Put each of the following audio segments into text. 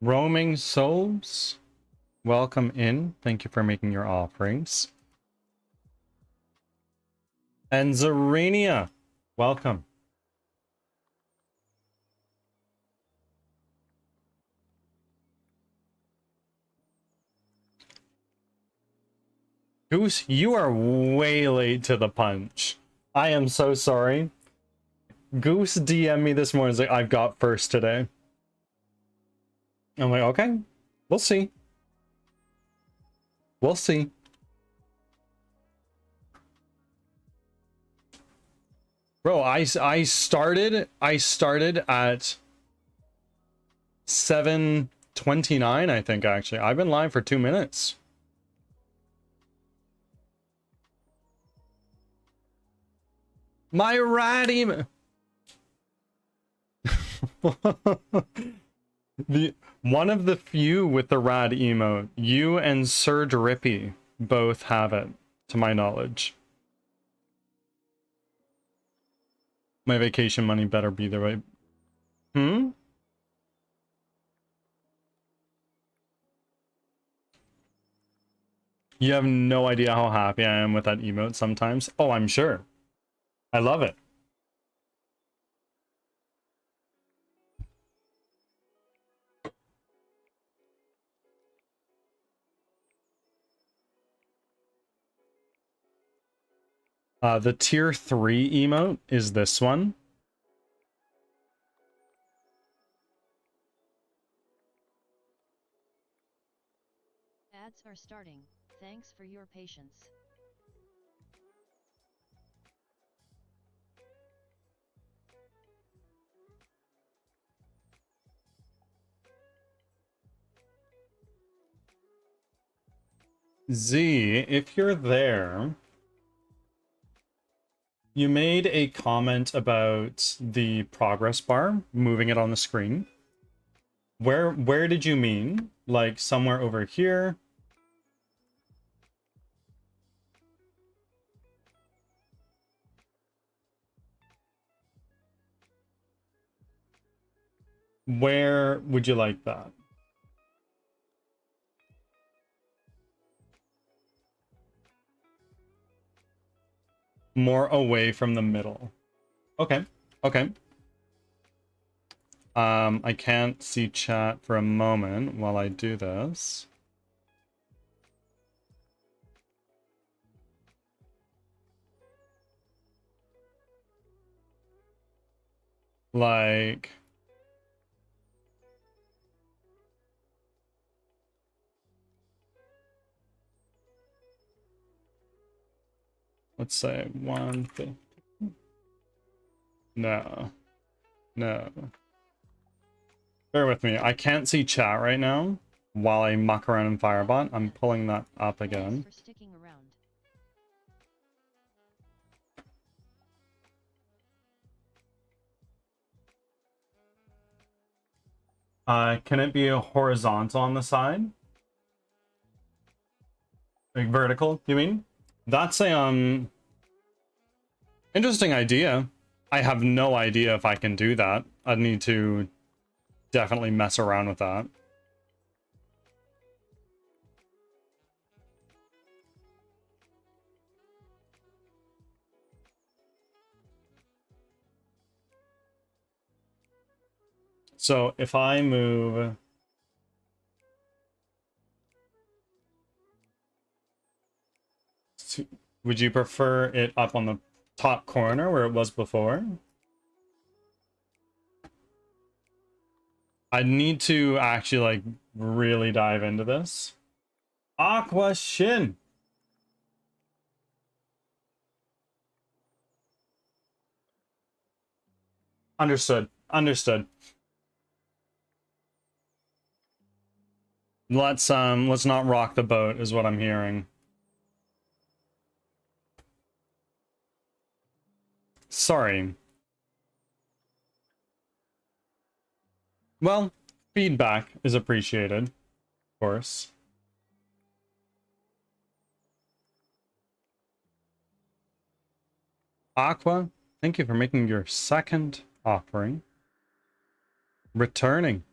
Roaming souls, welcome in. Thank you for making your offerings. And Zarenia, welcome. Goose, you are way late to the punch. I am so sorry. Goose DM'd me this morning, like, I've got first today. I'm like, okay, we'll see. We'll see. Bro, I started at 7:29, I think, actually. I've been live for 2 minutes. My rad email. One of the few with the rad emote. You and Sir Drippy both have it, to my knowledge. My vacation money better be the right. You have no idea how happy I am with that emote sometimes. Oh, I'm sure. I love it. The tier 3 emote is this one. Ads are starting. Thanks for your patience. Z, if you're there, you made a comment about the progress bar, moving it on the screen. Where did you mean? Like somewhere over here? Where would you like that? More away from the middle. Okay, okay. I can't see chat for a moment while I do this. Like... let's say 150. No. No. Bear with me. I can't see chat right now while I muck around in Firebot. I'm pulling that up again. Thanks for sticking around. Can it be a horizontal on the side? Like vertical, you mean? That's a interesting idea. I have no idea if I can do that. I'd need to definitely mess around with that. So if I move... would you prefer it up on the top corner where it was before? I need to actually like really dive into this. Aqua Shin. Understood. Understood. Let's not rock the boat is what I'm hearing. Sorry. Well, feedback is appreciated, of course. Aqua, thank you for making your second offering. Returning.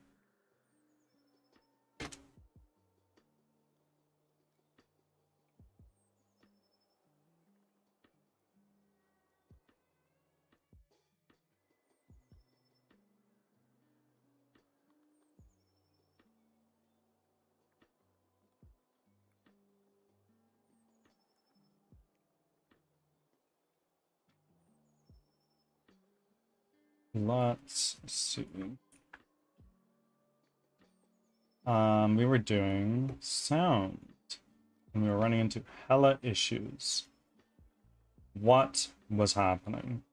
let's see. We were doing sound, and we were running into hella issues. What was happening?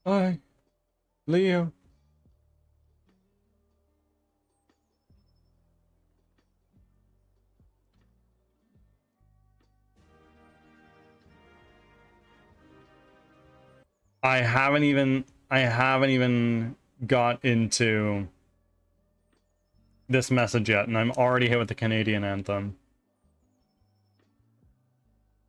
Hi, Leo. I haven't even got into this message yet, and I'm already hit with the Canadian anthem.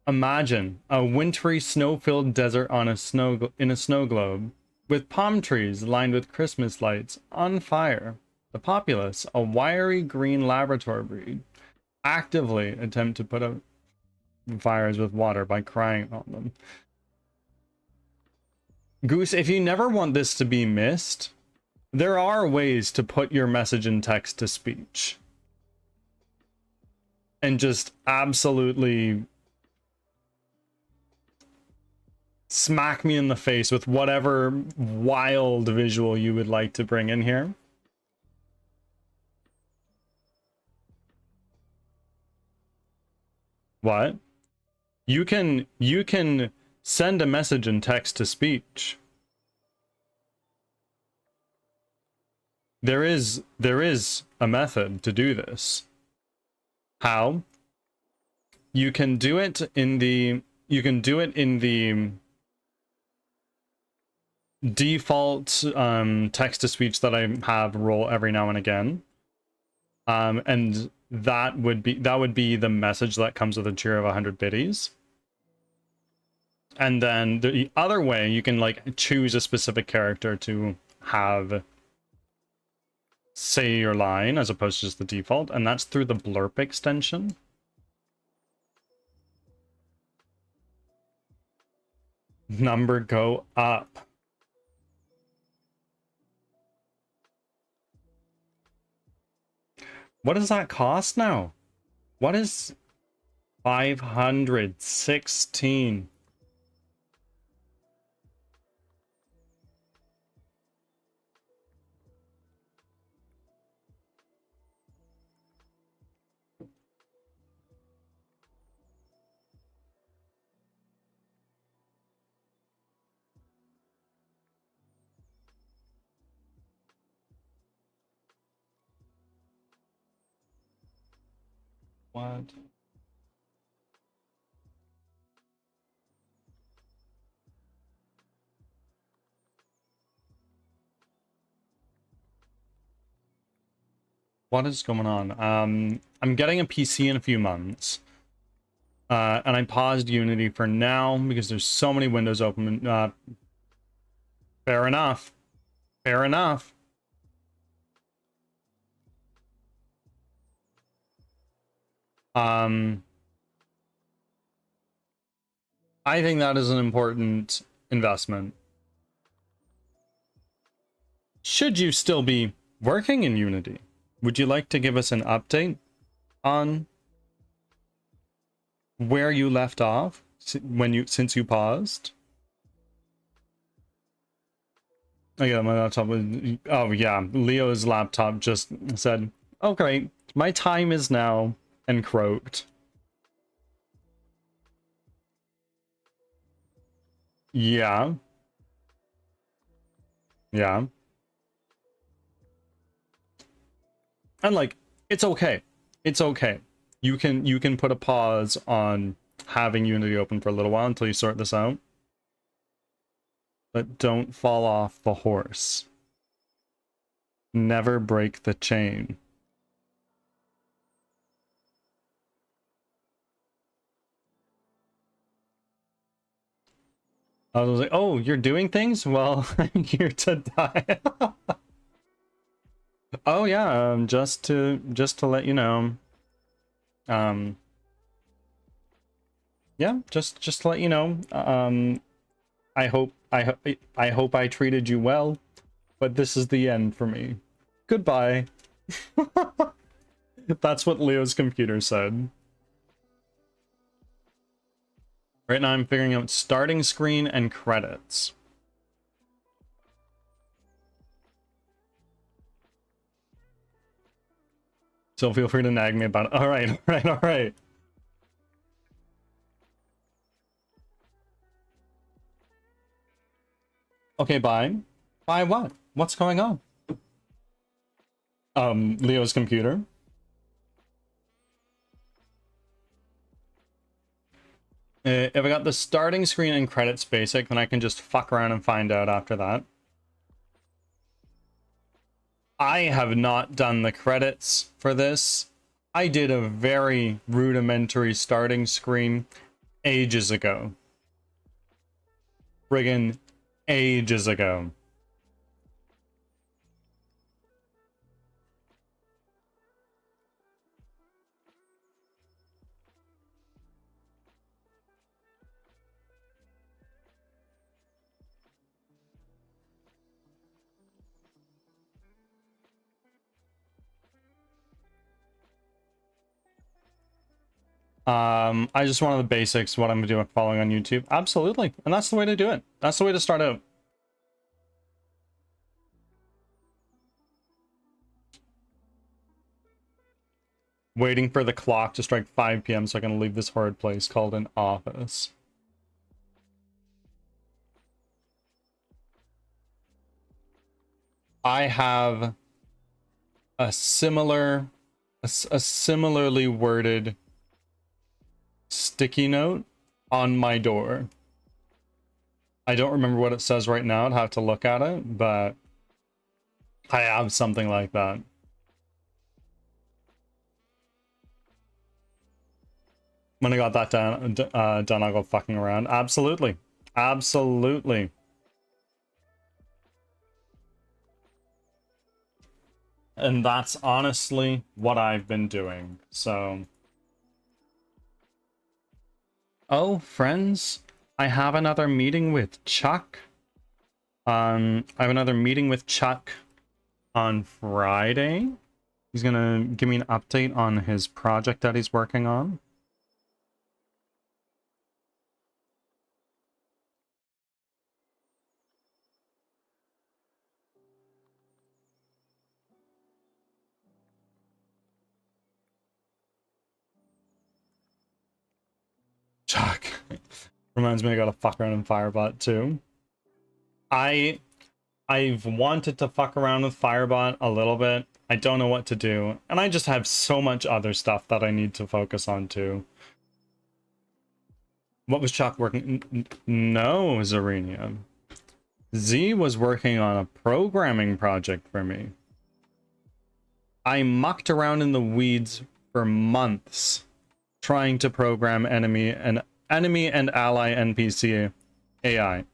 Imagine a wintry, snow-filled desert on in a snow globe, with palm trees lined with Christmas lights on fire. The populace, a wiry green Labrador breed, actively attempt to put out fires with water by crying on them. Goose, if you never want this to be missed, there are ways to put your message in text to speech. And just absolutely smack me in the face with whatever wild visual you would like to bring in here. What? You can send a message in text to speech. There is a method to do this. How? You can do it in the default text to speech that I have roll every now and again. And that would be the message that comes with a cheer of 100 biddies. And then the other way, you can like choose a specific character to have say your line as opposed to just the default, and that's through the blurp extension. Number go up. What does that cost now? What is 516? What? What is going on? I'm getting a PC in a few months. And I paused Unity for now because there's so many windows open. Fair enough. Fair enough. I think that is an important investment. Should you still be working in Unity, would you like to give us an update on where you left off since you paused? Oh yeah, my laptop was, oh yeah, Leo's laptop just said, okay, my time is now, and croaked. Yeah. Yeah. And like, it's okay. It's okay. You can put a pause on having Unity open for a little while until you sort this out. But don't fall off the horse. Never break the chain. I was like, oh, you're doing things? Well, I'm here to die. Oh yeah, just to let you know. yeah, just to let you know, I hope I treated you well, but this is the end for me. Goodbye. That's what Leo's computer said. Right now I'm figuring out starting screen and credits. So feel free to nag me about it. All right, all right, all right. Okay, bye. Bye what? What's going on? Leo's computer. If I got the starting screen and credits basic, then I can just fuck around and find out after that. I have not done the credits for this. I did a very rudimentary starting screen ages ago. Friggin' ages ago. I just wanted the basics, what I'm doing following on YouTube. Absolutely. And that's the way to do it. That's the way to start out. Waiting for the clock to strike 5 p.m. so I can leave this horrid place called an office. I have a similarly worded sticky note on my door. I don't remember what it says right now. I'd have to look at it, but I have something like that. When I got that done, I'll go fucking around. Absolutely. Absolutely. And that's honestly what I've been doing. So. Oh, friends, I have another meeting with Chuck. I have another meeting with Chuck on Friday. He's gonna give me an update on his project that he's working on. Chuck. Reminds me I gotta fuck around in Firebot too. I've wanted to fuck around with Firebot a little bit. I don't know what to do. And I just have so much other stuff that I need to focus on too. What was Chuck working? No, Zarenia. Z was working on a programming project for me. I mucked around in the weeds for months trying to program enemy and ally NPC AI.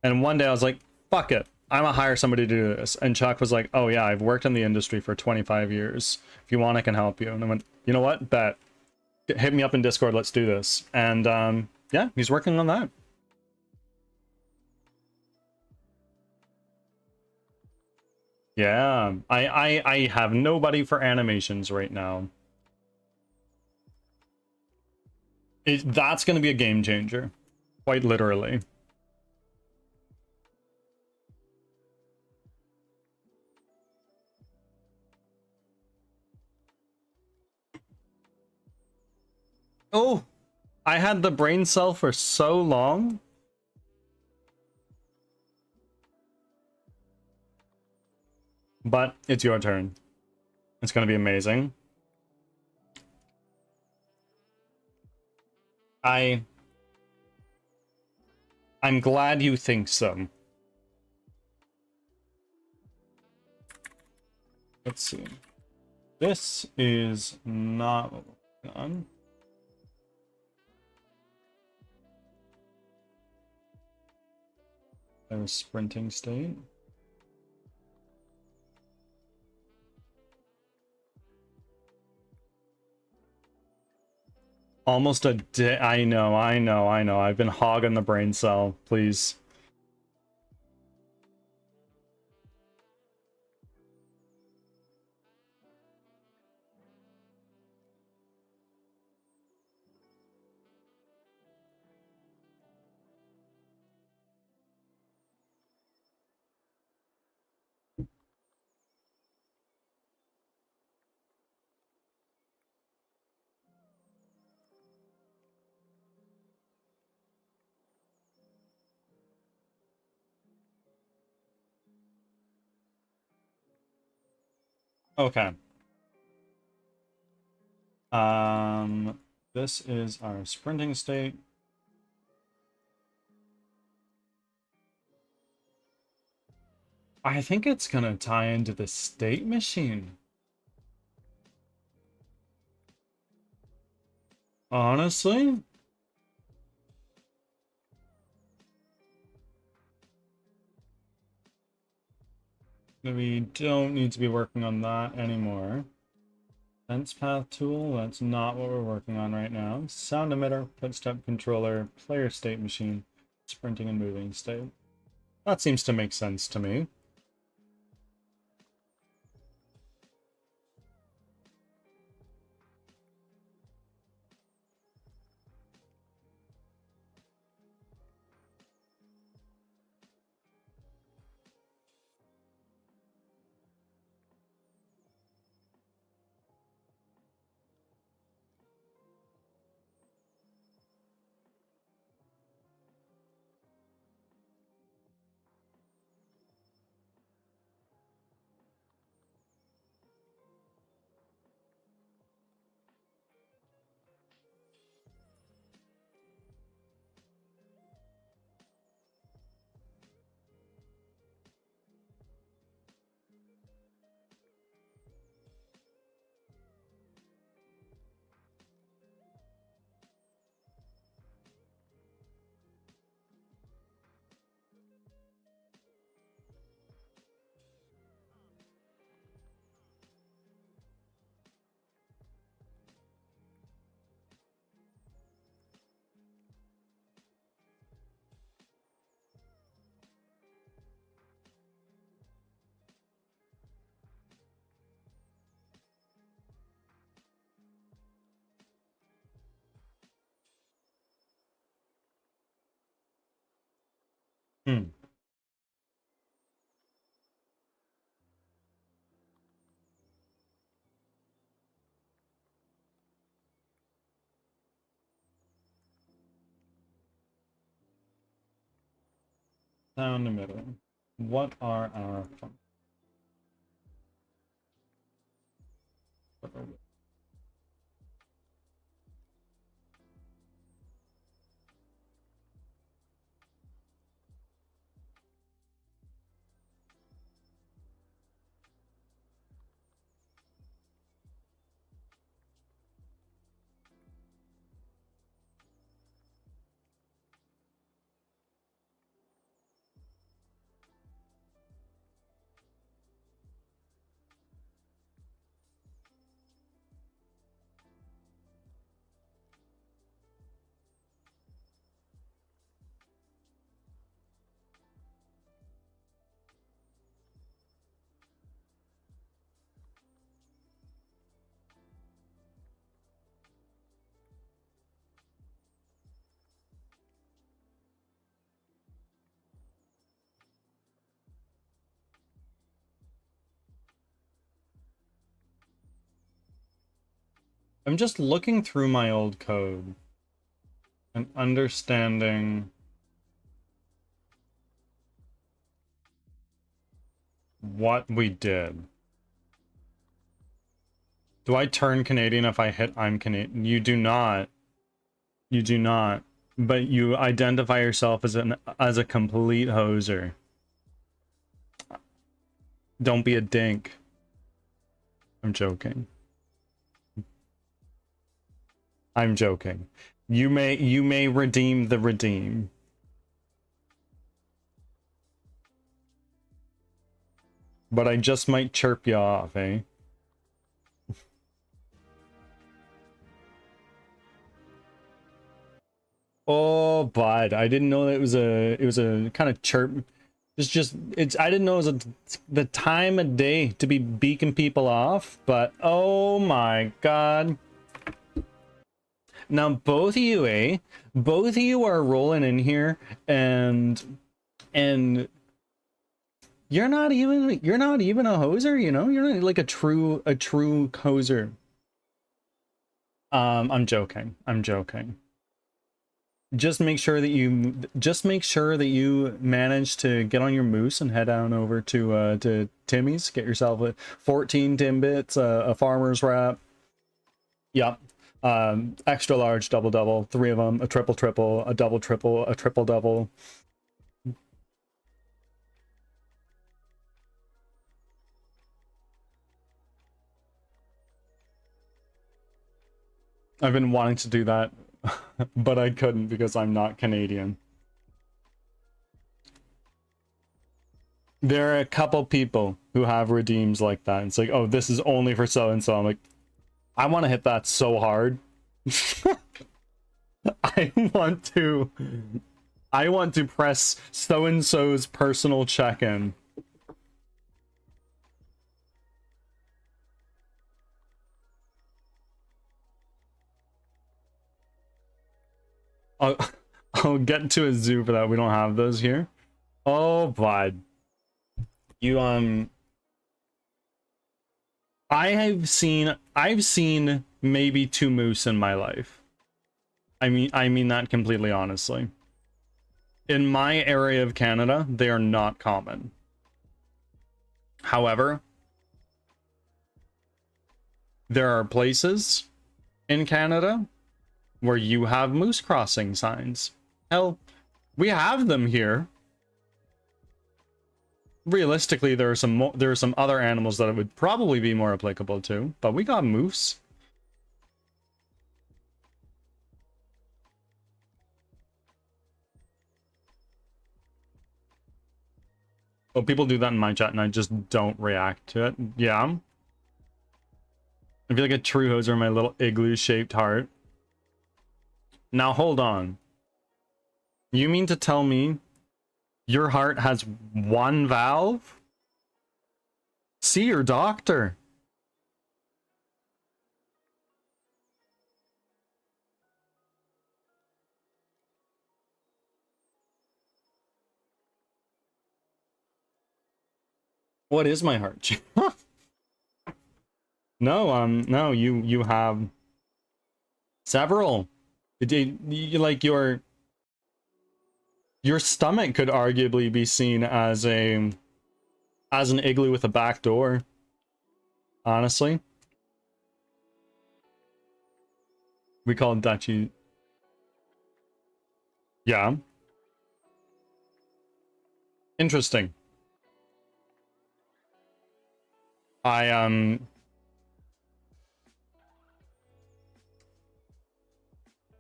And one day I was like, fuck it. I'm gonna hire somebody to do this. And Chuck was like, oh yeah, I've worked in the industry for 25 years. If you want, I can help you. And I went, you know what? Bet. Hit me up in Discord. Let's do this. And yeah, he's working on that. Yeah, I have nobody for animations right now. That's going to be a game changer. Quite literally. Oh, I had the brain cell for so long. But it's your turn. It's going to be amazing. I'm glad you think so. Let's see. This is not what we're on. There's sprinting state. Almost a day. I know. I've been hogging the brain cell. Please. Okay. This is our sprinting state. I think it's gonna tie into the state machine. Honestly? We don't need to be working on that anymore. Fence path tool, that's not what we're working on right now. Sound emitter, footstep controller, player state machine, sprinting and moving state. That seems to make sense to me. Hmm. Sound emitter. What are our functions? I'm just looking through my old code and understanding what we did. Do I turn Canadian if I hit I'm Canadian? You do not. You do not. But you identify yourself as a complete hoser. Don't be a dink. I'm joking. I'm joking. You may redeem the redeem. But I just might chirp you off, eh? Oh, bud, I didn't know that it was a kind of chirp. It's I didn't know it was the time of day to be beaking people off, but oh my god. Now both of you, both of you are rolling in here and you're not even a hoser, you know? You're not like a true hoser. I'm joking. I'm joking. Just make sure that you manage to get on your moose and head down over to Timmy's. Get yourself a 14 Timbits, a farmer's wrap. Yep. Extra large double, 3 of them, a triple, a double triple, a triple double. I've been wanting to do that, but I couldn't because I'm not Canadian. There are a couple people who have redeems like that. It's like, oh, this is only for so and so. I'm like, I want to hit that so hard. I want to press so and so's personal check-in. I'll get to a zoo for that. We don't have those here. Oh, bud. I've seen maybe 2 moose in my life. I mean that completely honestly. In my area of Canada, they are not common. However, there are places in Canada where you have moose crossing signs. Hell, we have them here. Realistically, there are some other animals that it would probably be more applicable to, but we got moose. Oh, people do that in my chat and I just don't react to it. Yeah. I feel like a true hoser in my little igloo-shaped heart. Now hold on. You mean to tell me your heart has 1 valve? See your doctor. What is my heart? No, you have several. Like your stomach could arguably be seen as an igloo with a back door. Honestly. We call it Dutchie. Yeah. Interesting.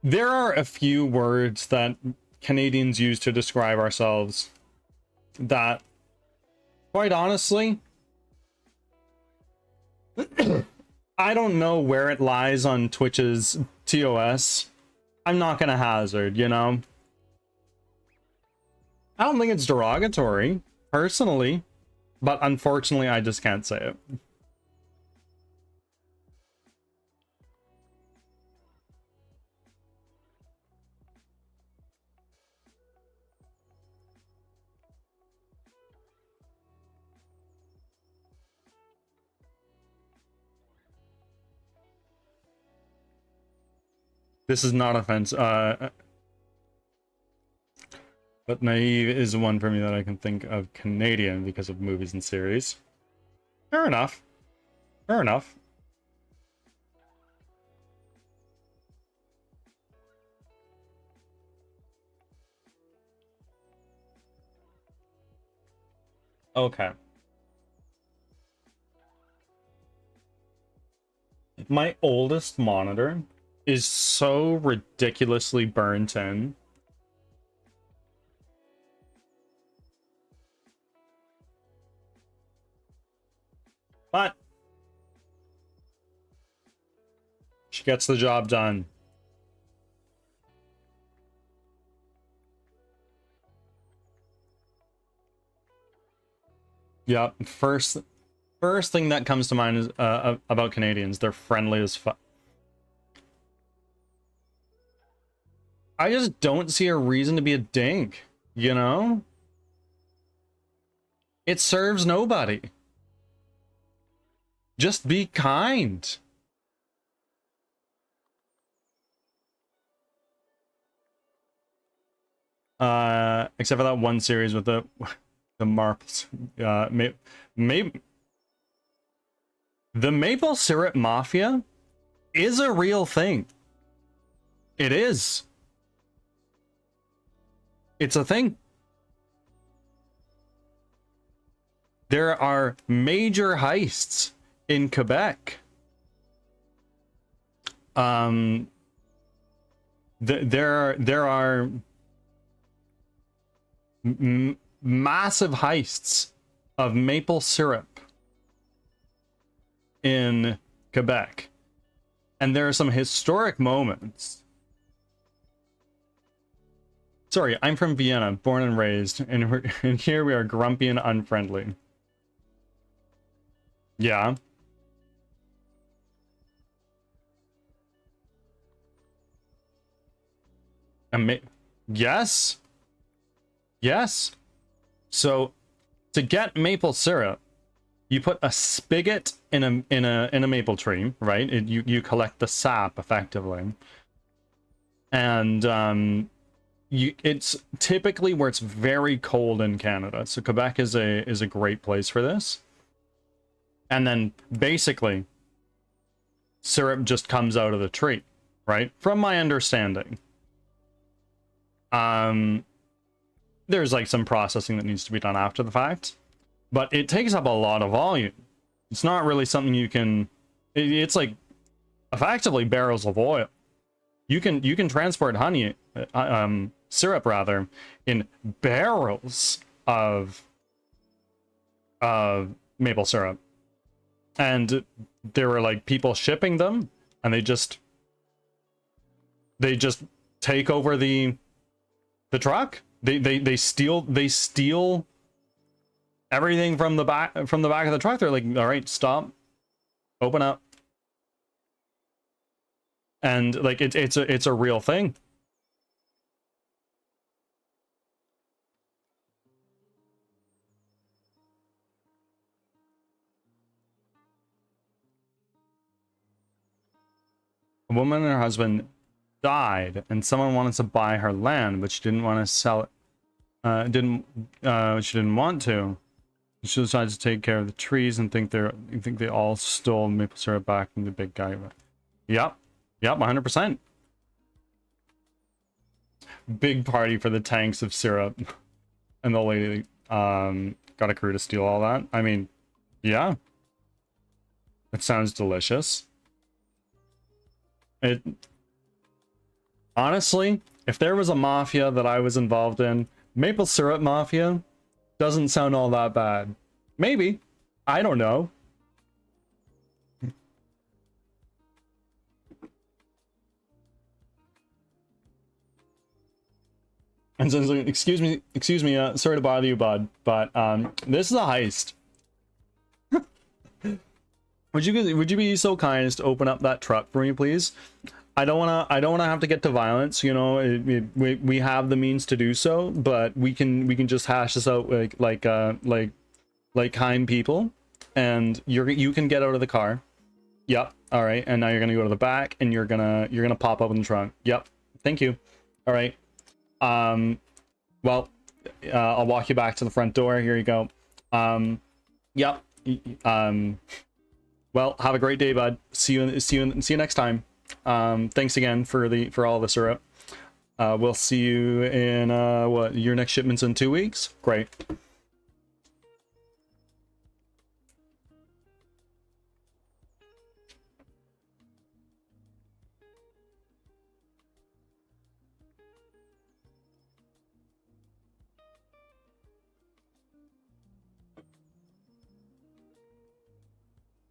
There are a few words that Canadians use to describe ourselves that, quite honestly, I don't know where it lies on Twitch's TOS. I'm not gonna hazard, you know? I don't think it's derogatory, personally, but unfortunately I just can't say it. This is not offensive, but naive is one for me that I can think of Canadian because of movies and series. Fair enough. Fair enough. Okay. My oldest monitor is so ridiculously burnt in. But she gets the job done. Yeah, first thing that comes to mind is about Canadians. They're friendly as fuck. I just don't see a reason to be a dink, you know? It serves nobody. Just be kind. Except for that one series with the marbles. Maybe the maple syrup mafia is a real thing. It is. It's a thing. There are major heists in Quebec. There are massive heists of maple syrup in Quebec, and there are some historic moments. Sorry, I'm from Vienna, born and raised, and here we are grumpy and unfriendly. Yeah. Yes. Yes. So, to get maple syrup, you put a spigot in a maple tree, right? You collect the sap effectively, and it's typically where it's very cold in Canada. So Quebec is a great place for this. And then basically, syrup just comes out of the tree, right? From my understanding. There's like some processing that needs to be done after the fact, but it takes up a lot of volume. It's not really something you can, it's like effectively barrels of oil. You can transport honey, syrup rather, in barrels of maple syrup. And there were like people shipping them, and they just take over the truck. They steal everything from the back of the truck. They're like, all right, stop, open up, and like it's a real thing. A woman and her husband died, and someone wanted to buy her land, but she didn't want to sell it. She didn't want to. She decided to take care of the trees and think they all stole maple syrup back from the big guy. Yep, 100%. Big party for the tanks of syrup, and the lady got a crew to steal all that. I mean, yeah, it sounds delicious. It honestly, if there was a mafia that I was involved in, maple syrup mafia doesn't sound all that bad. Maybe. I don't know. And so, excuse me, sorry to bother you, bud, but this is a heist. Would you be so kind as to open up that truck for me, please? I don't wanna have to get to violence, you know. We have the means to do so, but we can just hash this out like kind people. And you can get out of the car. Yep. All right. And now you're gonna go to the back, and you're gonna pop open the trunk. Yep. Thank you. All right. Well, I'll walk you back to the front door. Here you go. Yep. Well, have a great day, bud. See you next time. Thanks again for all the syrup. We'll see you in what, your next shipment's in 2 weeks? Great.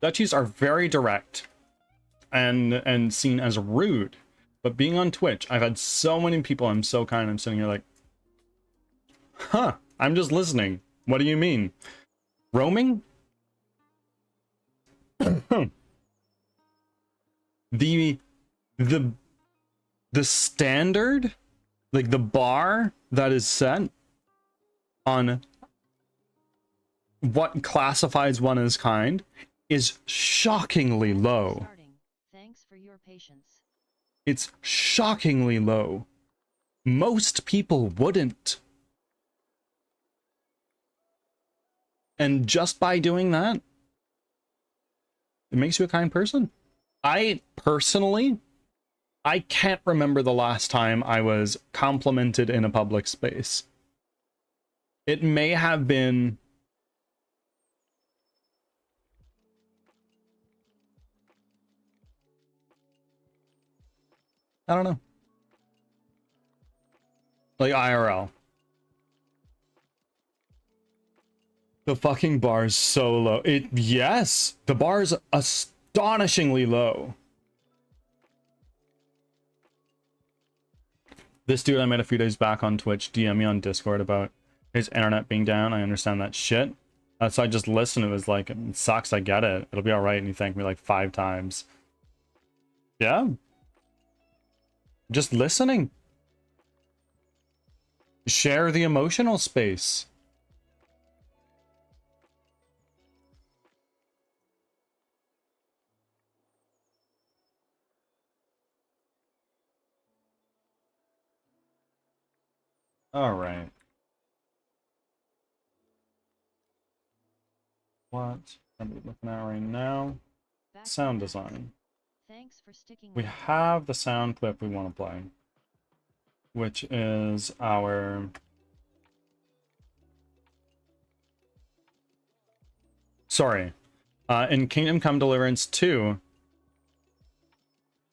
Dutchies are very direct and seen as rude, but being on Twitch, I've had so many people, I'm so kind, I'm sitting here like, huh, I'm just listening. What do you mean? Roaming? the the the standard, like the bar that is set on what classifies one as kind, is shockingly low. Starting. Thanks for your patience. It's shockingly low. Most people wouldn't. And just by doing that, it makes you a kind person. I personally, I can't remember the last time I was complimented in a public space. It may have been I don't know. Like IRL. The fucking bar is so low. Yes, the bar is astonishingly low. This dude I met a few days back on Twitch DM me on Discord about his internet being down. I understand that shit. So I just listened. It was like, it sucks. I get it. It'll be all right. And he thanked me like 5 times. Yeah. Just listening. Share the emotional space. All right. What am I looking at right now? Back to Sound Max. design. Thanks for sticking We with me. have the sound clip we want to play, which is our... Sorry. In Kingdom Come Deliverance 2,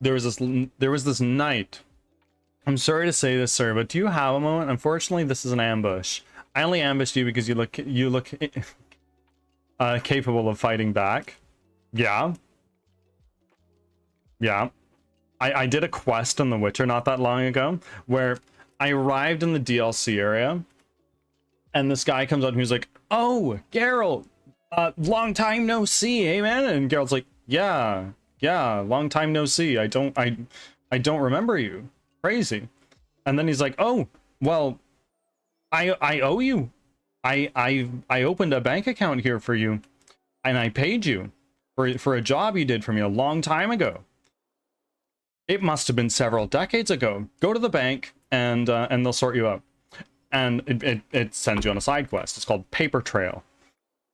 there was this knight. I'm sorry to say this, sir, but do you have a moment? Unfortunately, this is an ambush. I only ambushed you because you look capable of fighting back. Yeah. Yeah. I did a quest on The Witcher not that long ago where I arrived in the DLC area and this guy comes out and he's like, "Oh, Geralt, long time no see, eh, man?" And Geralt's like, yeah, long time no see. I don't remember you. Crazy. And then he's like, "Oh, well, I owe you. I opened a bank account here for you and I paid you for a job you did for me a long time ago. It must have been several decades ago. Go to the bank and they'll sort you out." And it sends you on a side quest. It's called Paper Trail.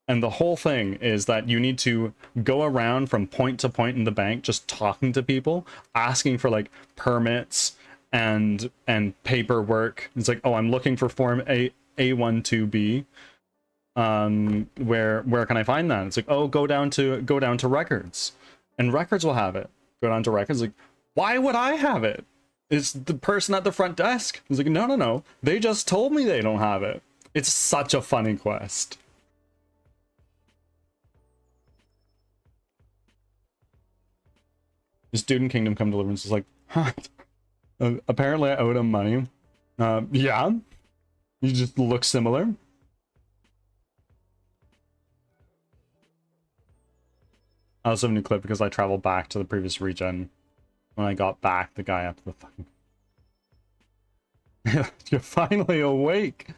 And the whole thing is that you need to go around from point to point in the bank, just talking to people, asking for like permits and paperwork. It's like, "Oh, I'm looking for form A12B. Where can I find that?" It's like, "Oh, go down to records, and records will have it." Go down to records. Like, "Why would I have it? It's the person at the front desk." It's like, no. They just told me they don't have it." It's such a funny quest. This dude in Kingdom Come Deliverance is like, "Huh, apparently I owed him money." Yeah, you just look similar. I also have a new clip because I traveled back to the previous region. When I got back, the guy up to the fucking... You're finally awake.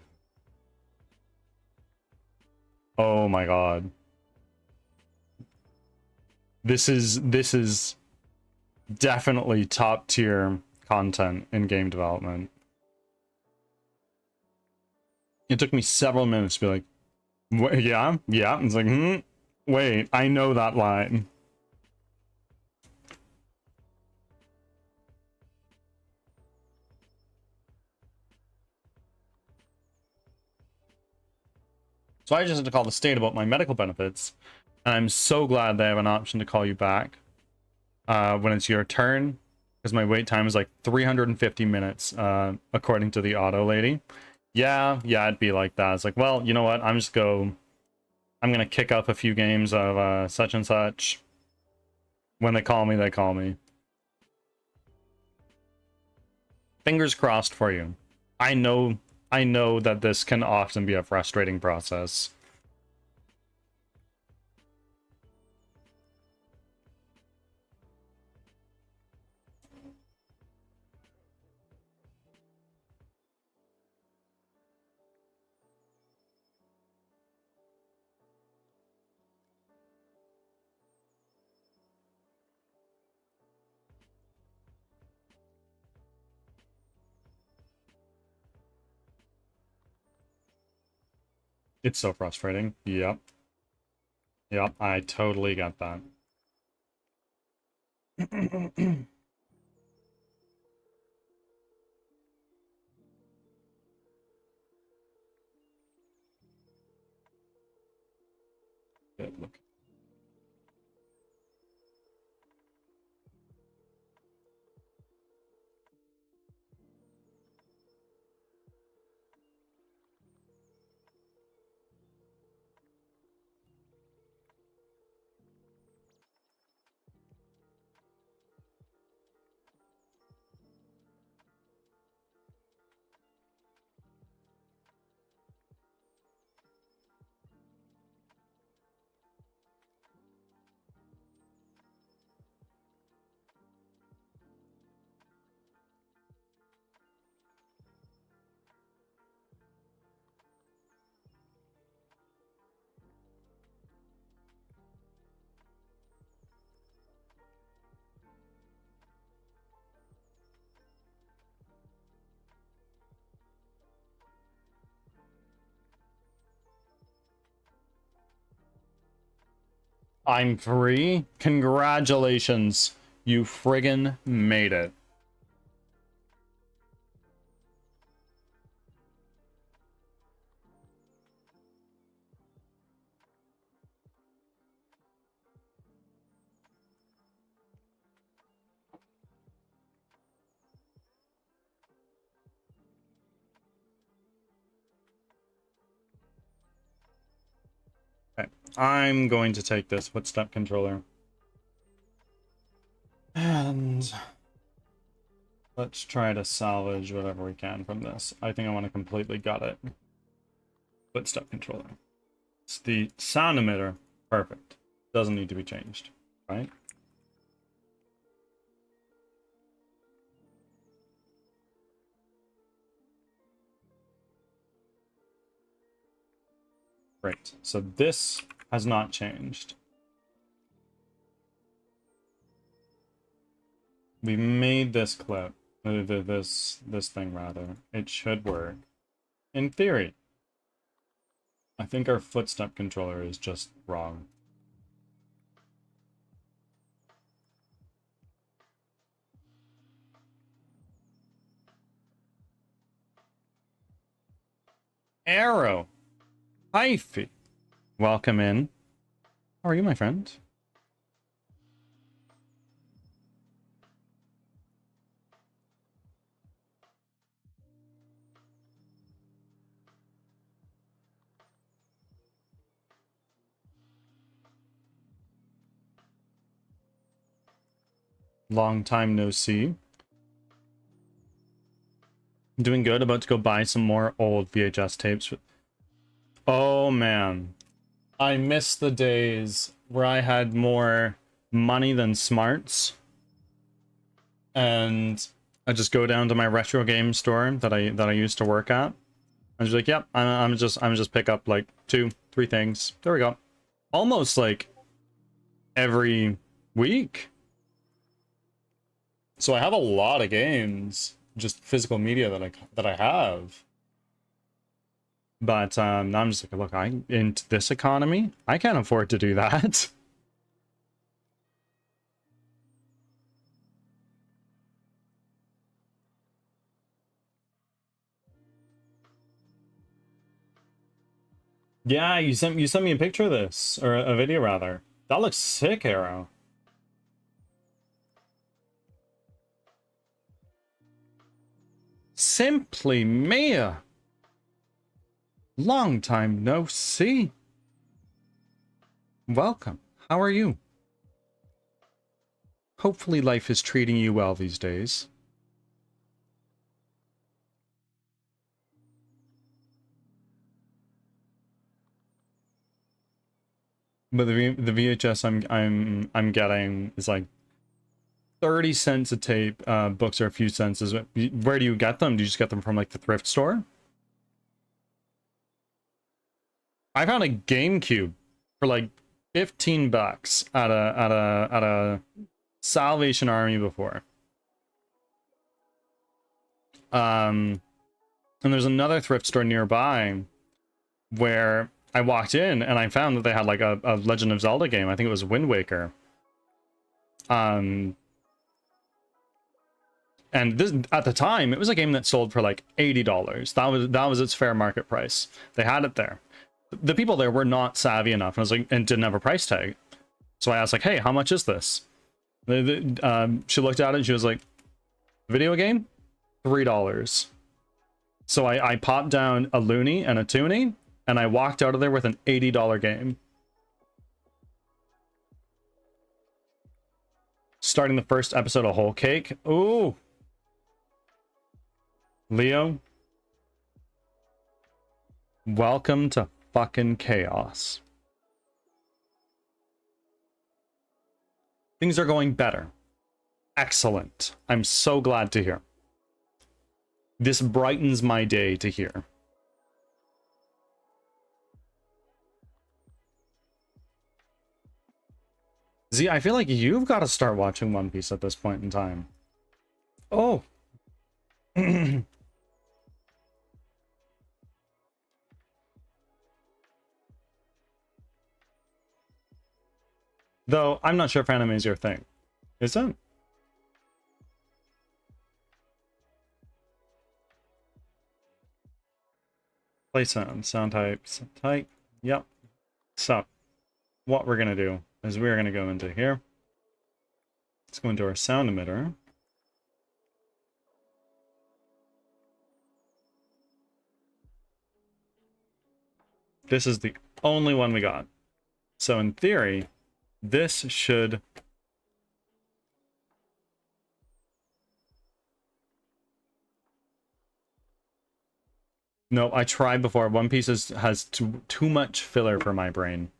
Oh my god. This is definitely top tier content in game development. It took me several minutes to be like, yeah. It's like, wait, I know that line. So I just had to call the state about my medical benefits, and I'm so glad they have an option to call you back when it's your turn, because my wait time is like 350 minutes, according to the auto lady. Yeah, it'd be like that. It's like, well, you know what? I'm gonna kick up a few games of such and such. When they call me, they call me. Fingers crossed for you. I know that this can often be a frustrating process. It's so frustrating. Yep. Yep, I totally get that. Good look. I'm free? Congratulations. You friggin' made it. Okay, I'm going to take this footstep controller. And let's try to salvage whatever we can from this. I think I want to completely gut it. Footstep controller. It's the sound emitter. Perfect. Doesn't need to be changed, right? Great. So this has not changed. We made this clip. This thing rather. It should work. In theory. I think our footstep controller is just wrong. Arrow. Hyphy. Welcome in. How are you, my friend? Long time no see. Doing good. About to go buy some more old VHS tapes. Oh man. I miss the days where I had more money than smarts. And I just go down to my retro game store that I used to work at. I was like, yep, I'm just pick up like 2-3 things. There we go. Almost like every week. So I have a lot of games, just physical media that I have. But now I'm just like, look, in this economy, I can't afford to do that. Yeah, you sent me a picture of this, or a video rather. That looks sick, Arrow. Simply Mia. Long time no see. Welcome. How are you? Hopefully life is treating you well these days. But the VHS I'm getting is like 30 cents a tape. Books are a few cents. Where do you get them? Do you just get them from like the thrift store? I found a GameCube for like 15 bucks at a Salvation Army before. And there's another thrift store nearby where I walked in and I found that they had like a Legend of Zelda game. I think it was Wind Waker. And this, at the time, it was a game that sold for like $80. That was its fair market price. They had it there. The people there were not savvy enough, and I was like, and didn't have a price tag. So I asked like, hey, how much is this? She looked at it and she was like, video game, $3. So I popped down a loonie and a toonie, and I walked out of there with an $80 game. Starting the first episode of Whole Cake. Ooh. Leo. Welcome to fucking chaos. Things are going better. Excellent. I'm so glad to hear. This brightens my day to hear. Z, I feel like you've got to start watching One Piece at this point in time. Oh. Though, I'm not sure if anime is your thing. Is it? Play sound type. Yep. So, what we're gonna do is we're gonna go into here. Let's go into our sound emitter. This is the only one we got. So in theory, this should... No, I tried before. One Piece has too much filler for my brain.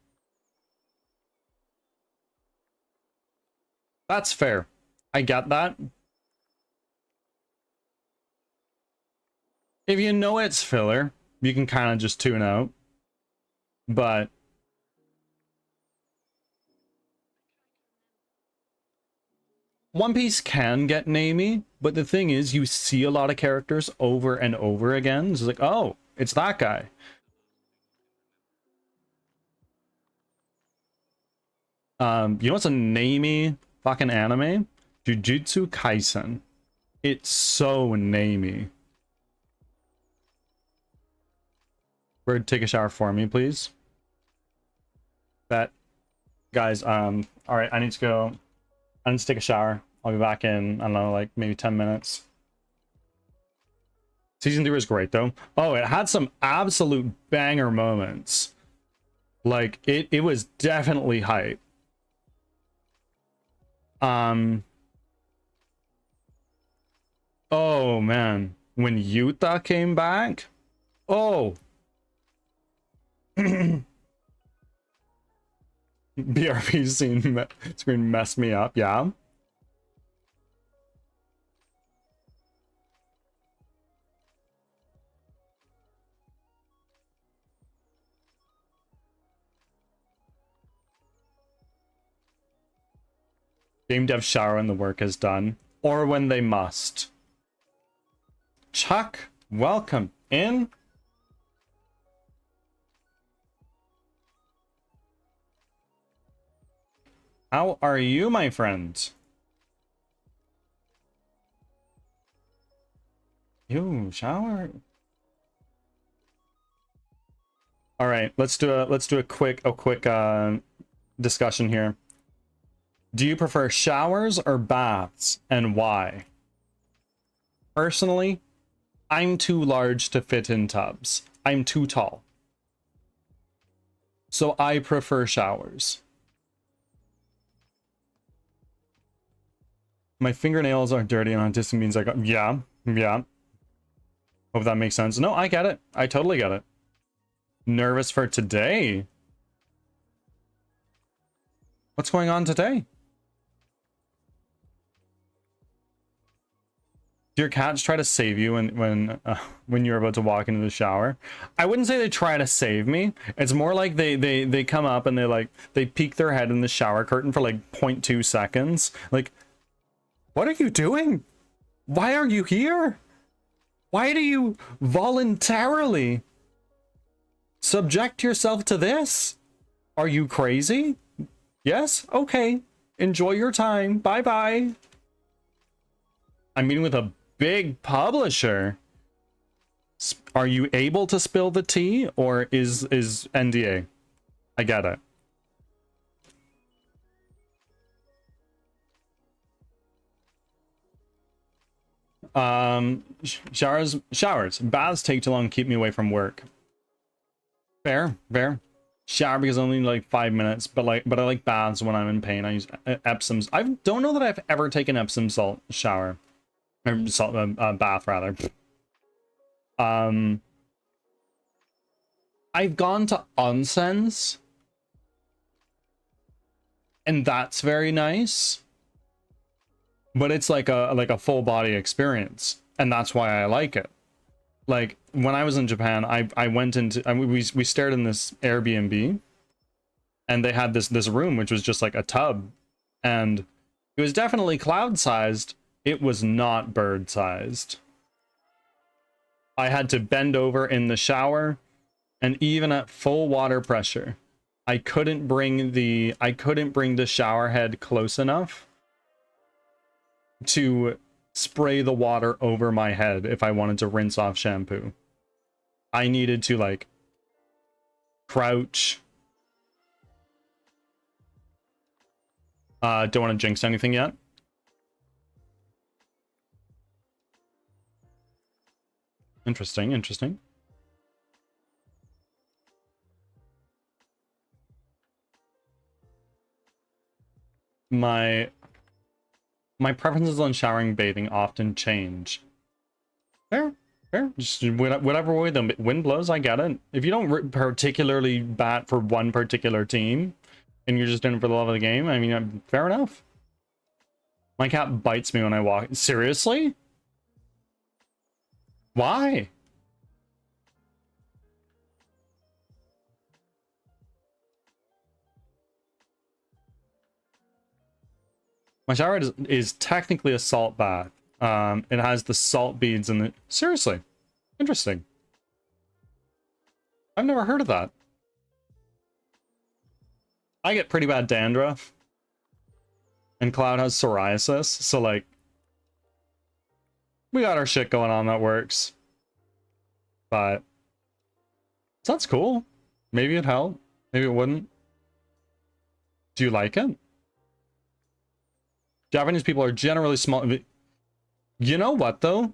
That's fair. I get that. If you know it's filler, you can kind of just tune out. But One Piece can get namey, but the thing is, you see a lot of characters over and over again. It's like, oh, it's that guy. You know what's a namey fucking anime? Jujutsu Kaisen. It's so namey. Bird, take a shower for me, please. That, guys. All right, I need to go. I need to take a shower. I'll be back in, I don't know, like maybe 10 minutes. Season 3 was great though. Oh, it had some absolute banger moments. Like it was definitely hype. Oh man, when Yuta came back, oh. BRB screen messed me up, yeah. Game dev shower when the work is done, or when they must. Chuck, welcome in. How are you, my friend? You shower. All right, let's do a quick discussion here. Do you prefer showers or baths, and why? Personally, I'm too large to fit in tubs. I'm too tall. So I prefer showers. My fingernails are dirty and autistic means I got... Yeah. Hope that makes sense. No, I get it. I totally get it. Nervous for today? What's going on today? Do your cats try to save you when you're about to walk into the shower? I wouldn't say they try to save me. It's more like they come up and they peek their head in the shower curtain for like 0.2 seconds. Like, what are you doing? Why are you here? Why do you voluntarily Subject yourself to this? Are you crazy? Yes? Okay. Enjoy your time. Bye-bye. I'm meeting with a big publisher. Are you able to spill the tea, or is NDA? I get it. Showers. Baths take too long to keep me away from work. Fair. Shower because only like 5 minutes, but I like baths when I'm in pain. I use Epsom's. I don't know that I've ever taken Epsom salt shower, or salt bath rather. I've gone to onsens, and that's very nice, but it's like a full body experience, and that's why I like it. Like when I was in Japan, I went into, we stayed in this Airbnb, and they had this room which was just like a tub, and it was definitely cloud sized. It was not bird sized. I had to bend over in the shower, and even at full water pressure, I couldn't bring the shower head close enough to spray the water over my head if I wanted to rinse off shampoo. I needed to like crouch. Don't want to jinx anything yet. Interesting. My preferences on showering bathing often change. Fair. Just whatever way the wind blows, I get it. If you don't particularly bat for one particular team, and you're just in it for the love of the game, I mean, fair enough. My cat bites me when I walk. Seriously? Why? My shower is technically a salt bath. It has the salt beads in it. Seriously? Interesting. I've never heard of that. I get pretty bad dandruff. And Cloud has psoriasis, so like we got our shit going on that works. But sounds cool. Maybe it'd help. Maybe it wouldn't. Do you like it? Japanese people are generally small. You know what though,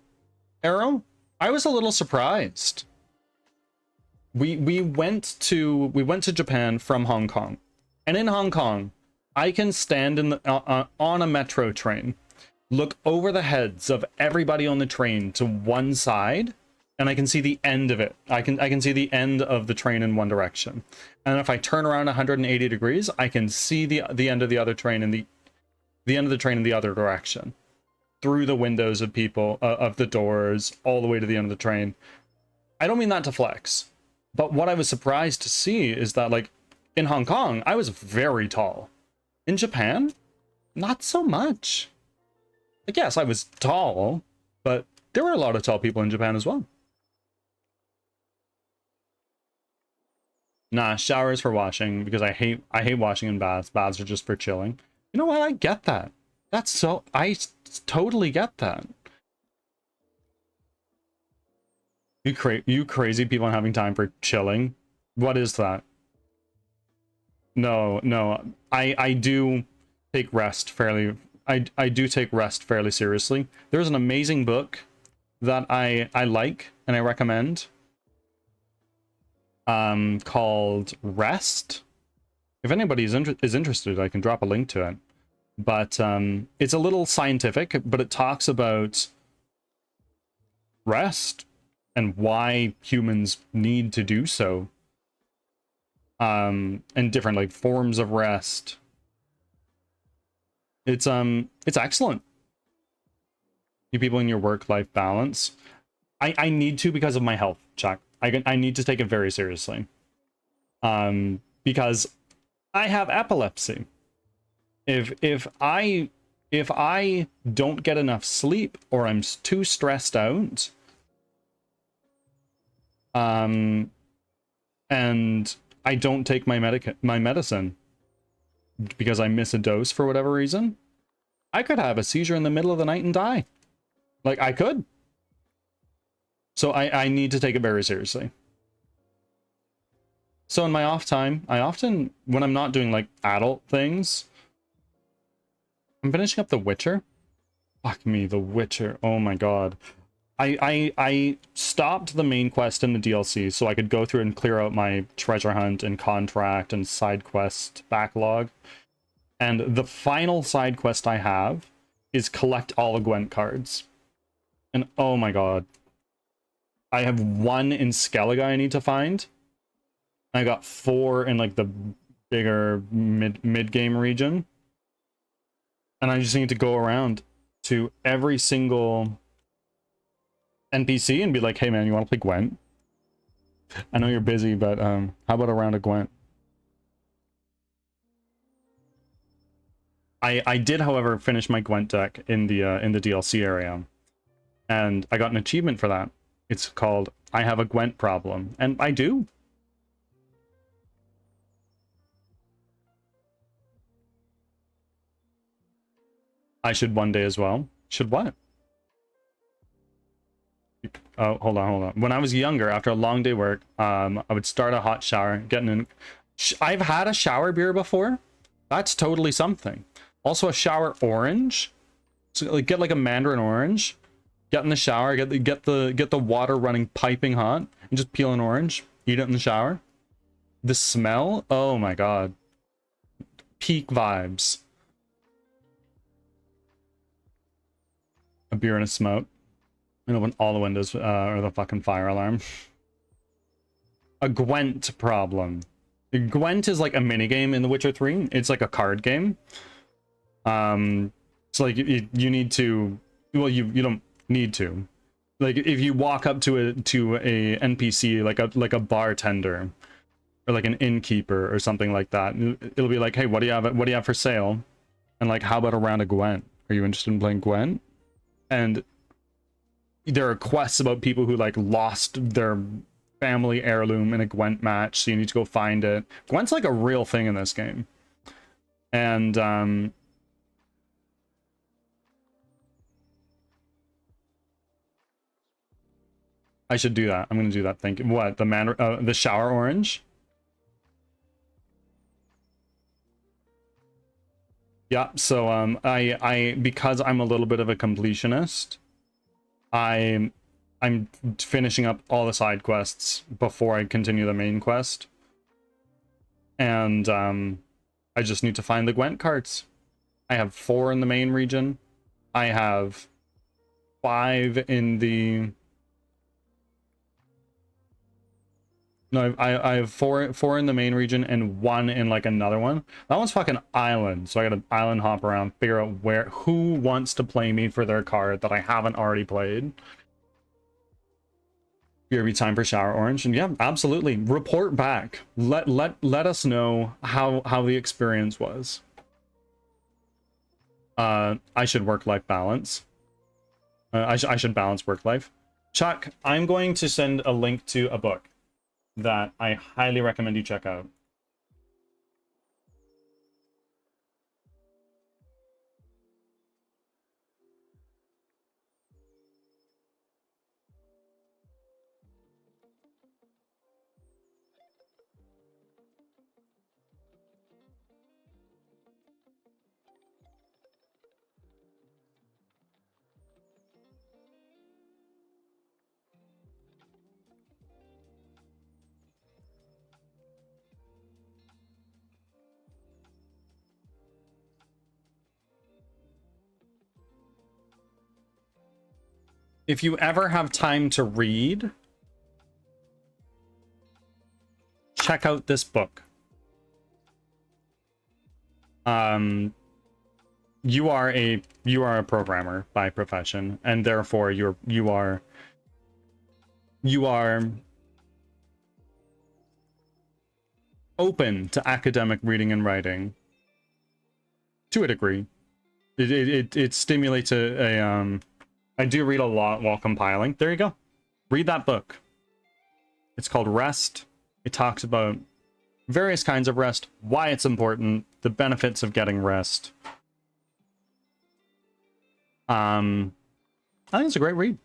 Arrow? I was a little surprised. We went to Japan from Hong Kong, and in Hong Kong, I can stand in the on a metro train, look over the heads of everybody on the train to one side, and I can see the end of it. I can see the end of the train in one direction, and if I turn around 180 degrees, I can see the end of the other train and the end of the train in the other direction, through the windows of people, of the doors, all the way to the end of the train. I don't mean that to flex, but what I was surprised to see is that, like, in Hong Kong, I was very tall. In Japan, not so much. Like, yes, I was tall, but there were a lot of tall people in Japan as well. Nah, showers for washing, because I hate washing in baths. Baths are just for chilling. You know what? I get that. I totally get that. You crazy people not having time for chilling? What is that? No. I do take rest fairly. I do take rest fairly seriously. There's an amazing book that I like and I recommend. Called Rest. If anybody is interested, I can drop a link to it. But it's a little scientific, but it talks about rest and why humans need to do so. And different like forms of rest. It's excellent. You people in your work-life balance. I need to because of my health, Chuck. I need to take it very seriously. Because I have epilepsy. If I don't get enough sleep or I'm too stressed out, and I don't take my medicine because I miss a dose for whatever reason, I could have a seizure in the middle of the night and die. Like, I could. So I need to take it very seriously. So in my off time, I often, when I'm not doing like adult things, I'm finishing up The Witcher. Fuck me, The Witcher. Oh my god. I stopped the main quest in the DLC so I could go through and clear out my treasure hunt and contract and side quest backlog. And the final side quest I have is collect all the Gwent cards. And oh my god. I have 1 in Skellige I need to find. I got 4 in like the bigger mid-game region. And I just need to go around to every single NPC and be like, hey man, you want to play Gwent? I know you're busy, but how about a round of Gwent? I did, however, finish my Gwent deck in the DLC area, and I got an achievement for that. It's called I Have a Gwent Problem, and I do. I should one day as well. Should what? Oh, hold on. When I was younger, after a long day work, I would start a hot shower, getting in. I've had a shower beer before. That's totally something. Also, a shower orange. So, like, get like a mandarin orange. Get in the shower. Get the water running piping hot, and just peel an orange. Eat it in the shower. The smell. Oh my god. Peak vibes. A beer and a smoke. And open all the windows or the fucking fire alarm. A Gwent problem. Gwent is like a minigame in The Witcher 3. It's like a card game. So like you need to, well, you don't need to. Like if you walk up to a NPC like a bartender or like an innkeeper or something like that, it'll be like, hey, what do you have for sale? And like, how about a round of Gwent? Are you interested in playing Gwent? And there are quests about people who like lost their family heirloom in a Gwent match, so you need to go find it. Gwent's like a real thing in this game. And I should do that. I'm gonna do that. Thank you. What, the shower orange? Yeah, so I because I'm a little bit of a completionist, I'm finishing up all the side quests before I continue the main quest. And I just need to find the Gwent cards. I have 4 in the main region. I have 5 in the... No, I have four in the main region and 1 in like another one. That one's fucking island, so I gotta island hop around, figure out who wants to play me for their card that I haven't already played. Be time for shower orange, and yeah, absolutely. Report back. Let us know how the experience was. I should work-life balance. I should balance work-life. Chuck, I'm going to send a link to a book that I highly recommend you check out. If you ever have time to read, check out this book. You are a programmer by profession, and therefore you are open to academic reading and writing to a degree. It stimulates a I do read a lot while compiling. There you go. Read that book. It's called Rest. It talks about various kinds of rest, why it's important, the benefits of getting rest. I think it's a great read.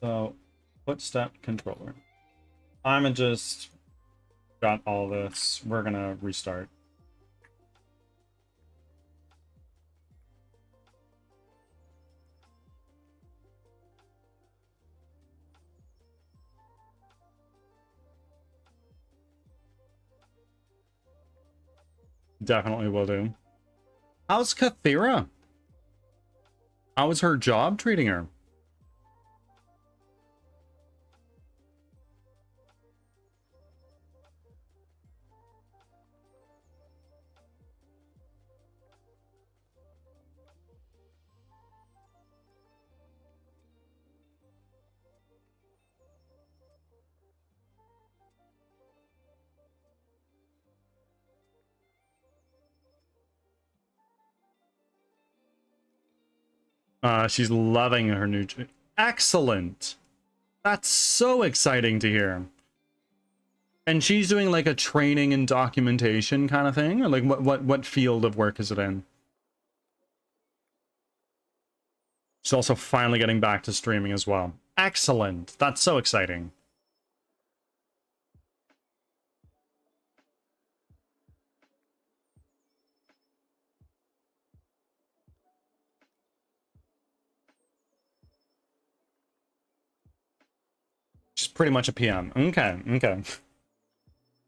So, footstep controller. I'm just got all this. We're gonna restart. Definitely will do. How's Kathira? How is her job treating her? She's loving her new... Excellent! That's so exciting to hear. And she's doing like a training and documentation kind of thing? Or like what field of work is it in? She's also finally getting back to streaming as well. Excellent! That's so exciting. She's pretty much a PM. Okay, okay.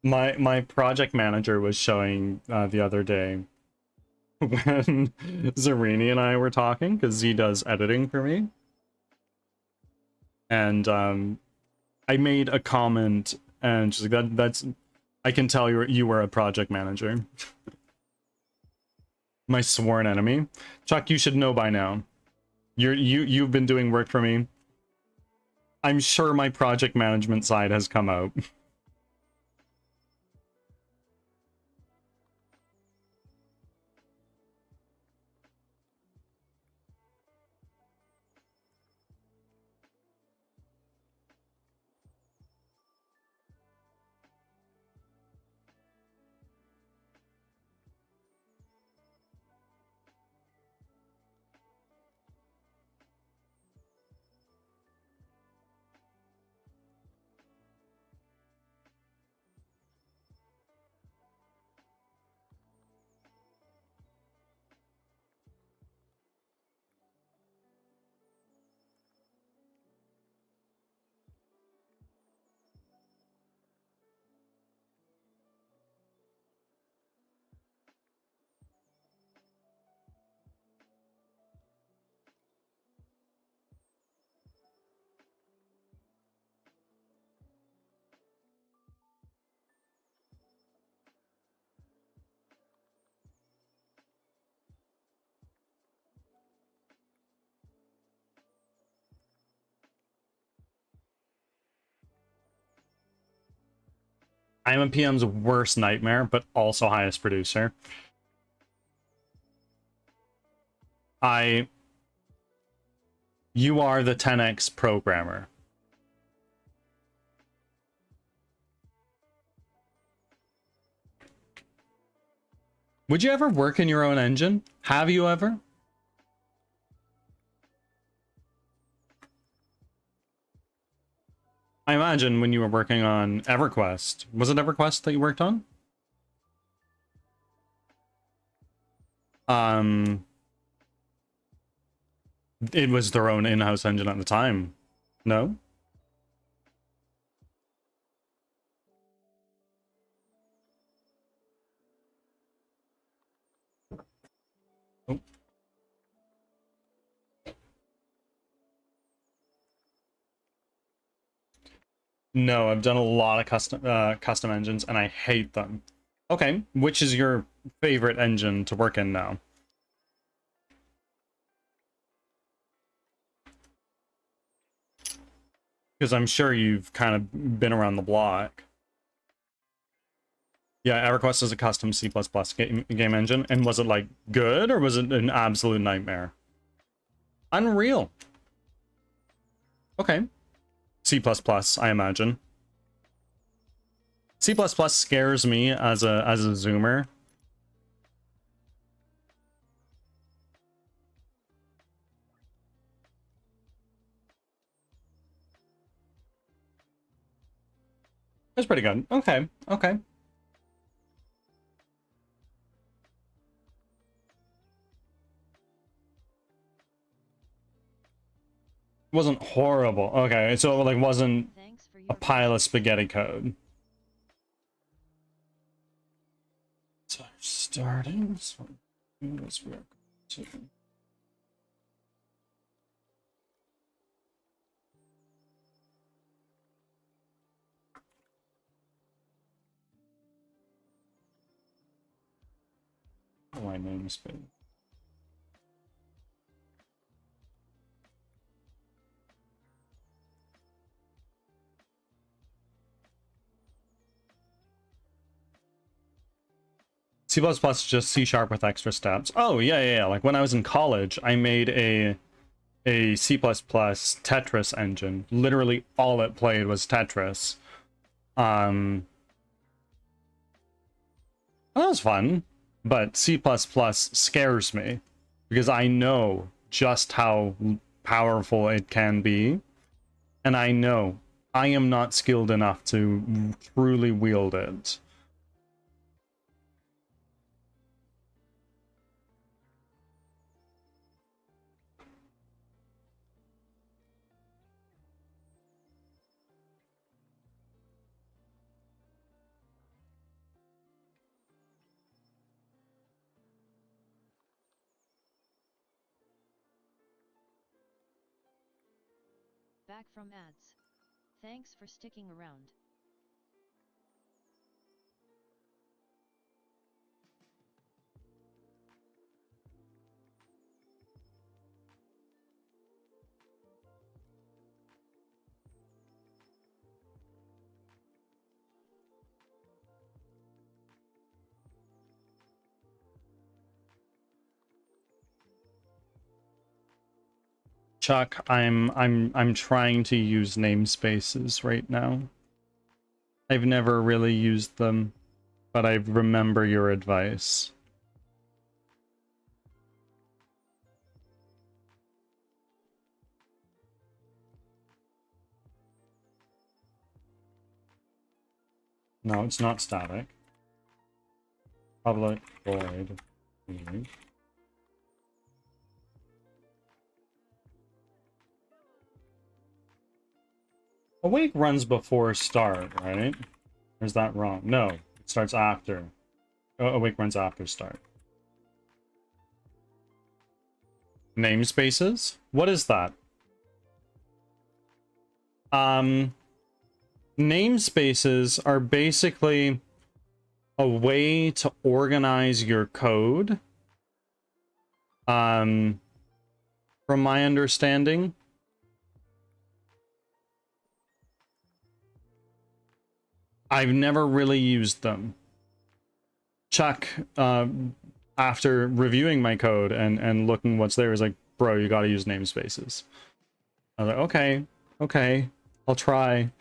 My project manager was showing the other day when Zarini and I were talking, because he does editing for me. And I made a comment, and she's like, that's... I can tell you were a project manager. My sworn enemy. Chuck, you should know by now. You've been doing work for me. I'm sure my project management side has come out. I'm a PM's worst nightmare, but also highest producer. You are the 10x programmer. Would you ever work in your own engine? Have you ever? I imagine when you were working on EverQuest. Was it EverQuest that you worked on? It was their own in-house engine at the time. No? Oh. No, I've done a lot of custom engines, and I hate them. Okay, which is your favorite engine to work in now? Because I'm sure you've kind of been around the block. Yeah, EverQuest is a custom C++ game engine. And was it, like, good, or was it an absolute nightmare? Unreal. Okay. C++, I imagine. C++ scares me as a zoomer. It's pretty good. Okay, okay. Wasn't horrible. Okay, so it, like, wasn't Thanks for a your pile of patience. spaghetti code. So starting. So this we are going to. My namespace. C++ just C# with extra steps. Oh, yeah. Like, when I was in college, I made a C++ Tetris engine. Literally all it played was Tetris. That was fun, but C++ scares me because I know just how powerful it can be, and I know I am not skilled enough to truly wield it. Back from ads. Thanks for sticking around. Chuck, I'm trying to use namespaces right now. I've never really used them, but I remember your advice. No, it's not static. Public void. Awake runs before start, right? Or is that wrong? No, it starts after. Awake runs after start. Namespaces? What is that? Namespaces are basically a way to organize your code. From my understanding. I've never really used them. Chuck, after reviewing my code and looking what's there, is like, bro, you gotta use namespaces. I was like, okay, I'll try.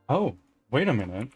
Oh, wait a minute.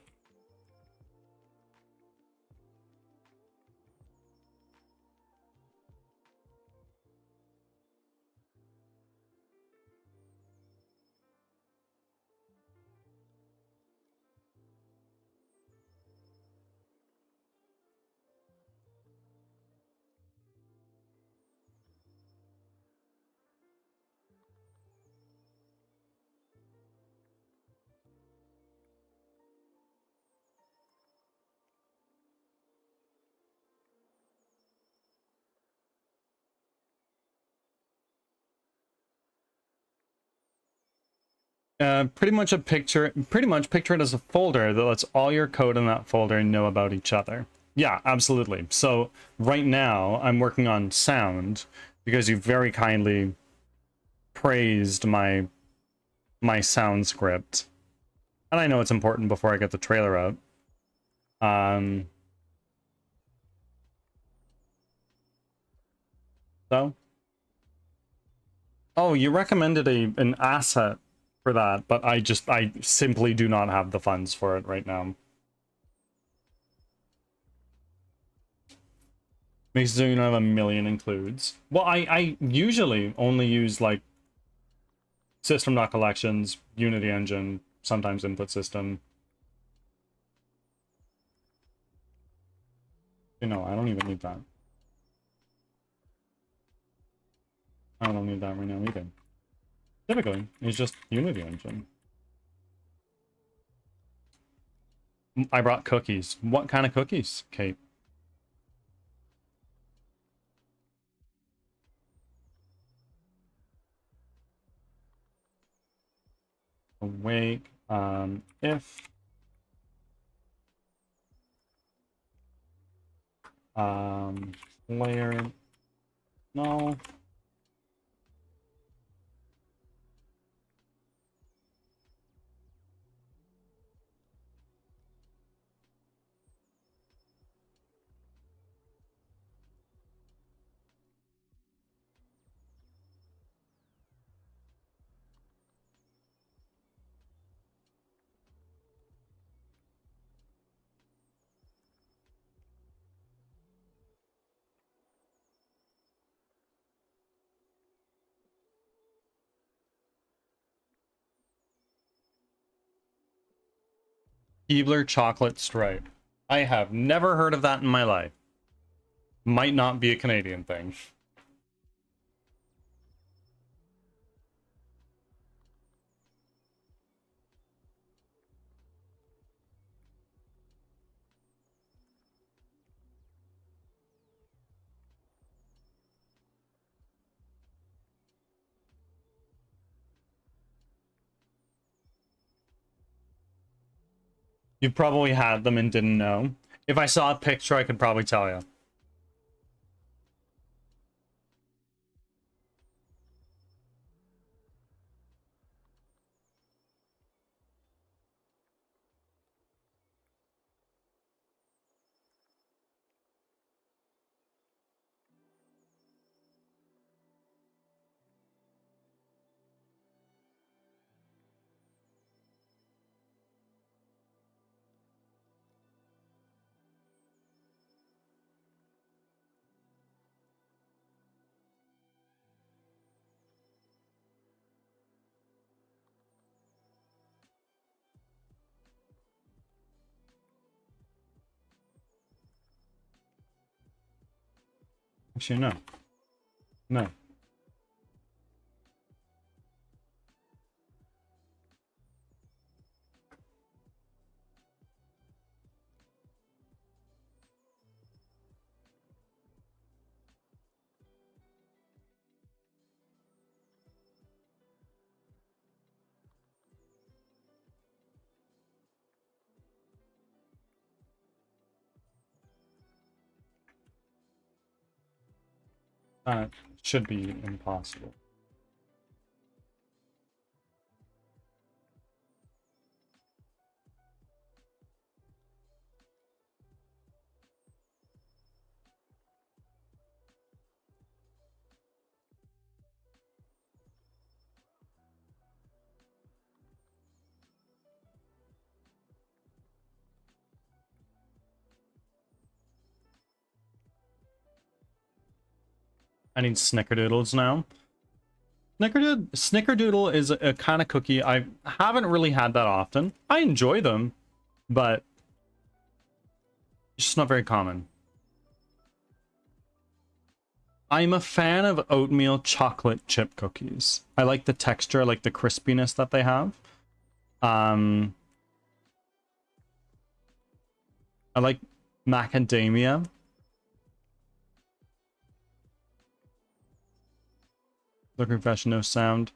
Pretty much picture it as a folder that lets all your code in that folder know about each other. Yeah, absolutely. So right now I'm working on sound because you very kindly praised my sound script. And I know it's important before I get the trailer out. So. Oh, you recommended an asset for that, but I simply do not have the funds for it right now. Makes it so you don't have a million includes. Well, I usually only use like system.collections, Unity engine, sometimes input system. You know, I don't even need that. I don't need that right now either. Typically, it's just Unity engine. I brought cookies. What kind of cookies, Kate? Awake. If player no. Keebler chocolate stripe. I have never heard of that in my life. Might not be a Canadian thing. You probably had them and didn't know. If I saw a picture, I could probably tell you. Actually, no. No. That should be impossible. I need snickerdoodles now. Snickerdoodle is a kind of cookie I haven't really had that often. I enjoy them, but it's just not very common. I'm a fan of oatmeal chocolate chip cookies. I like the texture, I like the crispiness that they have. I like macadamia. Look, refresh, no sound.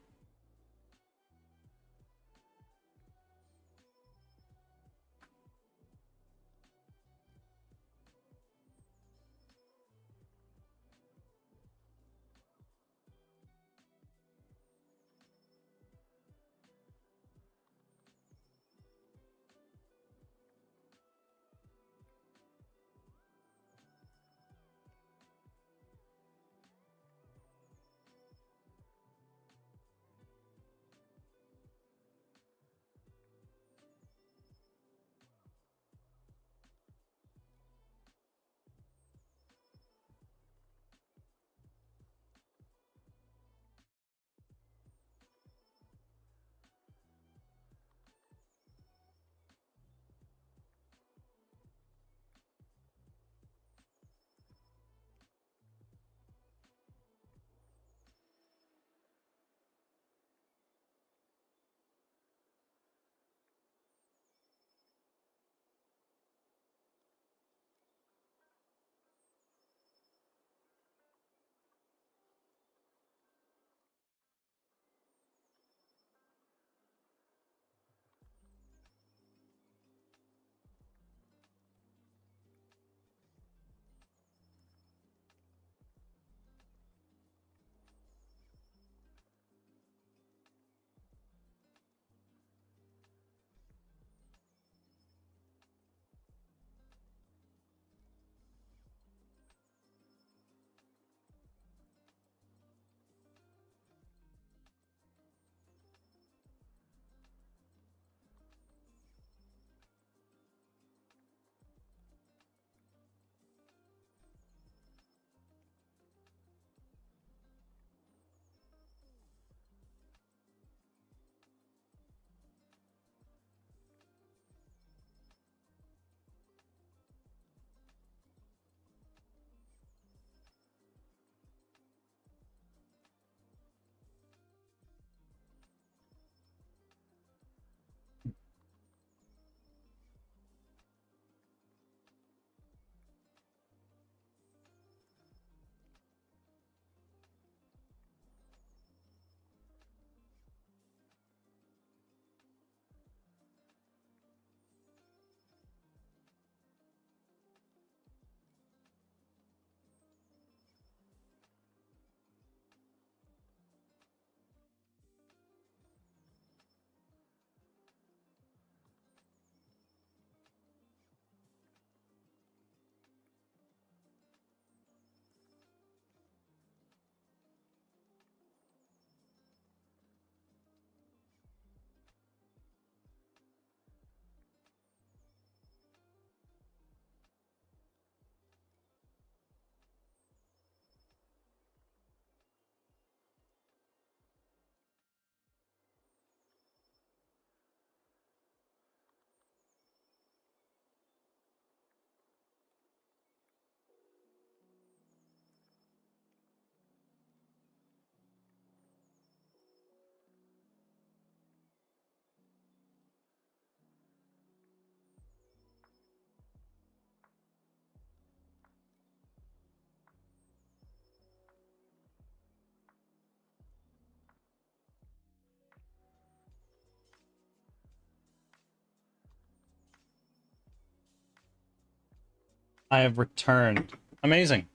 I have returned. Amazing.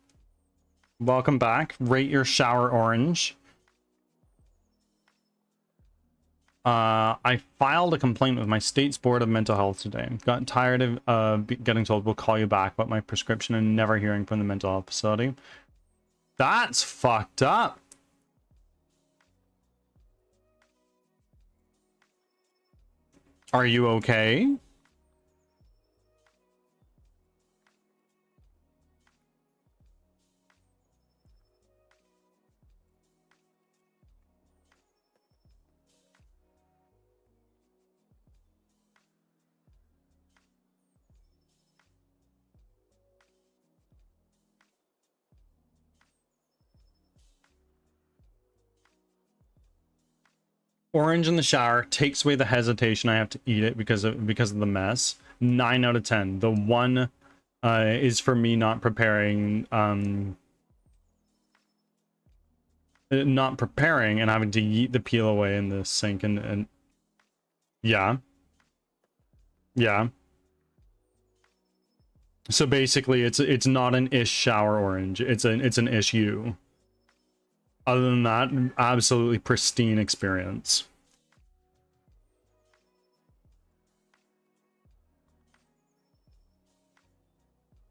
Welcome back. Rate your shower orange. I filed a complaint with my state's board of mental health today. Got tired of getting told we'll call you back about my prescription and never hearing from the mental health facility. That's fucked up. Are you okay? Orange in the shower takes away the hesitation. I have to eat it because of the mess. 9 out of 10. The one is for me not preparing and having to eat the peel away in the sink and yeah. So basically it's not an ish shower orange. It's an issue. Other than that, absolutely pristine experience.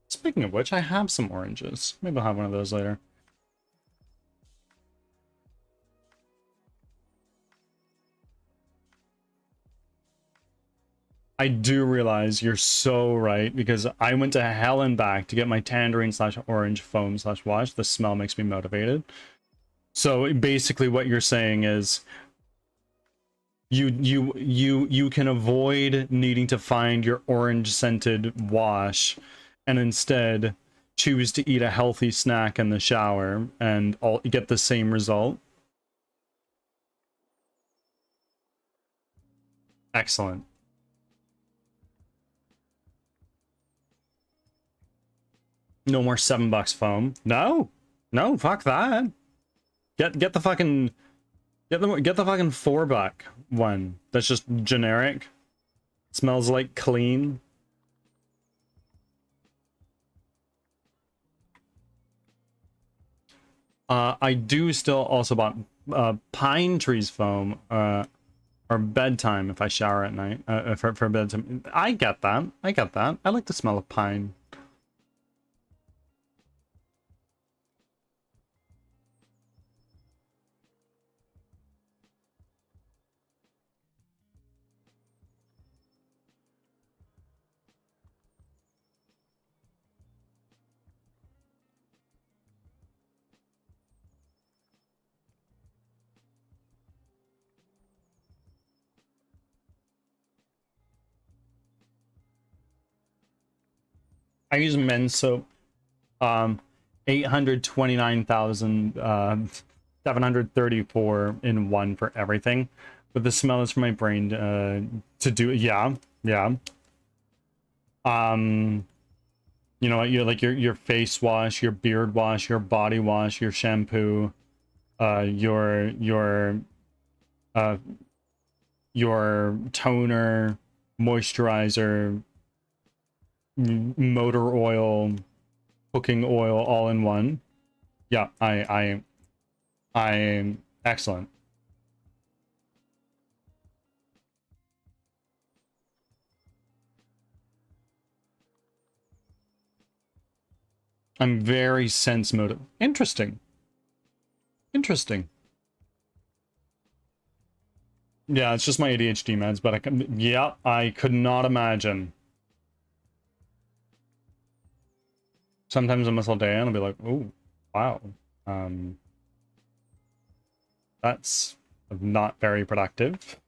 Speaking of which, I have some oranges. Maybe I'll have one of those later. I do realize you're so right, because I went to hell and back to get my tangerine / orange foam / wash. The smell makes me motivated. So basically what you're saying is you can avoid needing to find your orange scented wash and instead choose to eat a healthy snack in the shower and get the same result. Excellent. No more $7 foam. No, fuck that. Get the fucking get the fucking $4 one. That's just generic. Smells like clean. I do still also bought pine trees foam or bedtime if I shower at night for bedtime. I get that. I like the smell of pine. I use men's soap. 829,734 in one for everything. But the smell is for my brain to do it. Yeah. You know what? You're like your face wash, your beard wash, your body wash, your shampoo, your toner, moisturizer, motor oil, cooking oil, all in one. Yeah, I am excellent. I'm very sense motive. Interesting. Yeah, it's just my ADHD meds, but I could not imagine. Sometimes I'm all day and I'll be like, oh, wow. That's not very productive.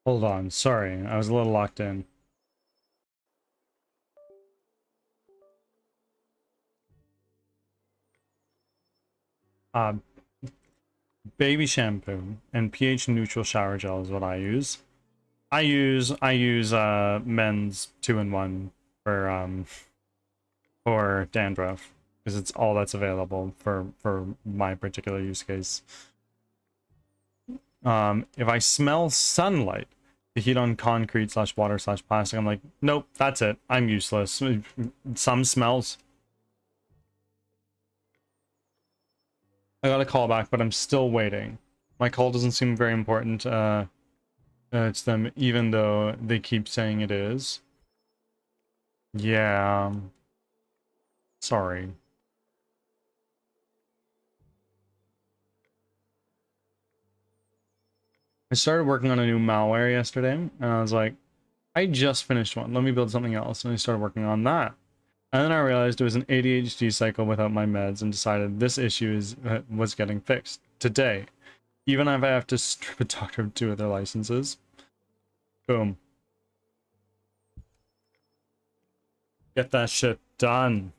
Hold on, sorry, I was a little locked in. Uh, baby shampoo and pH neutral shower gel is what I use. I use men's 2-in-1 for dandruff because it's all that's available for my particular use case. If I smell sunlight, the heat on concrete slash water slash plastic, I'm like, nope, that's it. I'm useless. Some smells. I got a call back, but I'm still waiting. My call doesn't seem very important to them, even though they keep saying it is. Yeah. Sorry. I started working on a new malware yesterday, and I was like, I just finished one. Let me build something else. And I started working on that. And then I realized it was an ADHD cycle without my meds and decided this issue was getting fixed today. Even if I have to strip a doctor of 2 of their licenses. Boom. Get that shit done.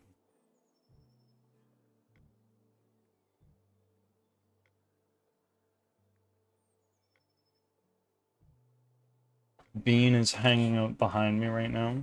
Bean is hanging out behind me right now.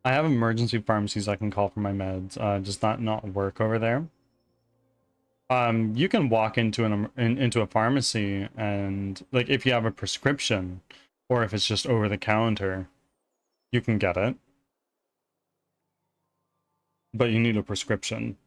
I have emergency pharmacies I can call for my meds, just not work over there. You can walk into into a pharmacy and, like, if you have a prescription or if it's just over the counter, you can get it. But you need a prescription.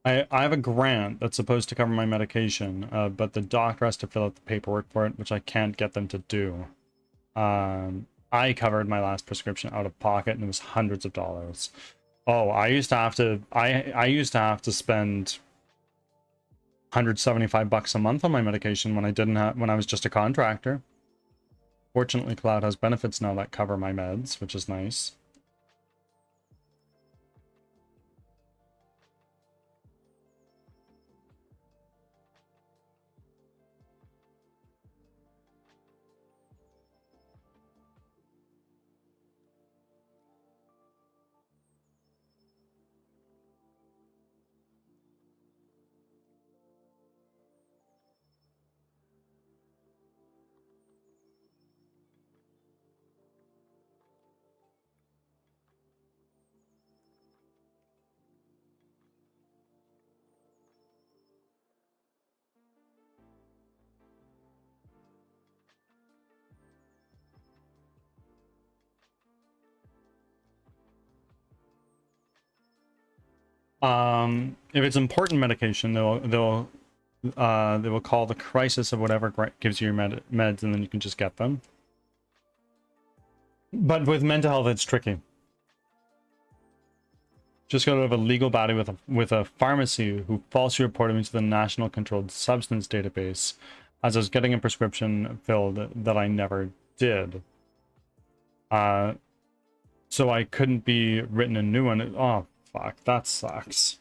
I have a grant that's supposed to cover my medication, but the doctor has to fill out the paperwork for it, which I can't get them to do. I covered my last prescription out of pocket, and it was hundreds of dollars. Oh, I used to have to. I used to have to spend 175 bucks a month on my medication when when I was just a contractor. Fortunately, Cloud has benefits now that cover my meds, which is nice. If it's important medication, they will call the crisis of whatever gives you your meds, and then you can just get them. But with mental health, it's tricky. Just got out of a legal battle with a pharmacy who falsely reported me to the National Controlled Substance Database as I was getting a prescription filled that I never did. So I couldn't be written a new one. Oh, fuck, that sucks.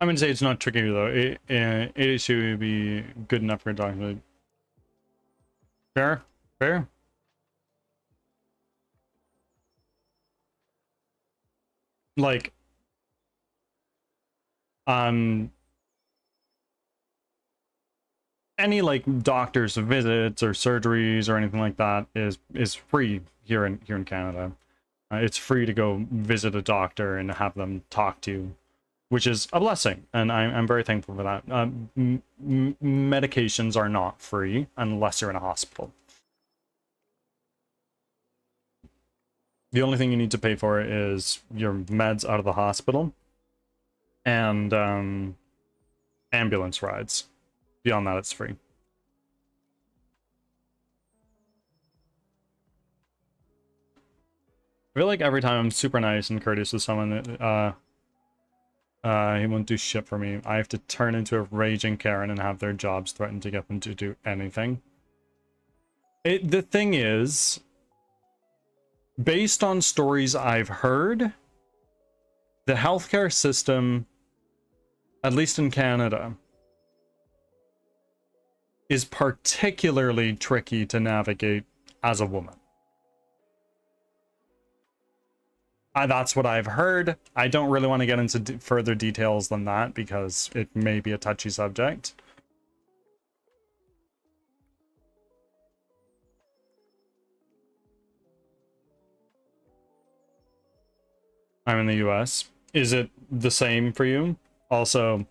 I'm gonna say it's not tricky though. It should be good enough for a document. Fair, fair. Like, any like doctor's visits or surgeries or anything like that is free here in Canada. It's free to go visit a doctor and have them talk to you, which is a blessing, and I'm very thankful for that. Medications are not free unless you're in a hospital. The only thing you need to pay for is your meds out of the hospital and ambulance rides. Beyond that, it's free. I feel like every time I'm super nice and courteous with someone, he won't do shit for me. I have to turn into a raging Karen and have their jobs threatened to get them to do anything. The thing is, based on stories I've heard, the healthcare system, at least in Canada, is particularly tricky to navigate as a woman. That's what I've heard. I don't really want to get into further details than that because it may be a touchy subject. I'm in the US. Is it the same for you? Also,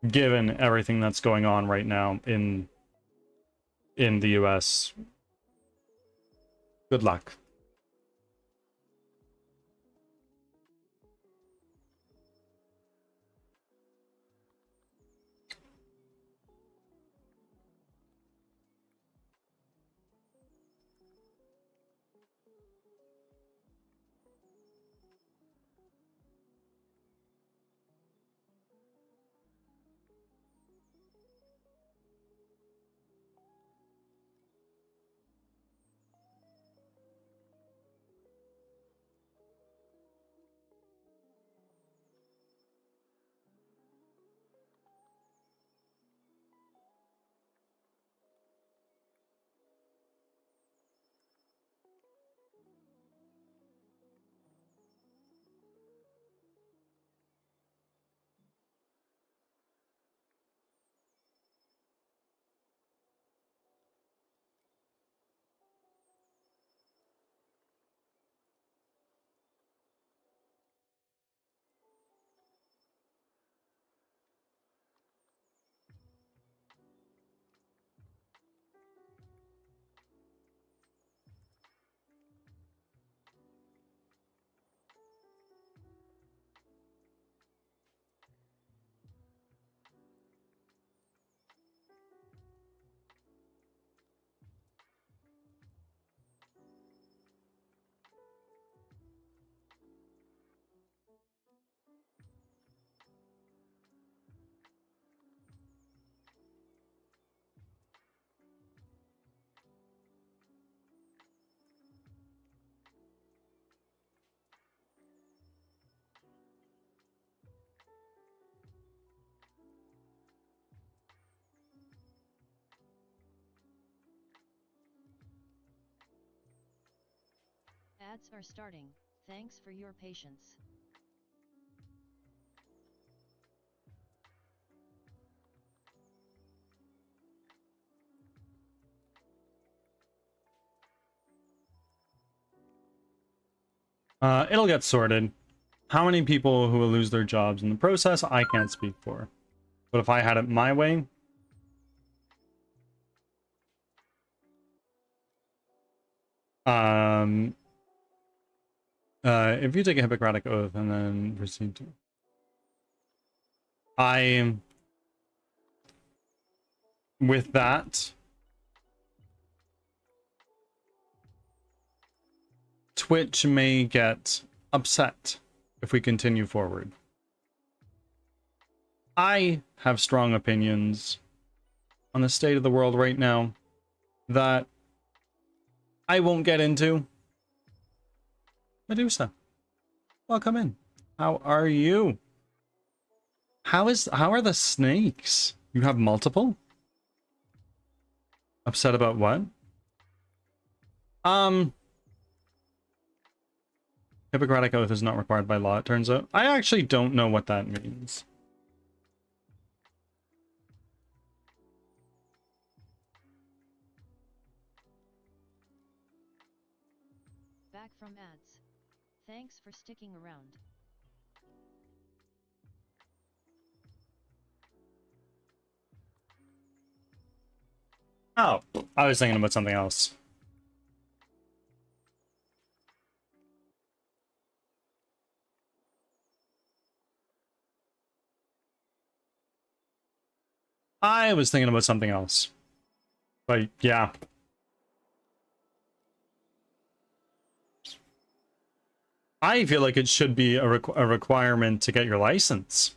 given everything that's going on right now in the US, good luck. Ads are starting. Thanks for your patience. It'll get sorted. How many people who will lose their jobs in the process, I can't speak for. But if I had it my way, if you take a Hippocratic oath and then proceed to... With that, Twitch may get upset if we continue forward. I have strong opinions on the state of the world right now that I won't get into. Medusa, welcome in. How are you? How are the snakes? You have multiple? Upset about what? Hippocratic oath is not required by law, it turns out. I actually don't know what that means. Back from ads. Thanks for sticking around. Oh, I was thinking about something else. I was thinking about something else. But yeah. I feel like it should be a requirement to get your license.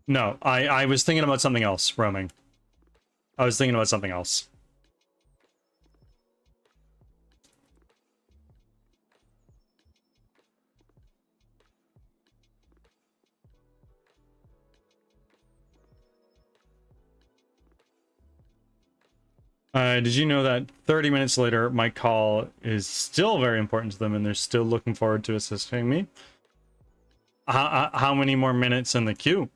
No, I was thinking about something else, roaming. I was thinking about something else. Did you know that 30 minutes later, my call is still very important to them and they're still looking forward to assisting me? How many more minutes in the queue?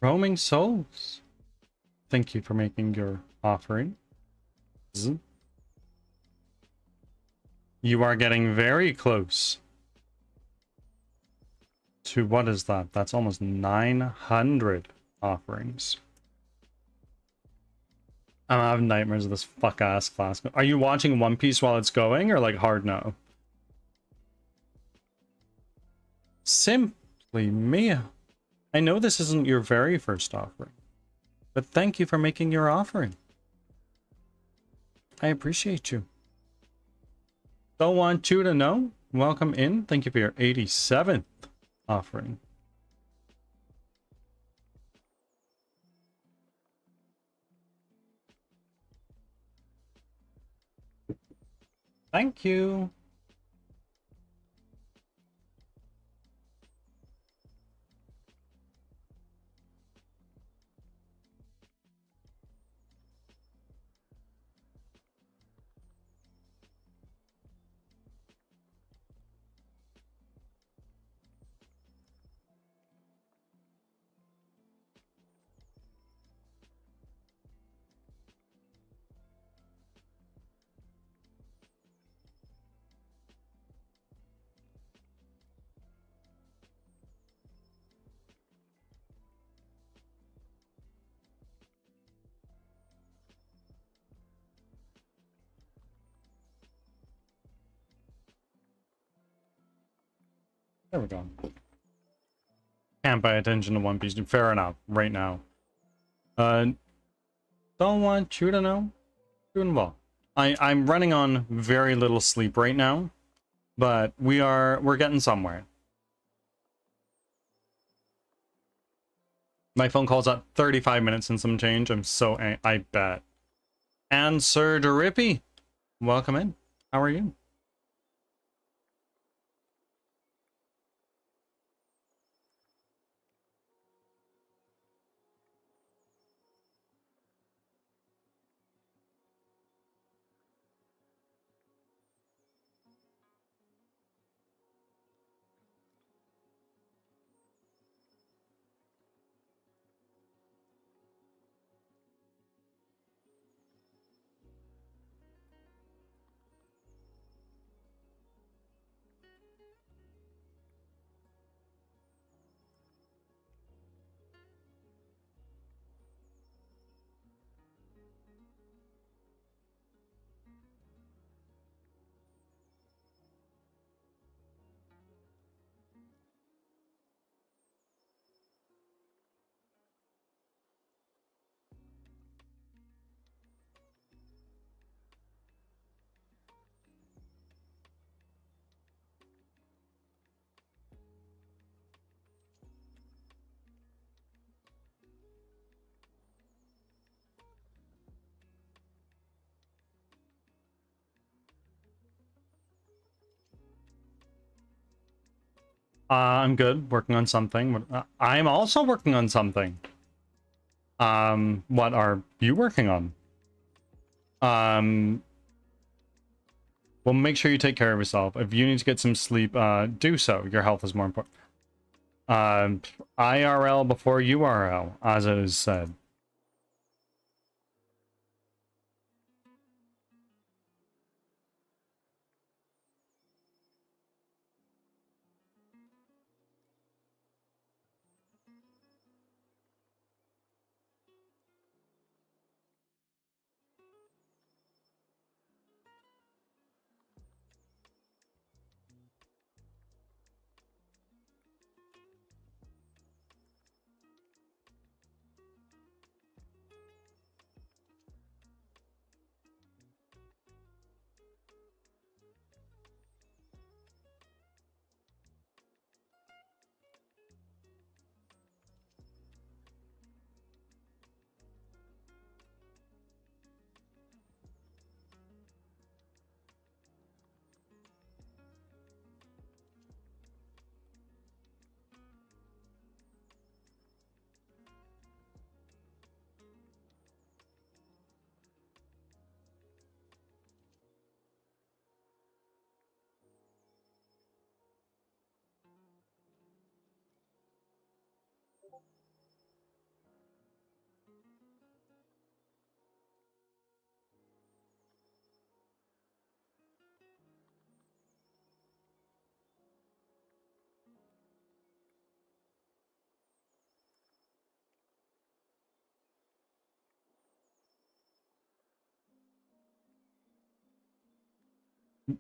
Roaming souls. Thank you for making your offering. You are getting very close to, what is that? That's almost 900 offerings. I'm having nightmares of this fuck-ass class. Are you watching One Piece while it's going, or like hard no? Simply Mia. I know this isn't your very first offering, but thank you for making your offering. I appreciate you. Don't want you to know. Welcome in. Thank you for your 87th offering. Thank you. There we go. Can't pay attention to One Piece. Fair enough, right now. Don't want you to know. Doing well. I'm running on very little sleep right now, but we're getting somewhere. My phone call's at 35 minutes and some change. I'm so I bet. And Sir Drippy, welcome in. How are you? I'm good, working on something. I'm also working on something. What are you working on? Well, make sure you take care of yourself. If you need to get some sleep, do so. Your health is more important. IRL before URL, as it is said.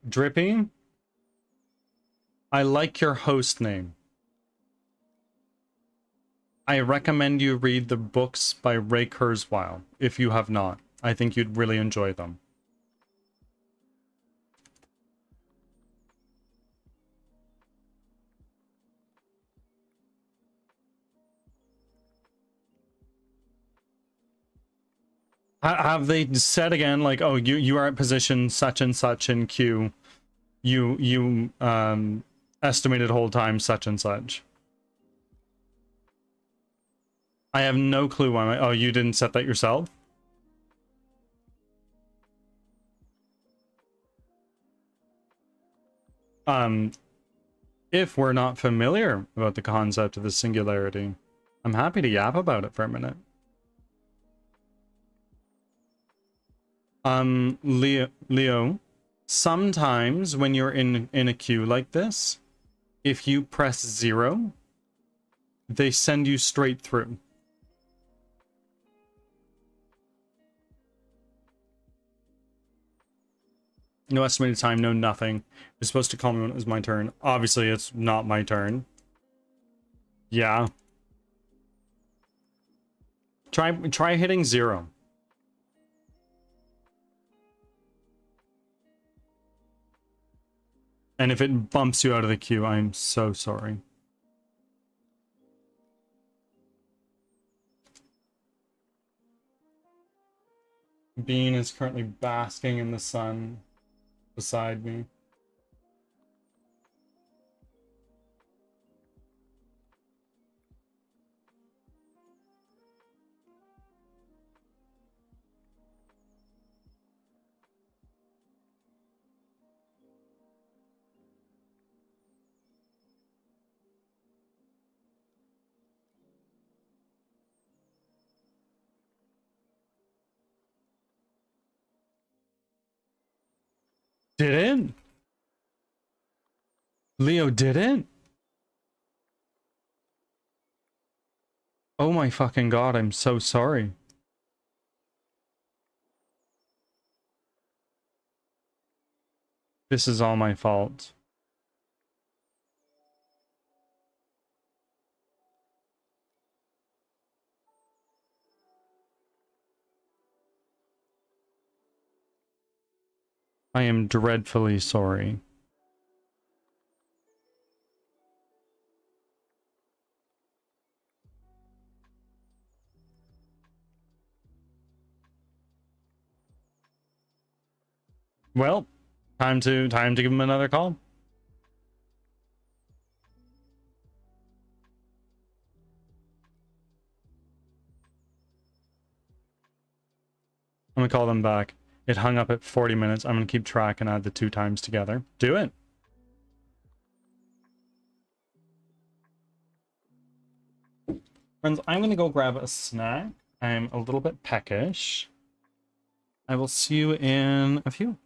Drippy, I like your host name. I recommend you read the books by Ray Kurzweil, if you have not. I think you'd really enjoy them. Have they said again, like, oh, you are at position such and such in queue. You estimated hold time such and such. I have no clue why oh, you didn't set that yourself? If we're not familiar about the concept of the singularity, I'm happy to yap about it for a minute. Leo, sometimes when you're in a queue like this, if you press 0, they send you straight through. No estimated time, no nothing. You're supposed to call me when it was my turn. Obviously, it's not my turn. Yeah. Try hitting 0. And if it bumps you out of the queue, I'm so sorry. Bean is currently basking in the sun beside me. Didn't? Leo didn't? Oh my fucking god, I'm so sorry. This is all my fault. I am dreadfully sorry. Well, time to give him another call. I'm gonna call them back. It hung up at 40 minutes. I'm gonna keep track and add the 2 times together. Do it. Friends, I'm gonna go grab a snack. I'm a little bit peckish. I will see you in a few.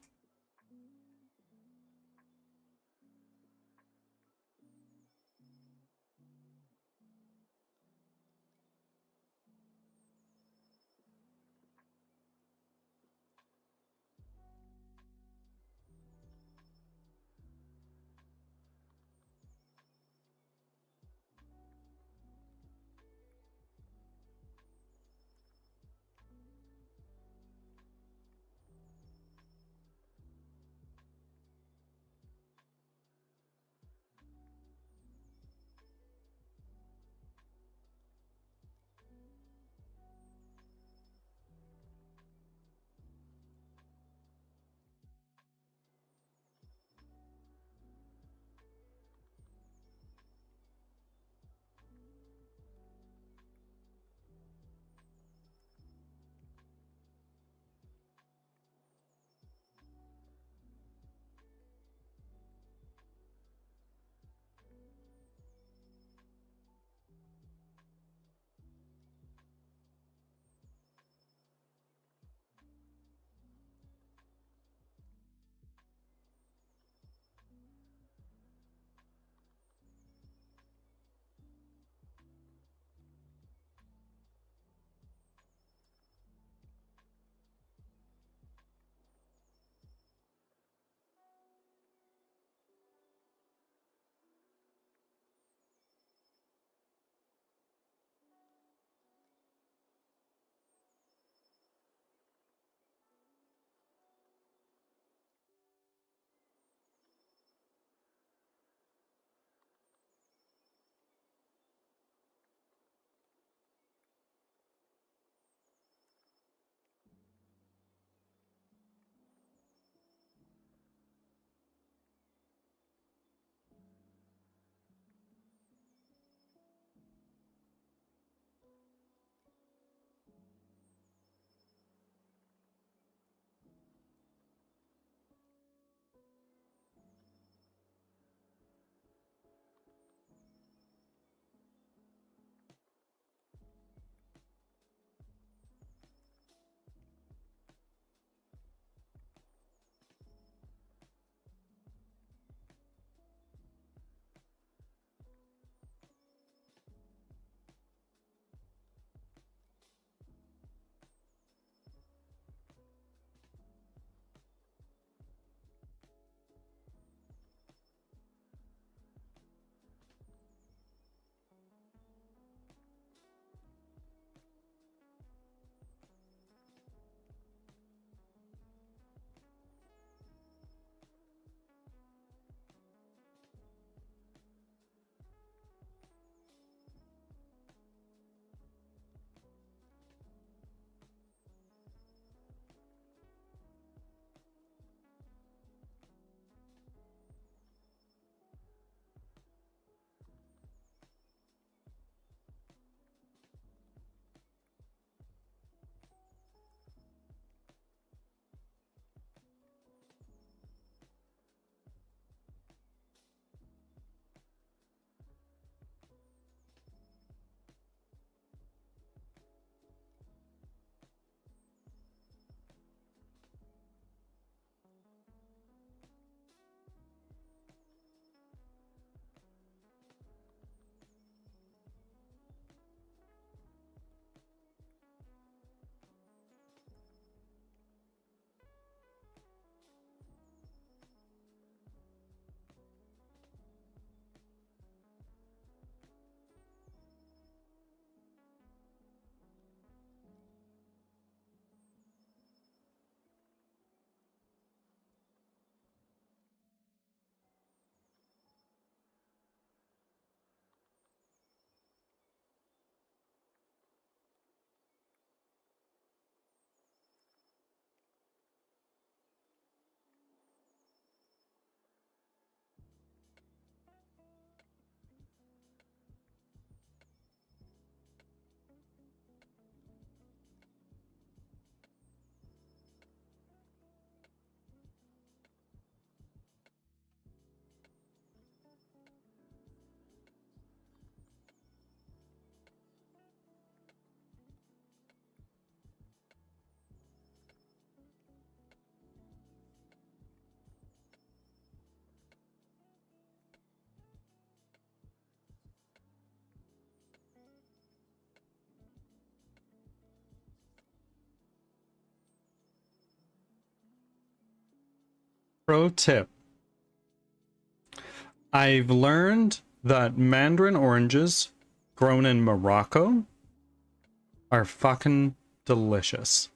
Pro tip. I've learned that mandarin oranges grown in Morocco are fucking delicious.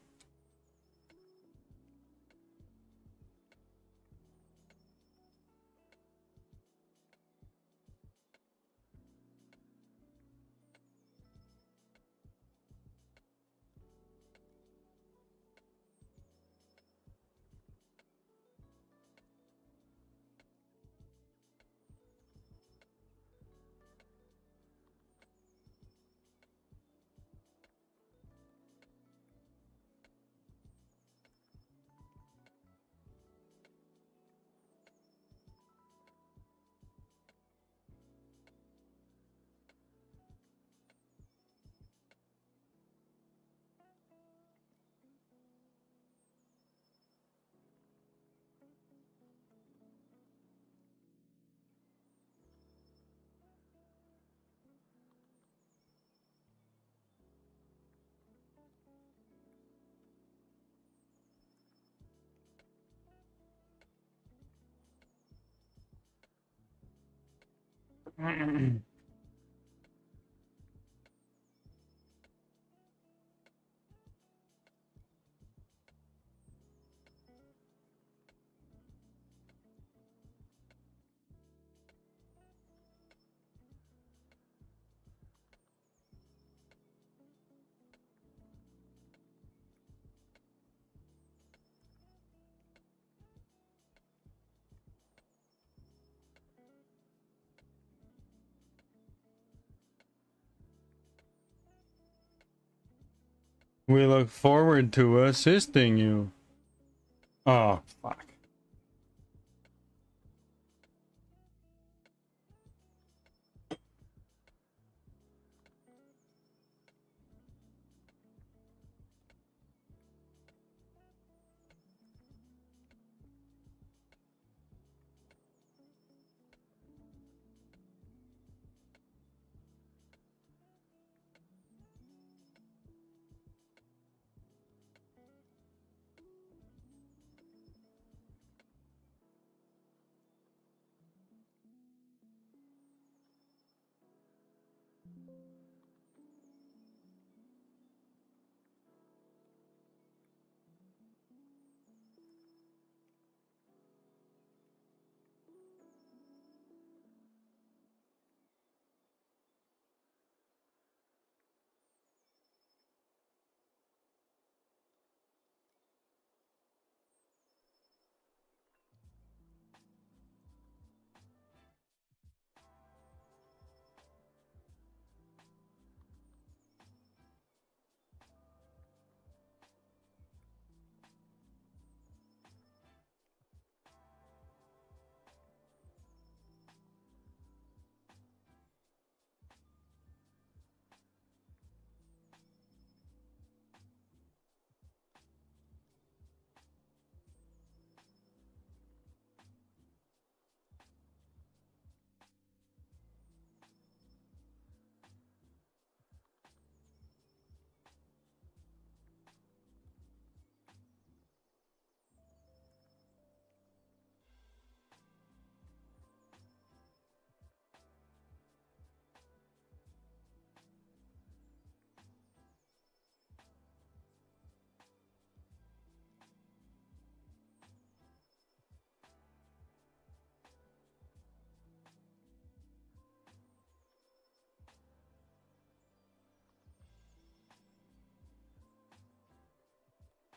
We look forward to assisting you. Oh, fuck.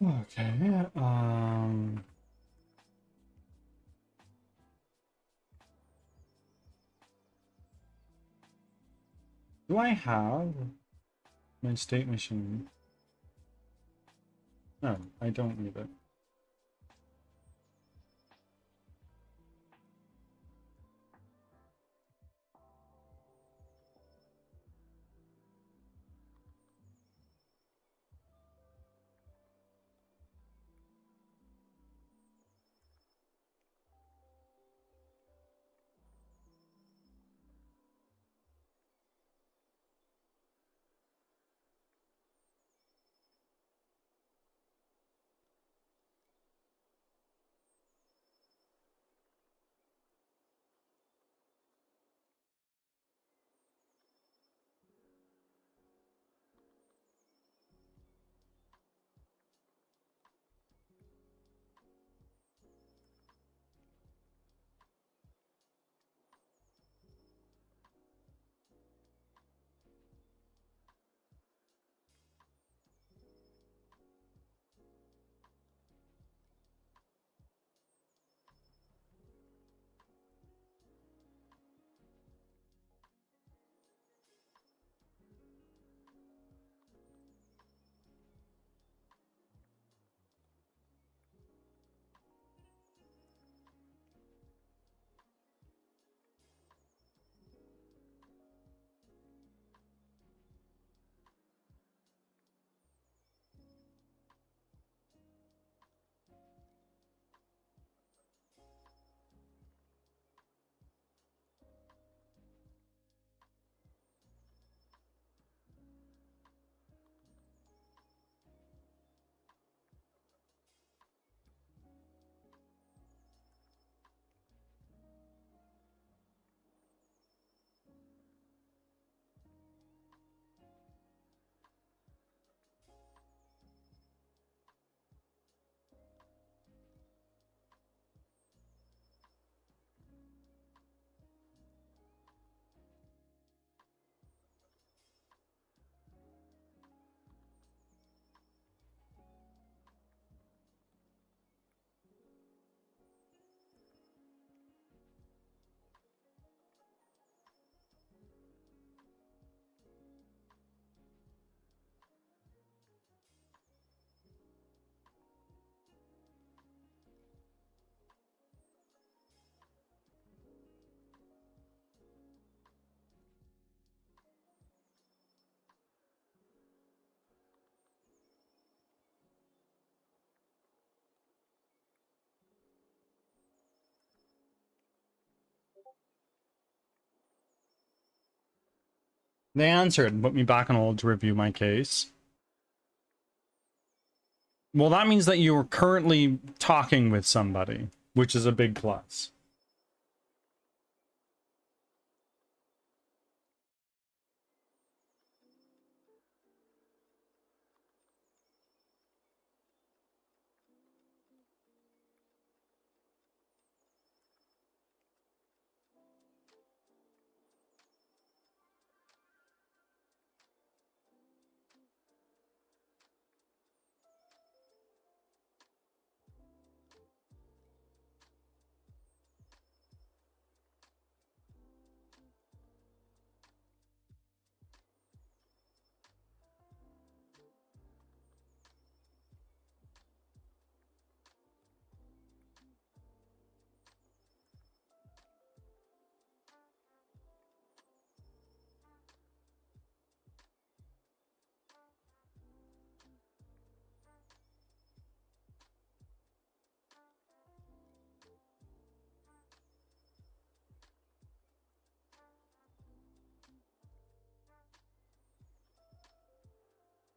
Okay, do I have my state machine? No, I don't need it. They answered and put me back on hold to review my case. Well, that means that you are currently talking with somebody, which is a big plus.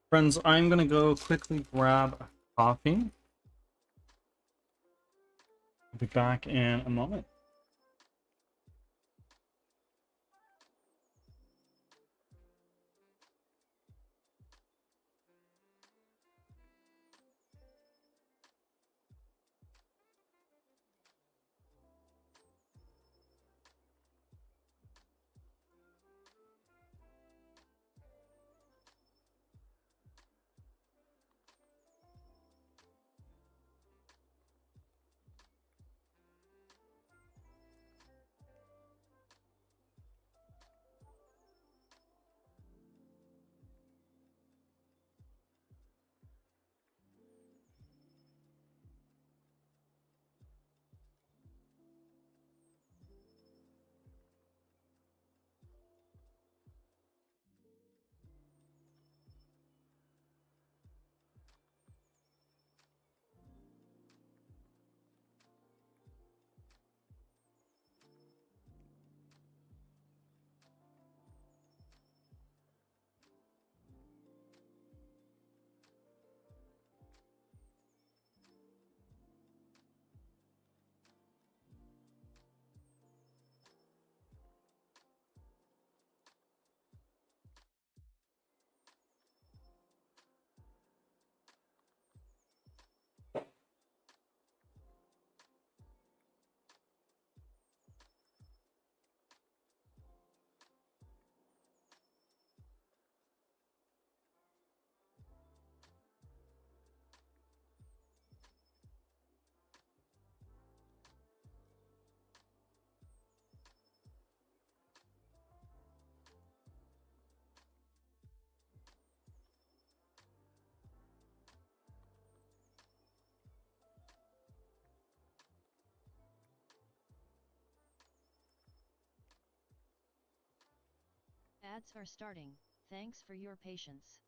Friends, I'm gonna go quickly grab a coffee. I'll be back in a moment. Ads are starting. Thanks for your patience.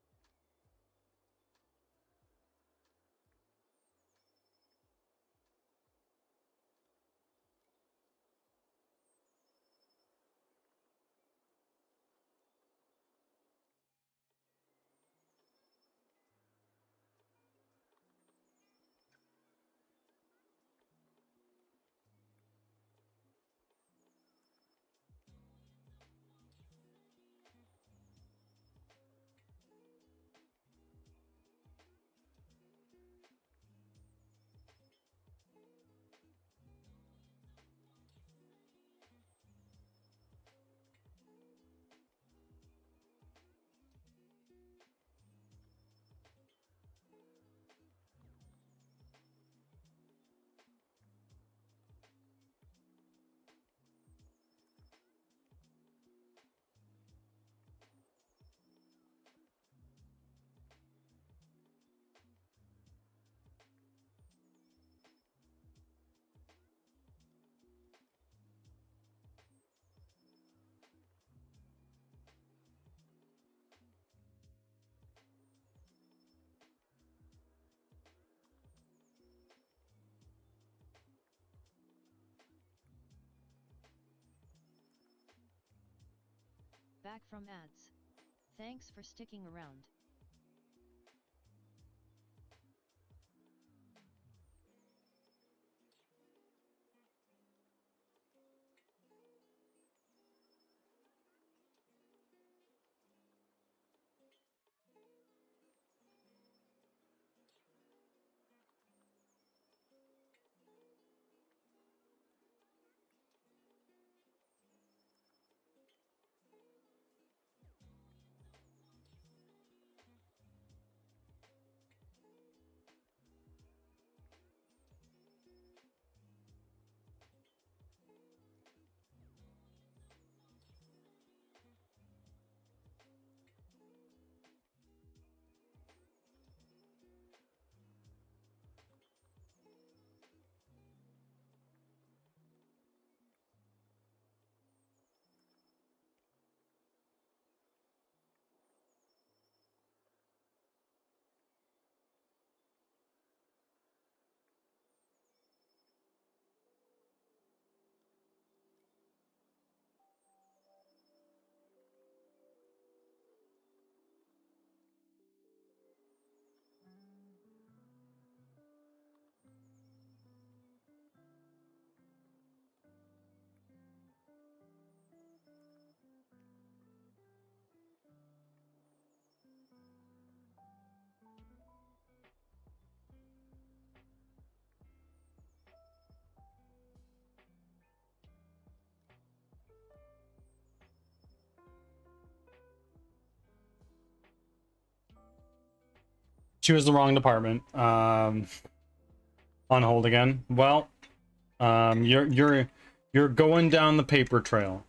Back from ads. Thanks for sticking around. She was the wrong department. On hold again. Well, you're going down the paper trail.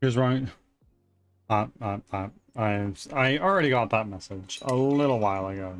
Who's right? I already got that message a little while ago.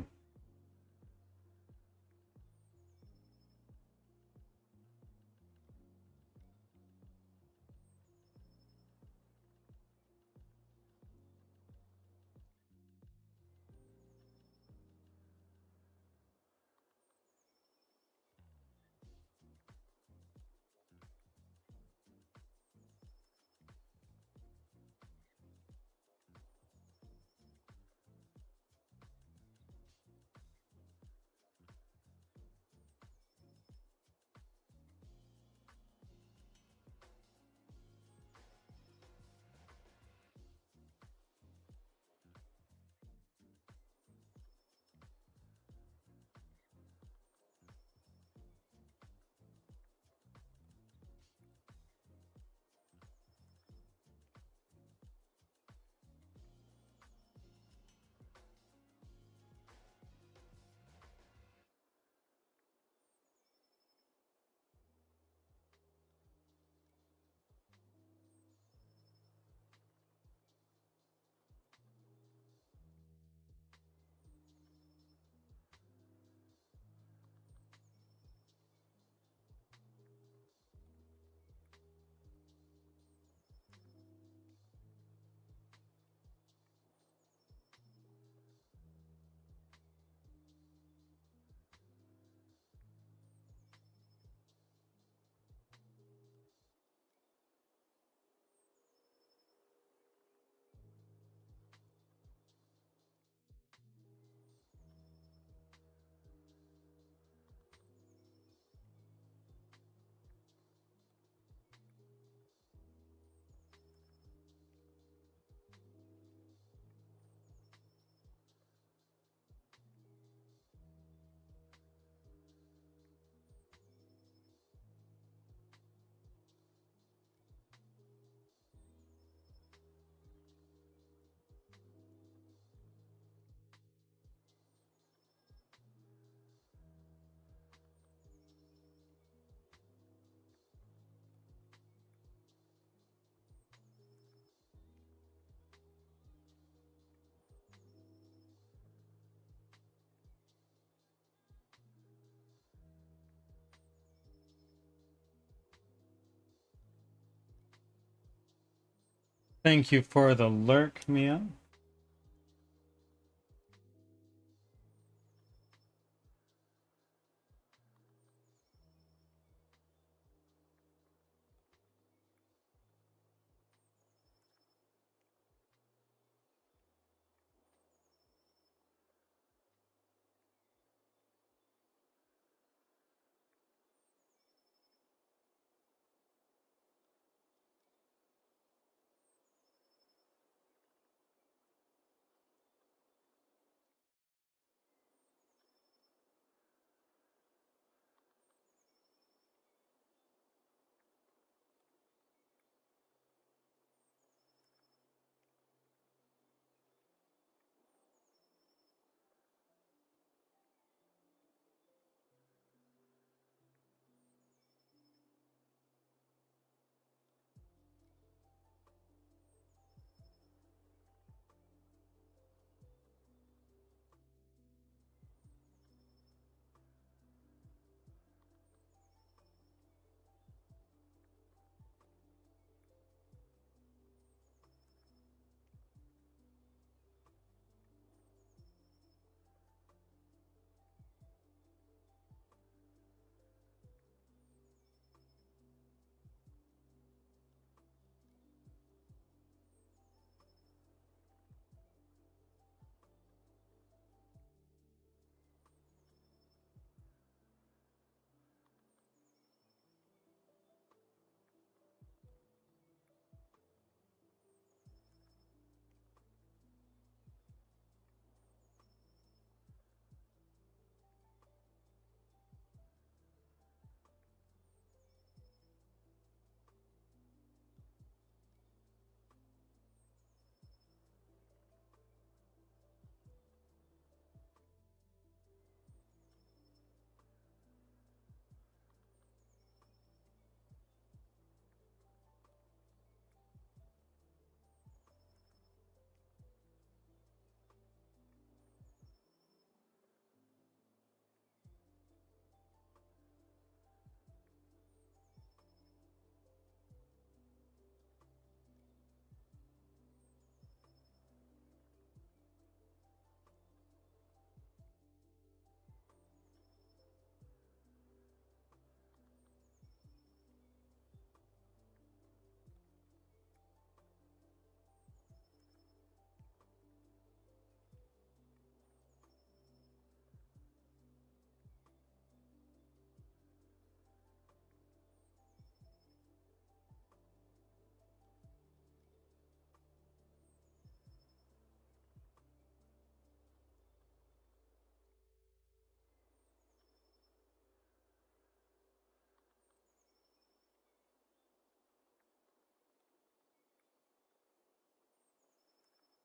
Thank you for the lurk, Mia.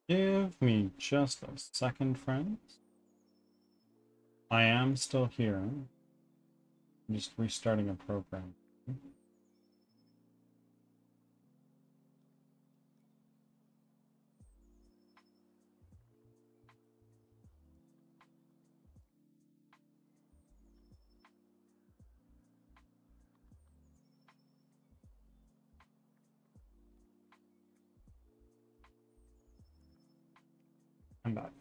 Give me just a second, friends. I am still here. I'm just restarting a program. I'm back.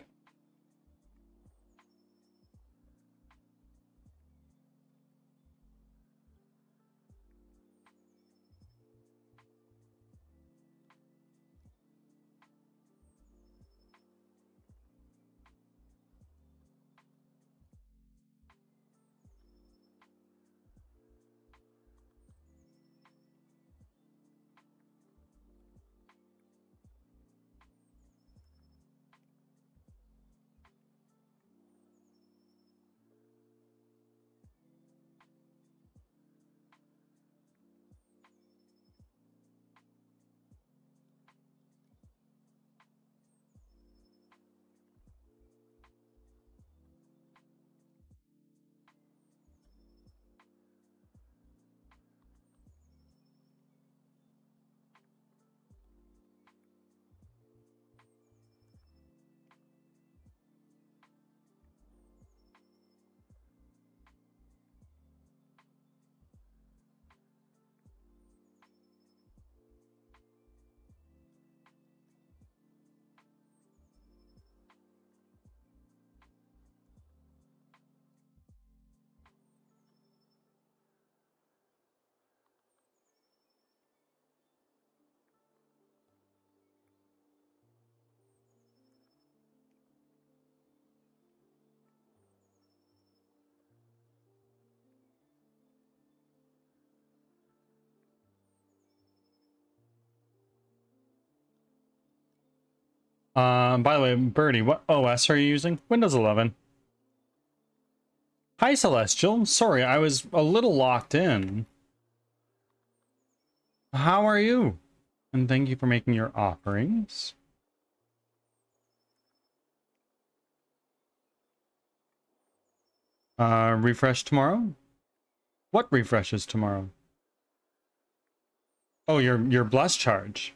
By the way, Birdie, what OS are you using? Windows 11. Hi, Celestial. Sorry, I was a little locked in. How are you? And thank you for making your offerings. Refresh tomorrow? What refreshes tomorrow? Oh, your bless charge.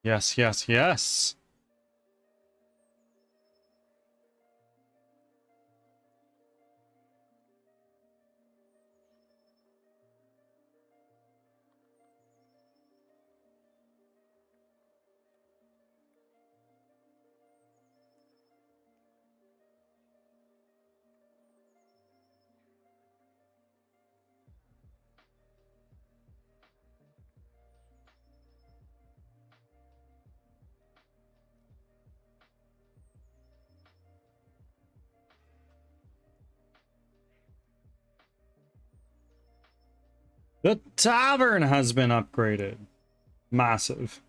Yes, yes, yes. The tavern has been upgraded. Massive.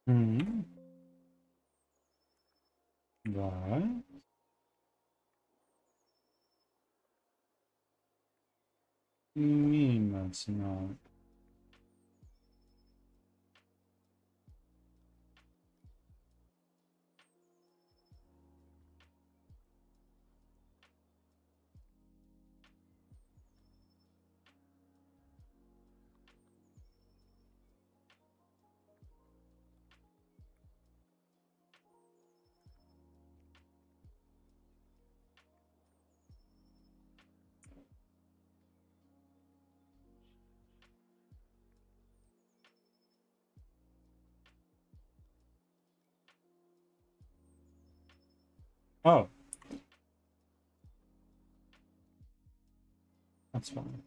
Hmm. What? You mean that's not? Oh, that's fine.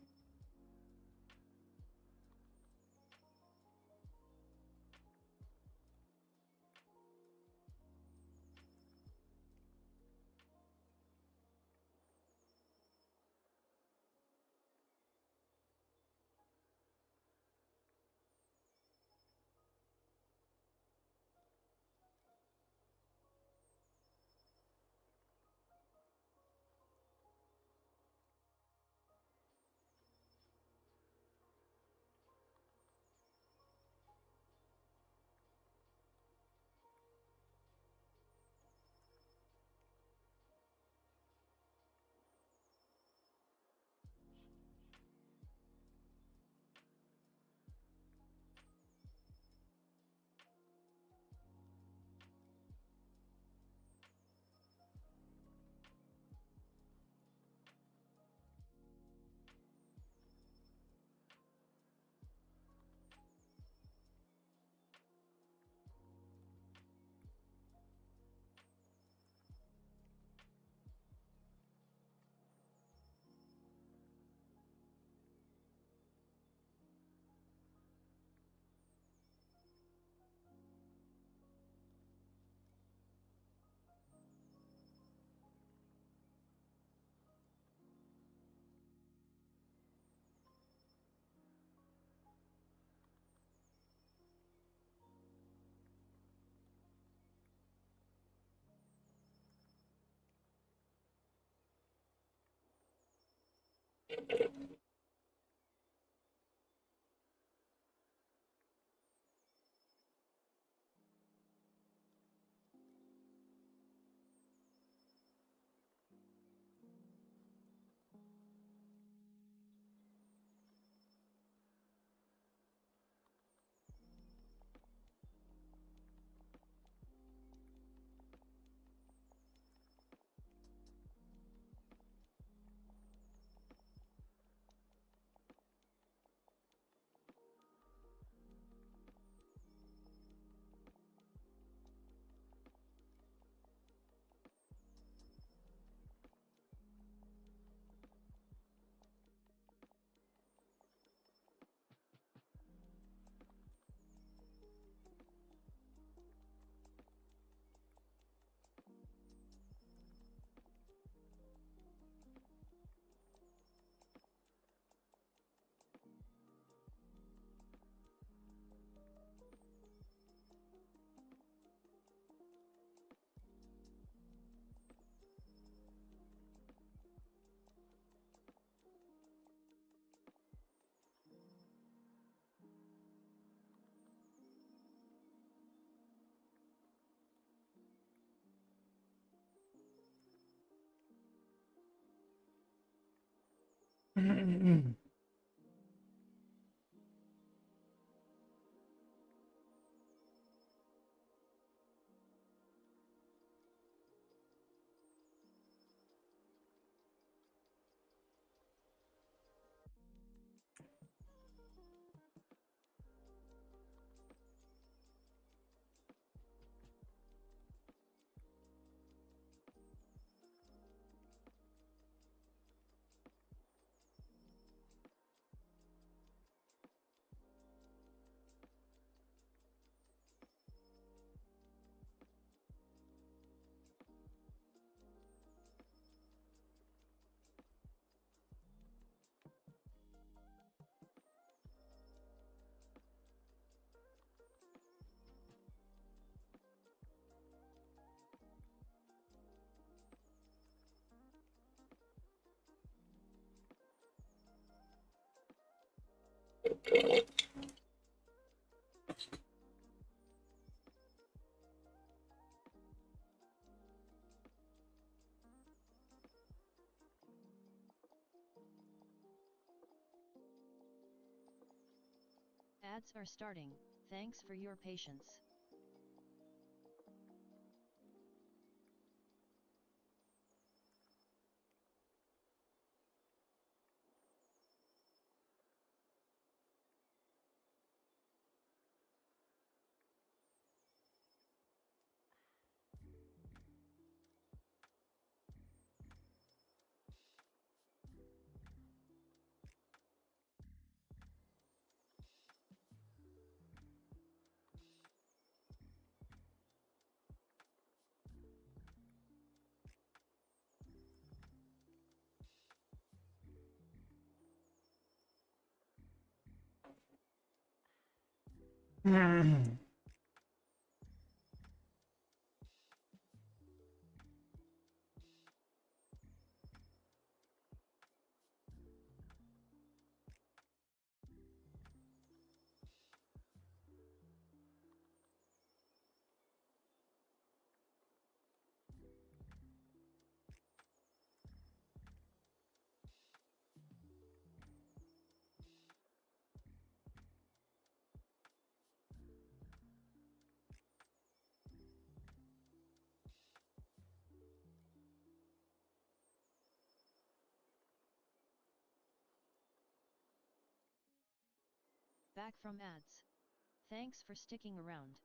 Ads are starting, thanks for your patience. Back from ads. Thanks for sticking around.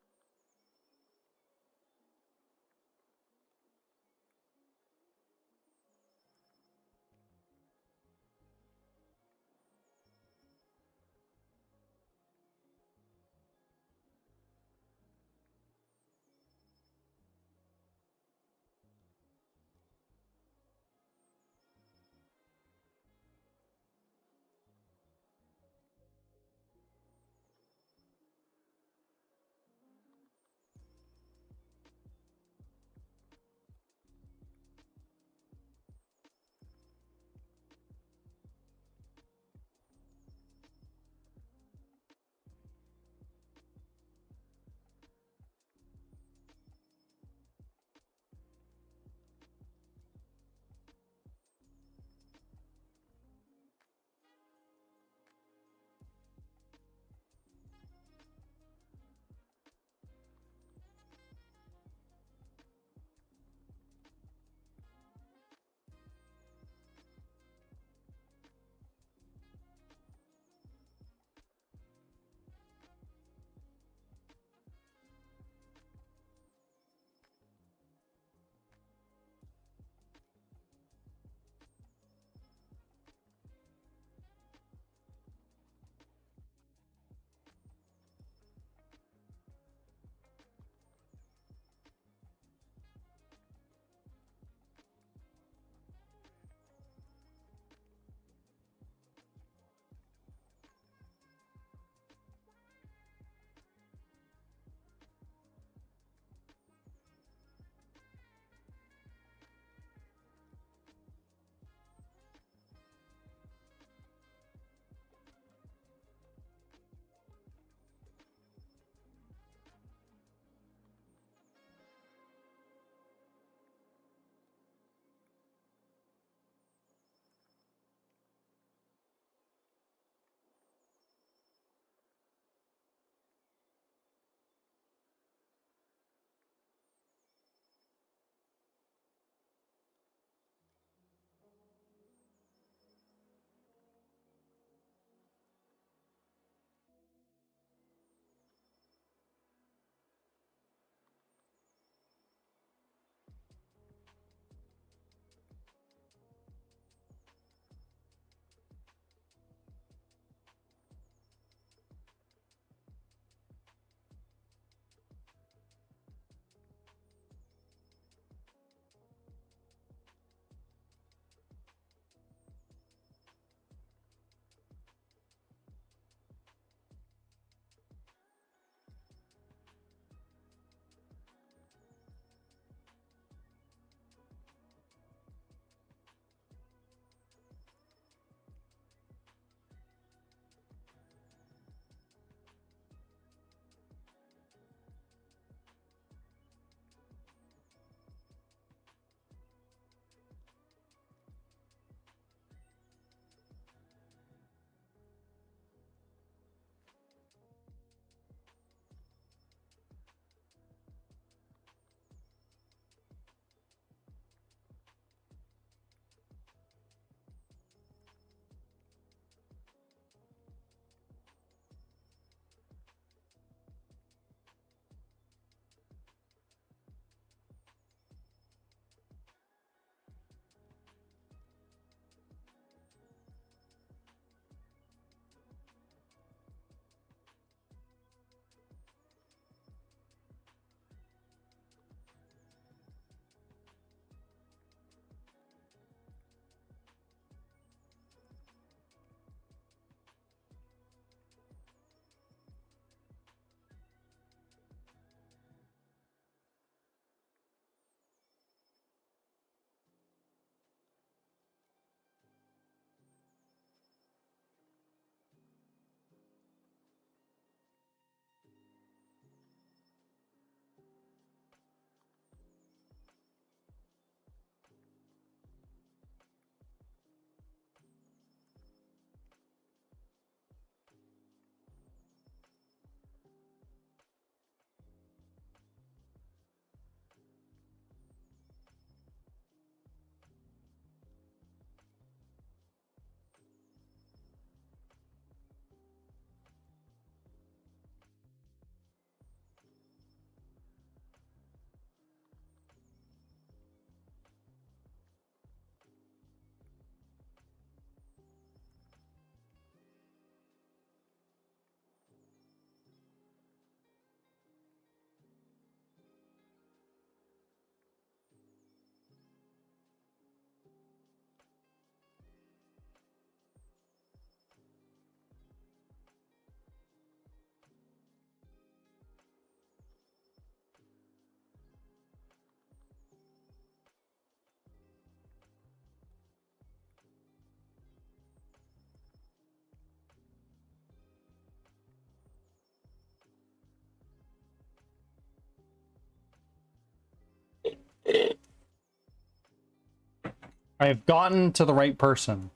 I have gotten to the right person.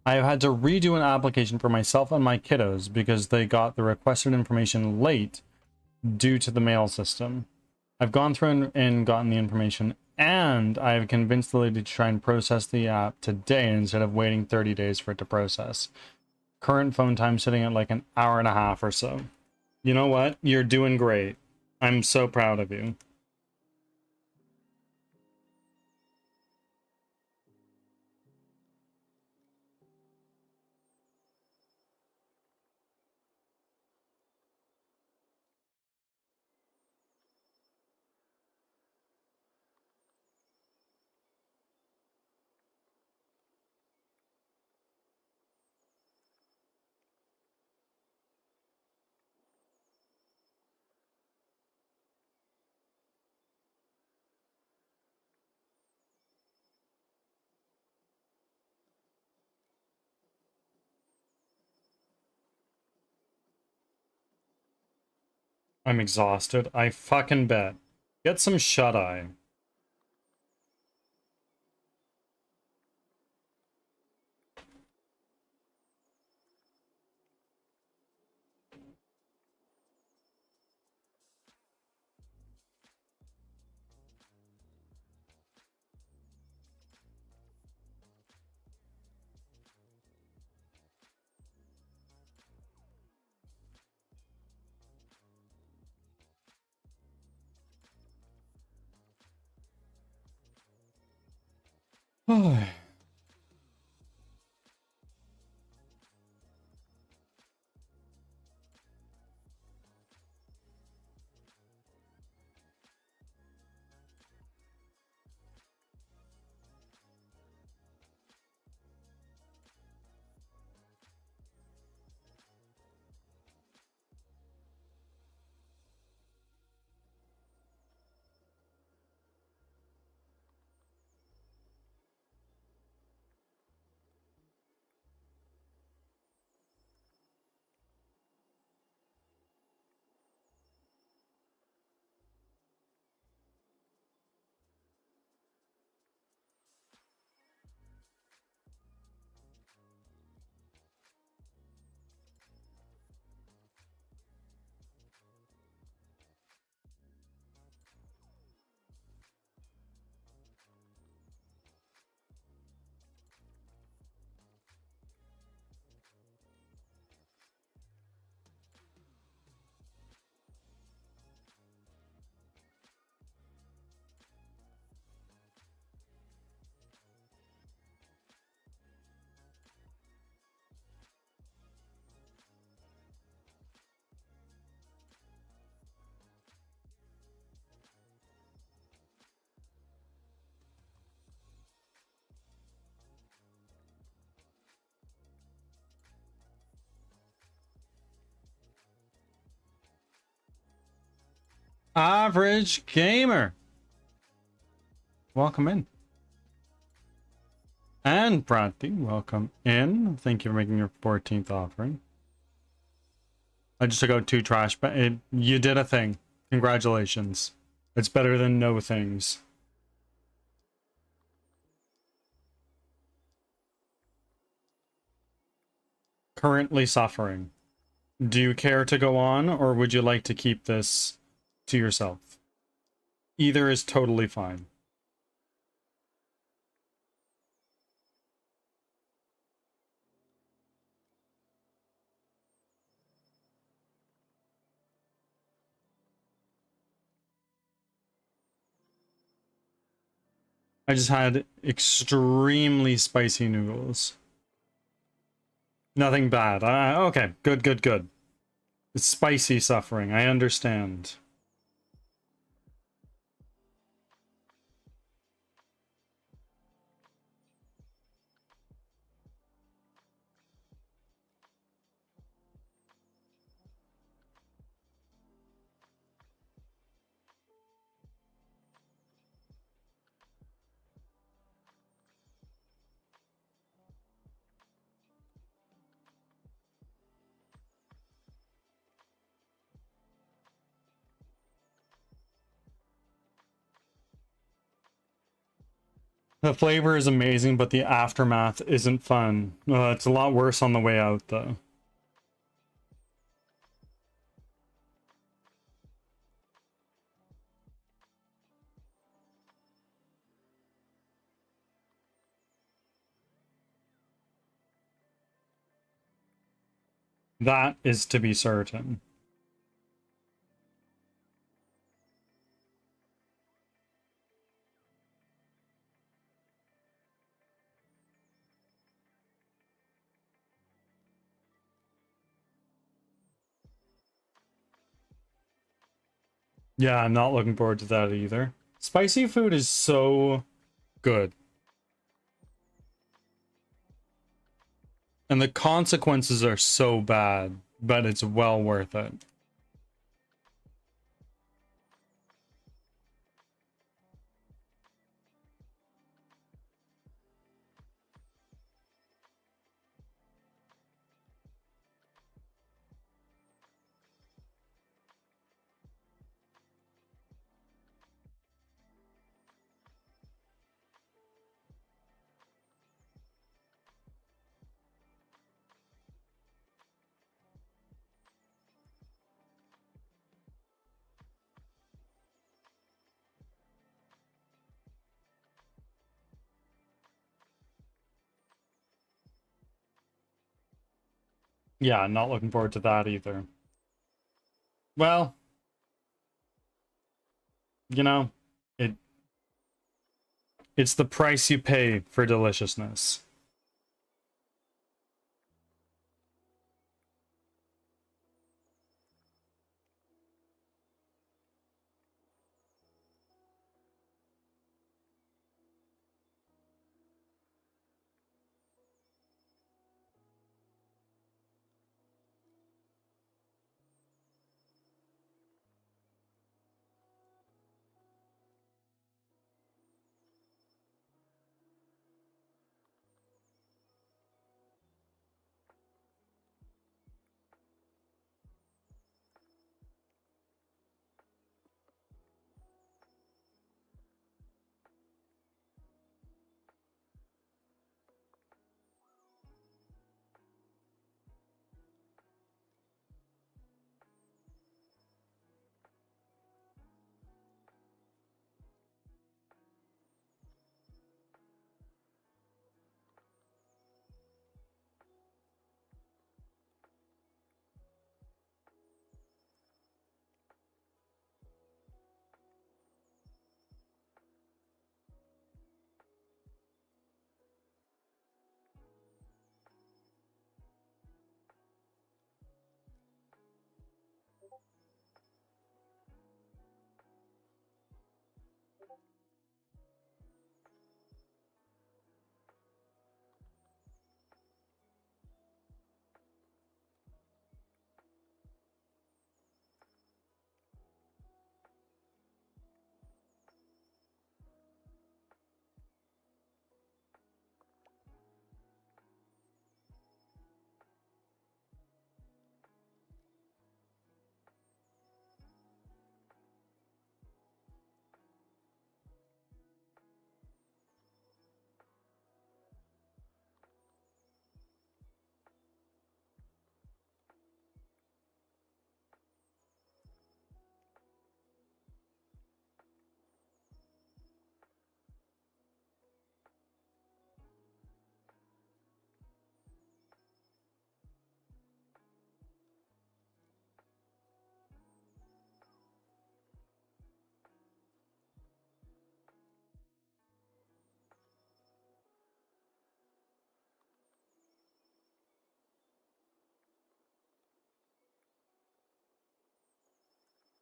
I have had to redo an application for myself and my kiddos because they got the requested information late due to the mail system. I've gone through and gotten the information, and I have convinced the lady to try and process the app today instead of waiting 30 days for it to process. Current phone time sitting at like an hour and a half or so. You know what? You're doing great. I'm so proud of you. I'm exhausted. I fucking bet. Get some shut-eye. Average gamer. Welcome in. And Bradley, welcome in. Thank you for making your 14th offering. I just took out 2 trash bags. You did a thing. Congratulations. It's better than no things. Currently suffering. Do you care to go on, or would you like to keep this to yourself? Either is totally fine. I just had extremely spicy noodles. Nothing bad. Okay, good, good, good. It's spicy suffering, I understand. The flavor is amazing, but the aftermath isn't fun. It's a lot worse on the way out, though. That is to be certain. Yeah, I'm not looking forward to that either. Spicy food is so good. And the consequences are so bad, but it's well worth it. Yeah, not looking forward to that either. Well, you know, it it's the price you pay for deliciousness.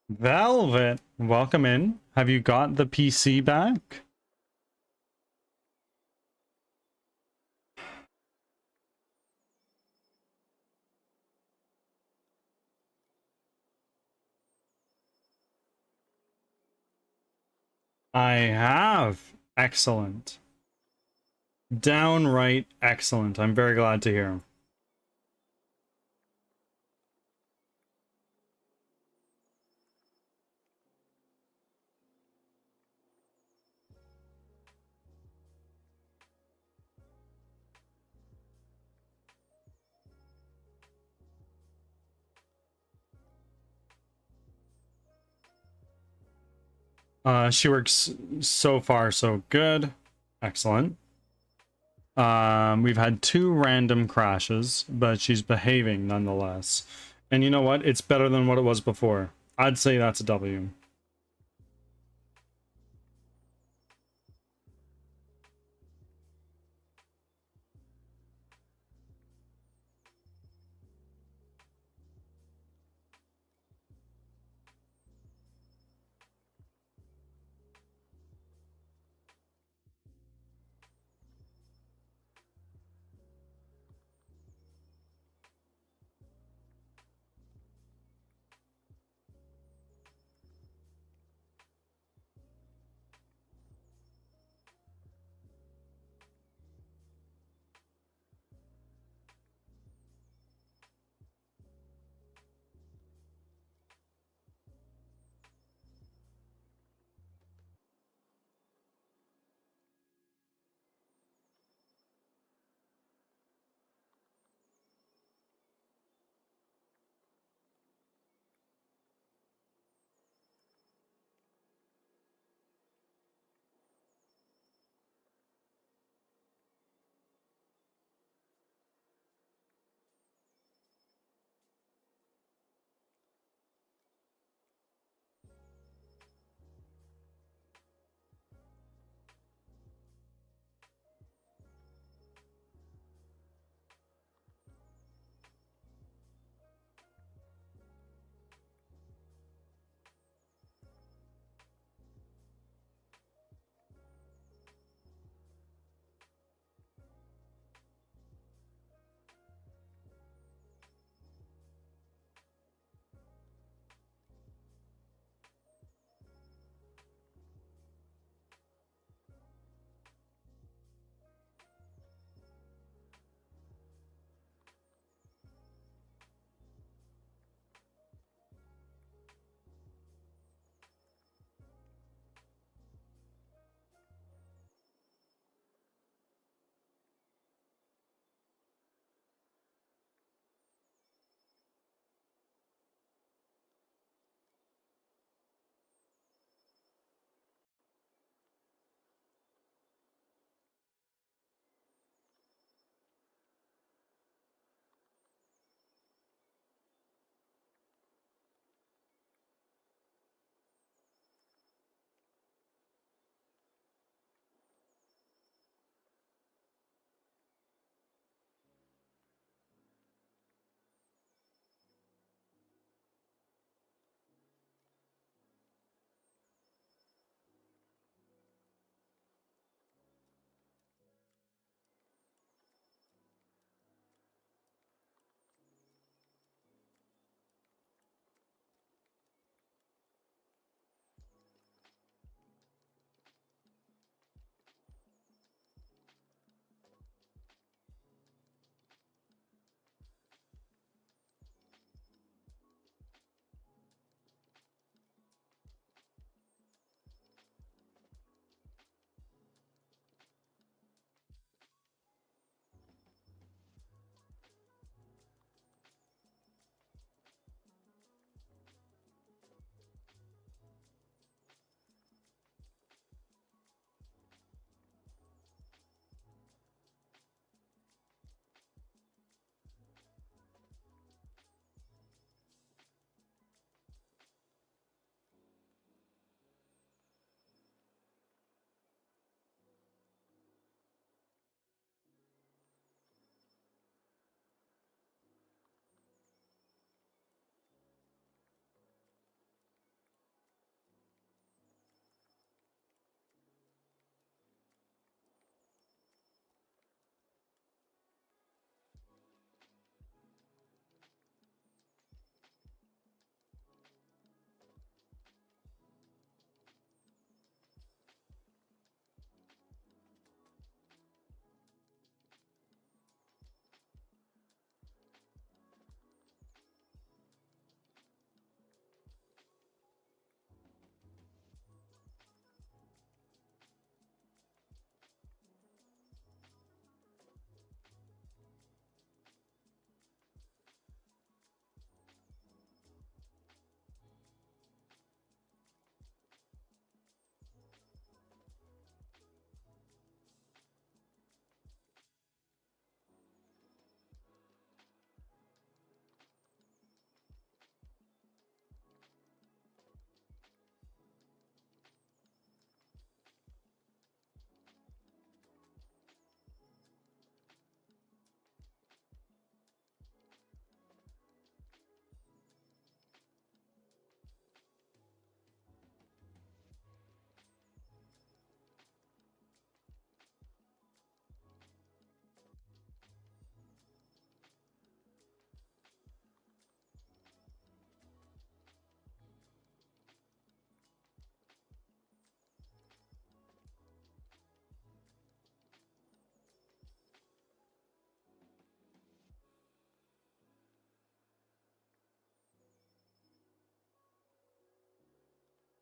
Velvet, welcome in. Have you got the PC back? I have. Excellent. Downright excellent. I'm very glad to hear. She works so far so good. Excellent. We've had 2 random crashes, but she's behaving nonetheless. And you know what? It's better than what it was before. I'd say that's a W.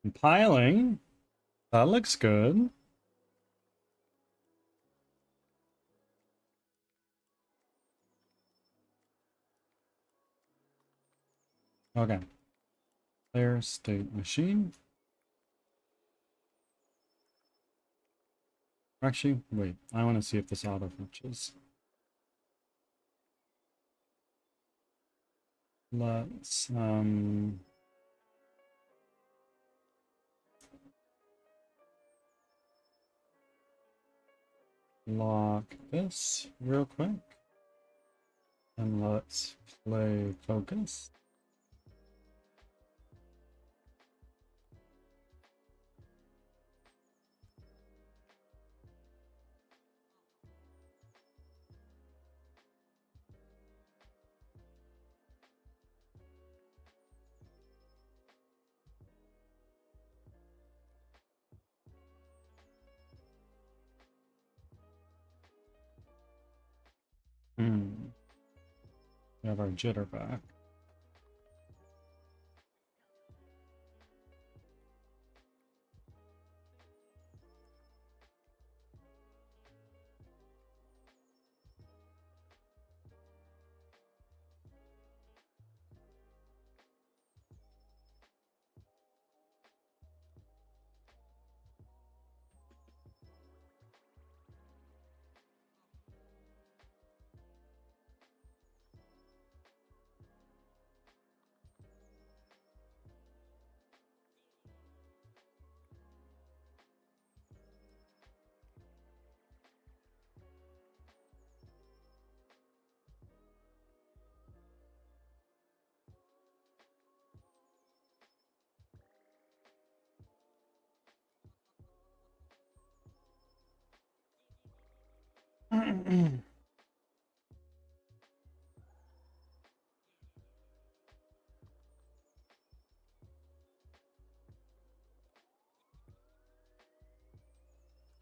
Compiling. That looks good. Okay. Clear state machine. Actually, wait. I want to see if this auto fetches. Let's lock this real quick. And let's play focus. We have our jitter back.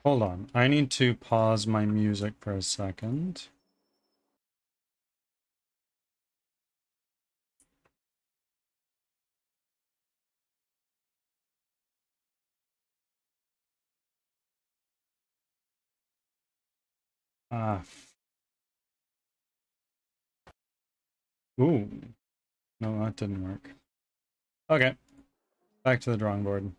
Hold on. I need to pause my music for a second. Ah. Ooh. No, that didn't work. Okay. Back to the drawing board.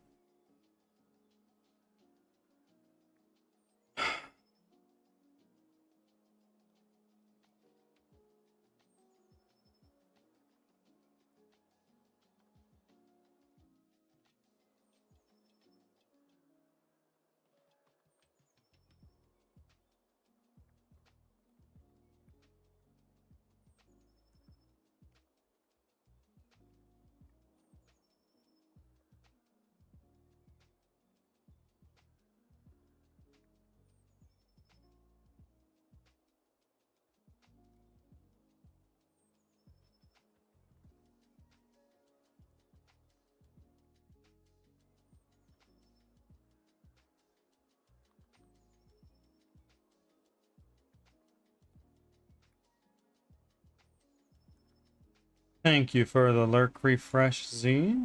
Thank you for the lurk refresh, Z.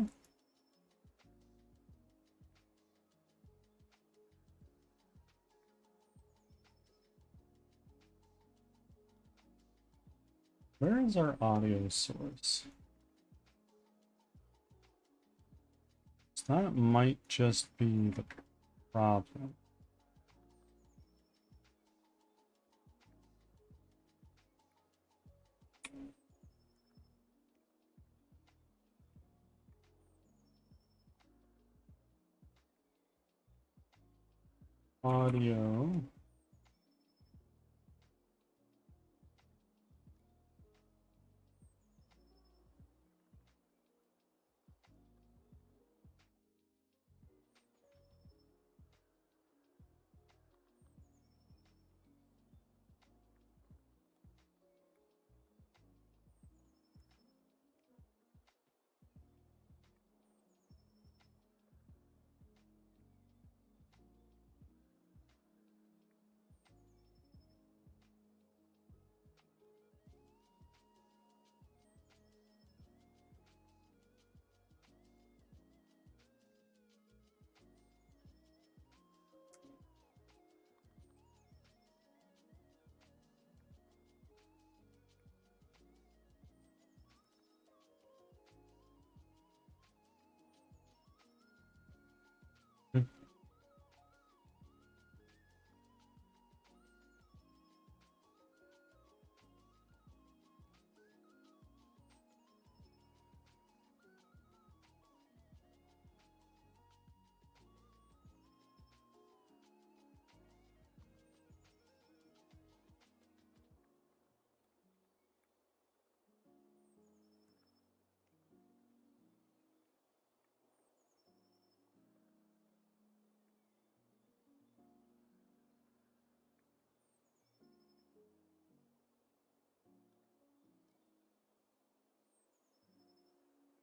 Where is our audio source? That might just be the problem. Audio.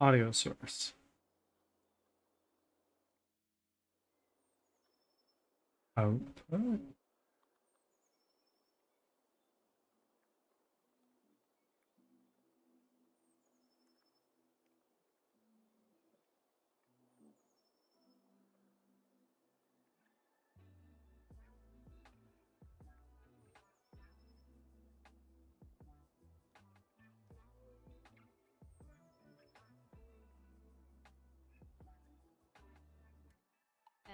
Audio source. Output.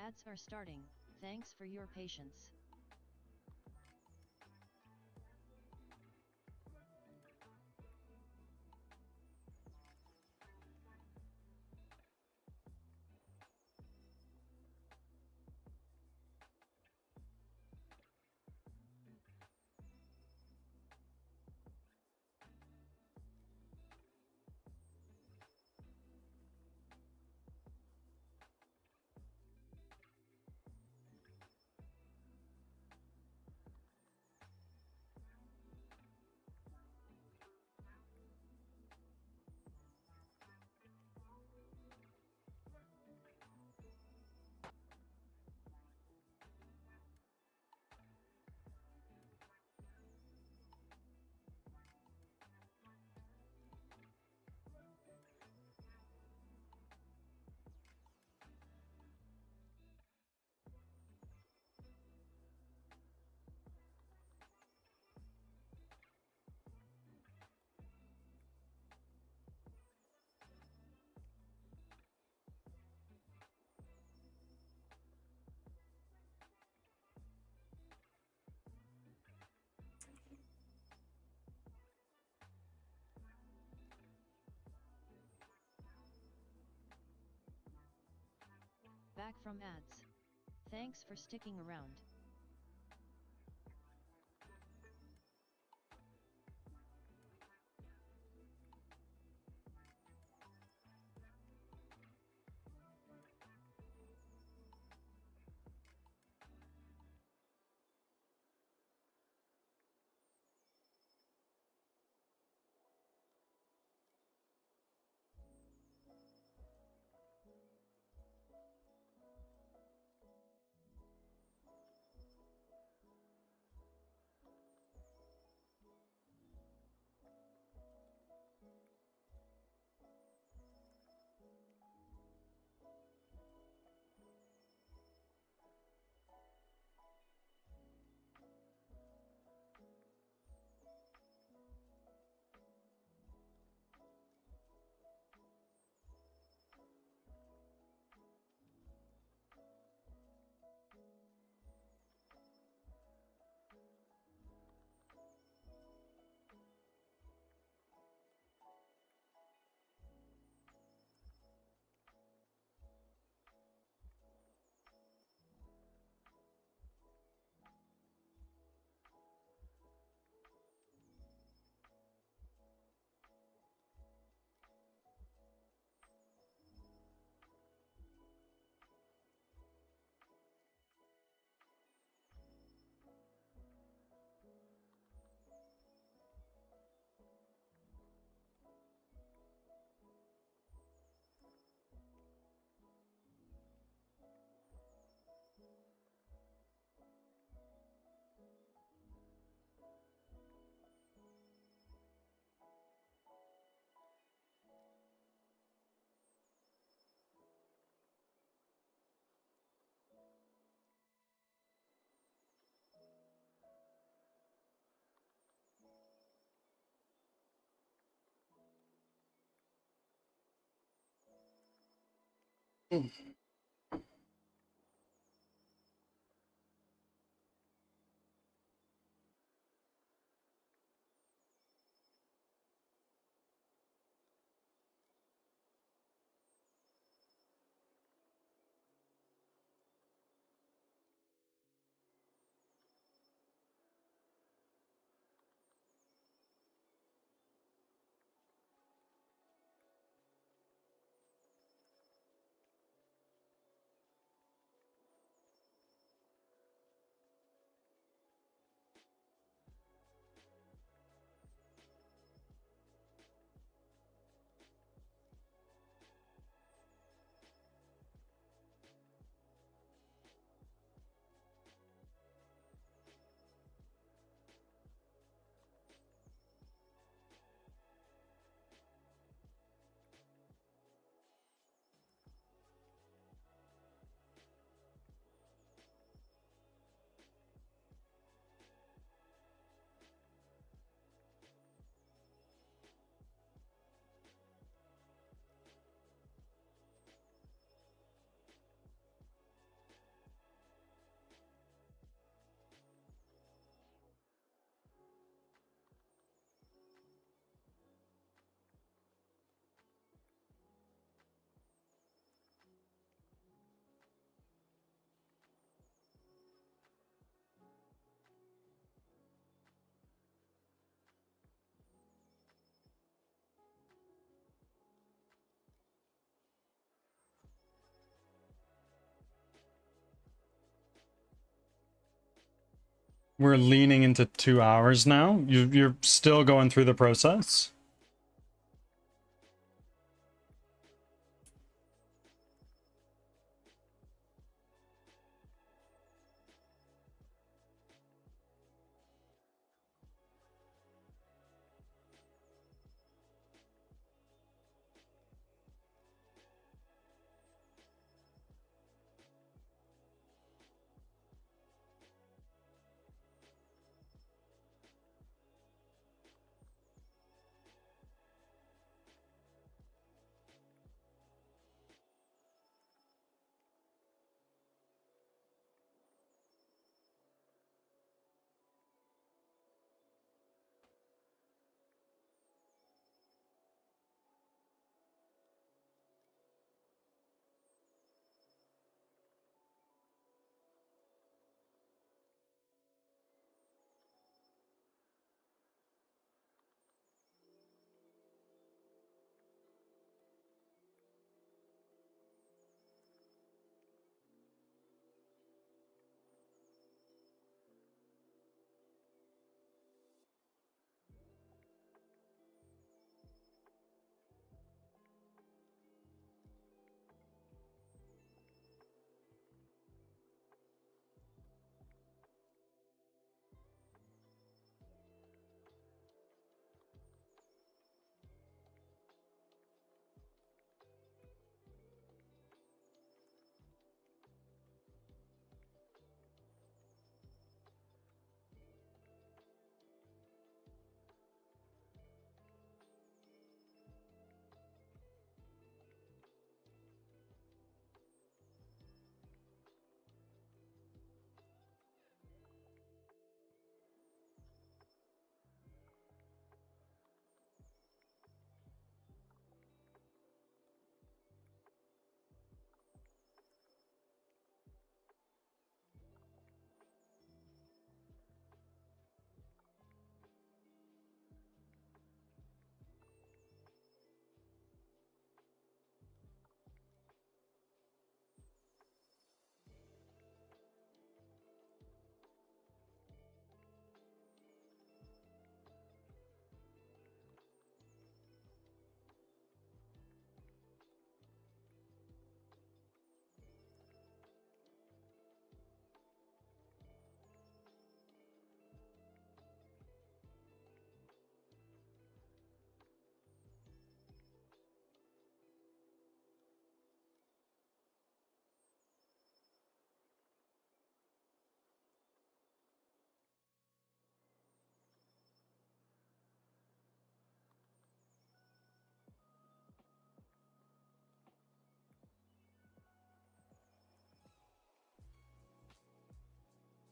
Ads are starting. Thanks for your patience. Back from ads. Thanks for sticking around. we're leaning into 2 hours now. You're still going through the process?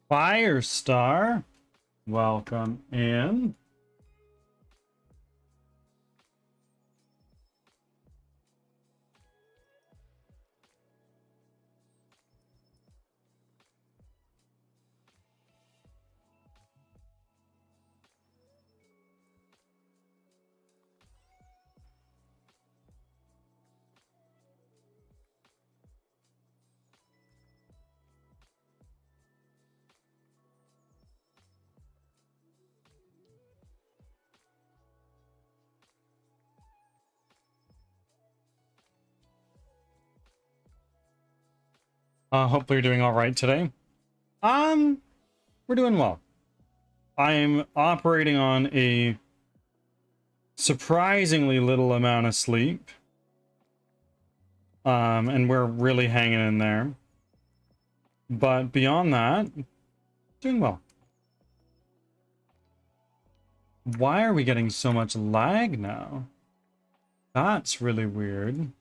Firestar, welcome in. Hopefully you're doing all right today. We're doing well. I'm operating on a surprisingly little amount of sleep. And we're really hanging in there. But beyond that, doing well. Why are we getting so much lag now? That's really weird.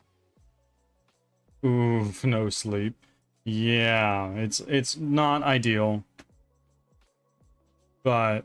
Oof, no sleep. Yeah, it's not ideal. But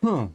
Huh.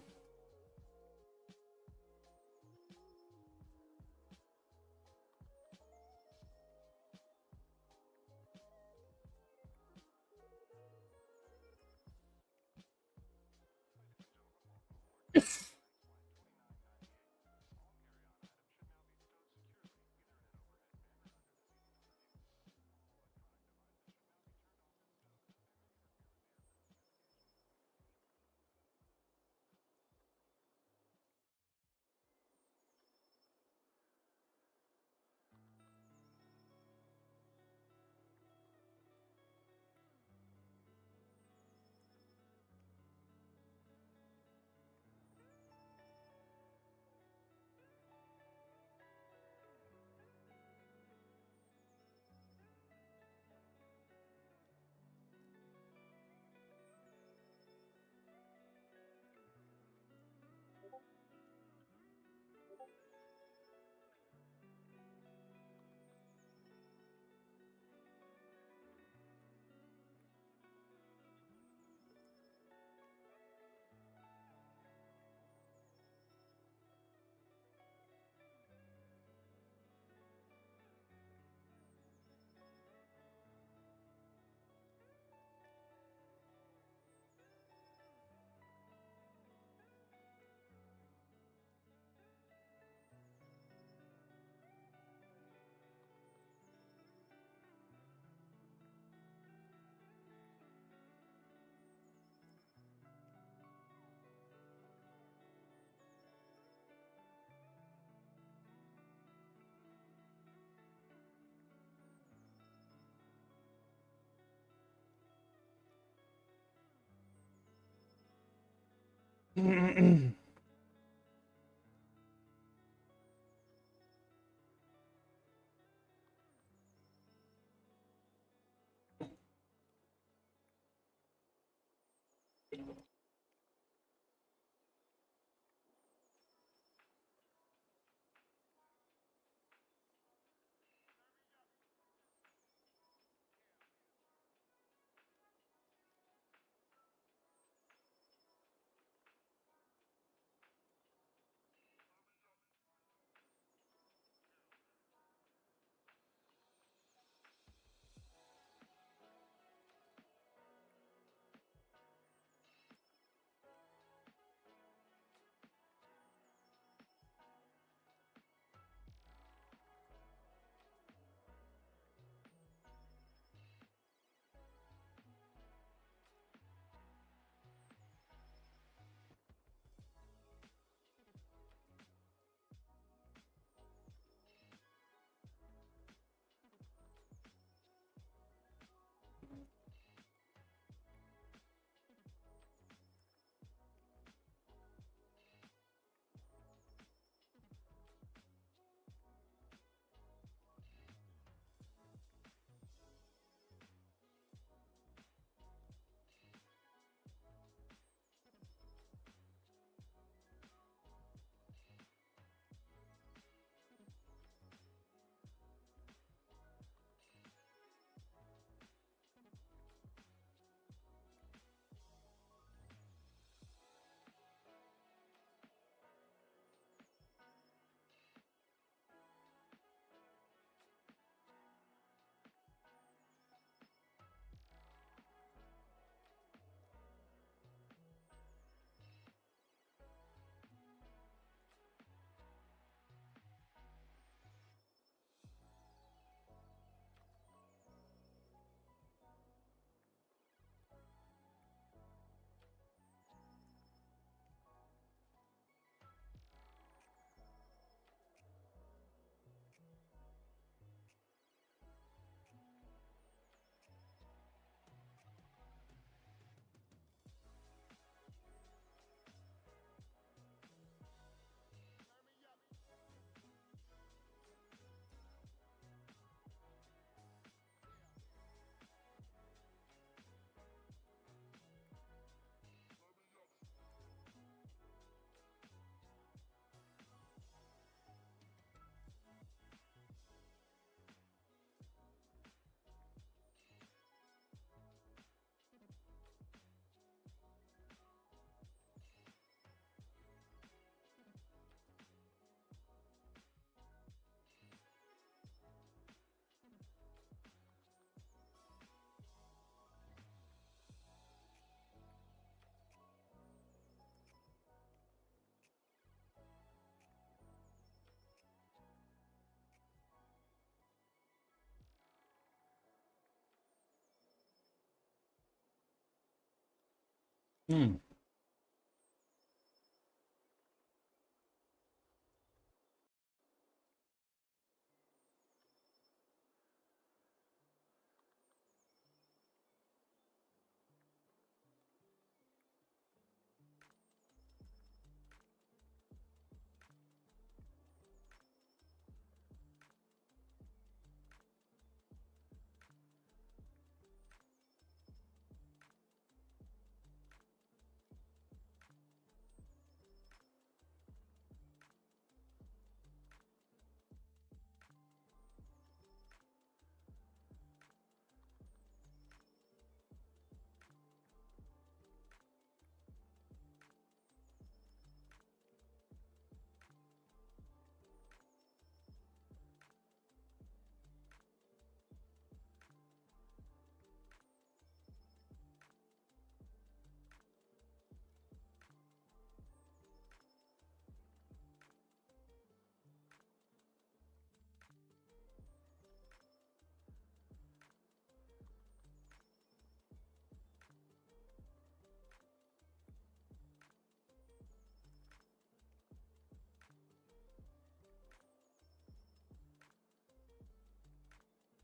Hmm.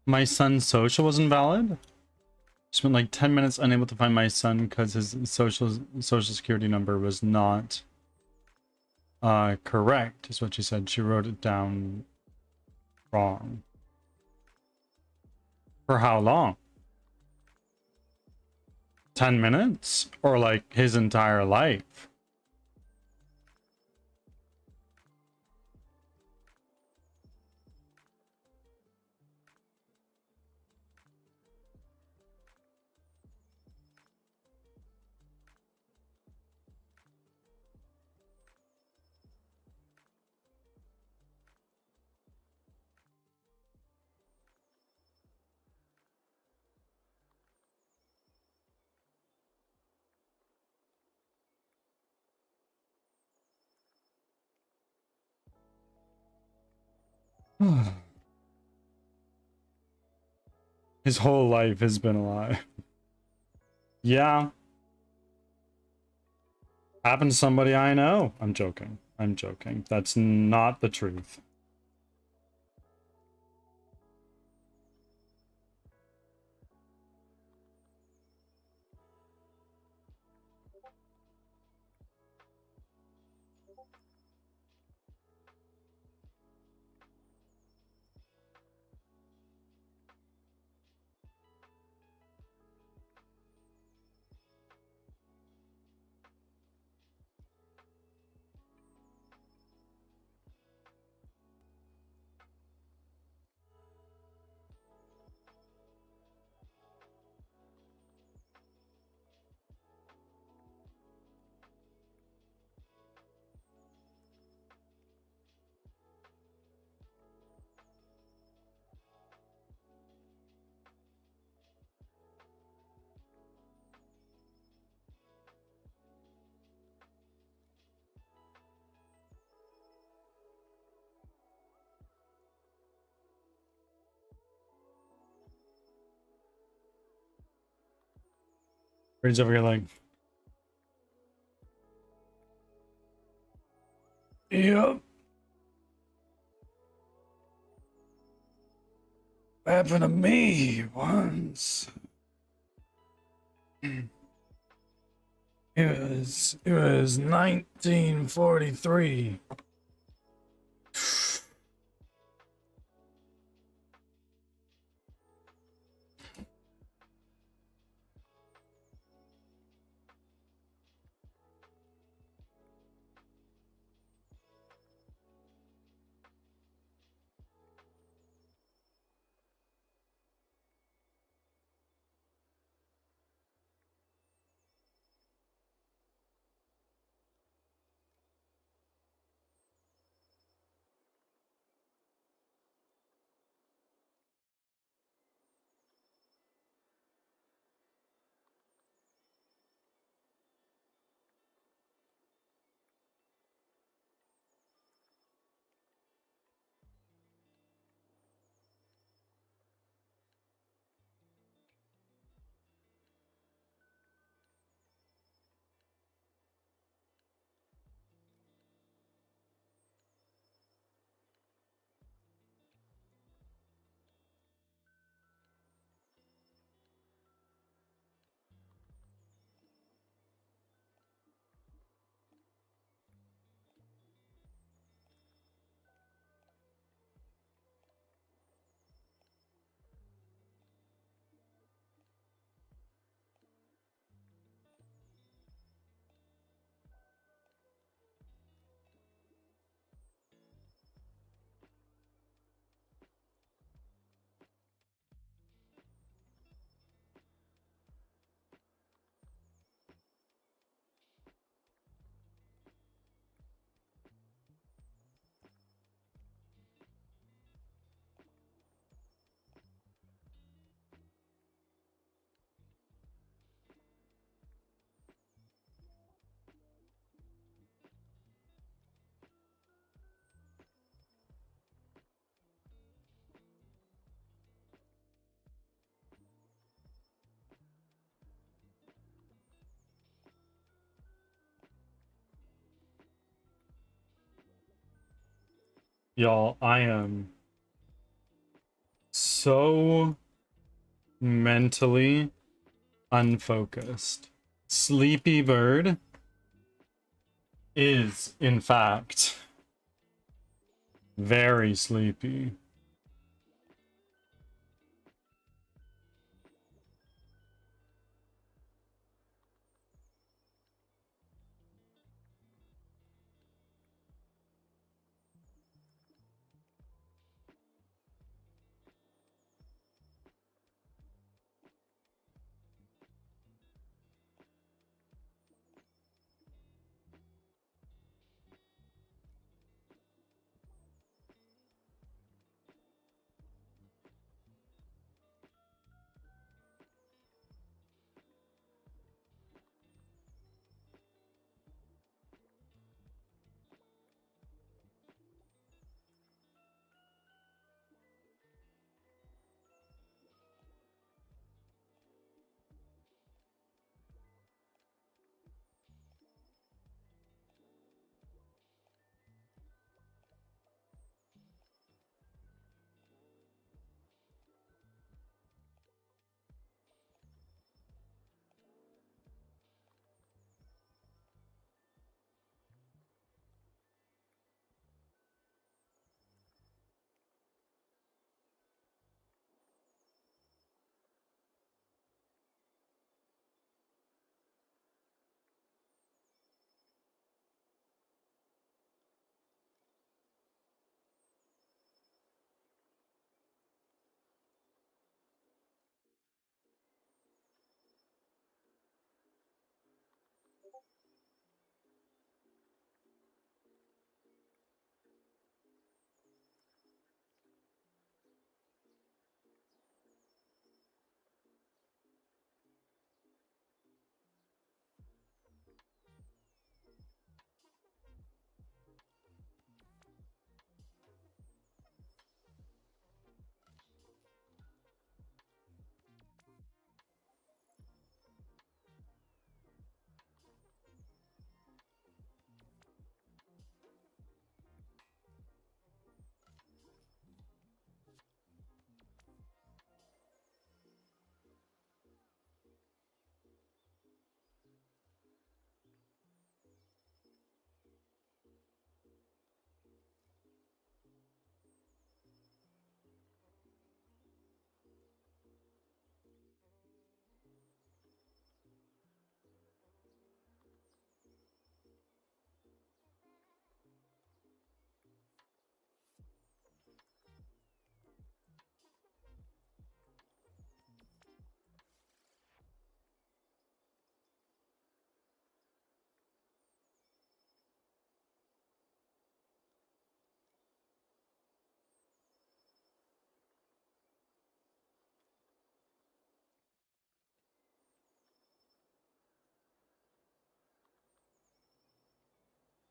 My son's social was invalid. Spent like 10 minutes unable to find my son because his social security number was not correct, is what she said. She wrote it down wrong. For how long? 10 minutes? Or like his entire life? His whole life has been a lie. Yeah. Happened to somebody I know. I'm joking. I'm joking. That's not the truth. Brain's over here like, yep. Happened to me once. It was 1943. Y'all, I am so mentally unfocused. Sleepy Bird is, in fact, very sleepy.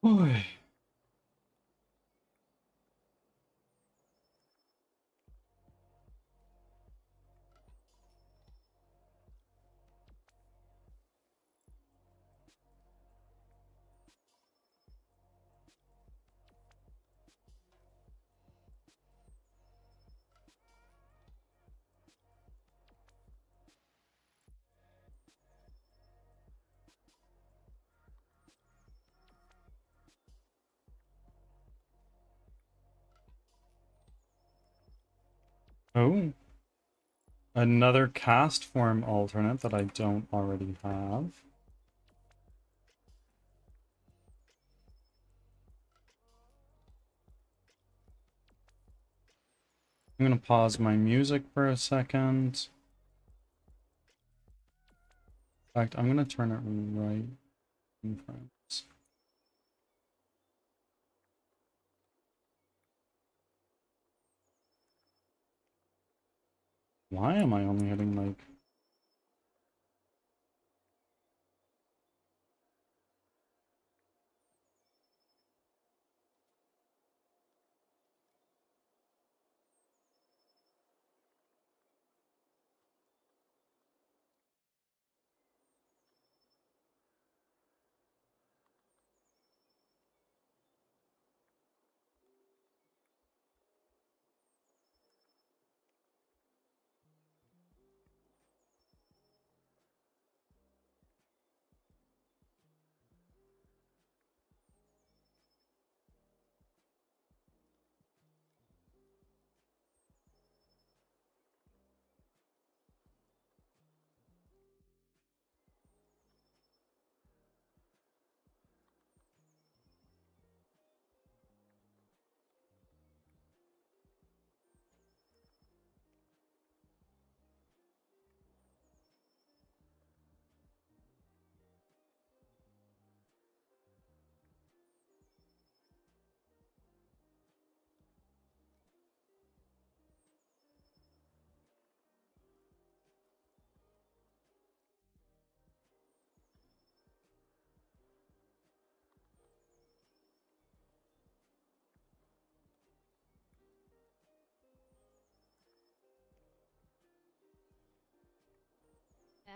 Boy. Oh, another cast form alternate that I don't already have. I'm gonna pause my music for a second. In fact, I'm gonna turn it right in front. Why am I only hitting like...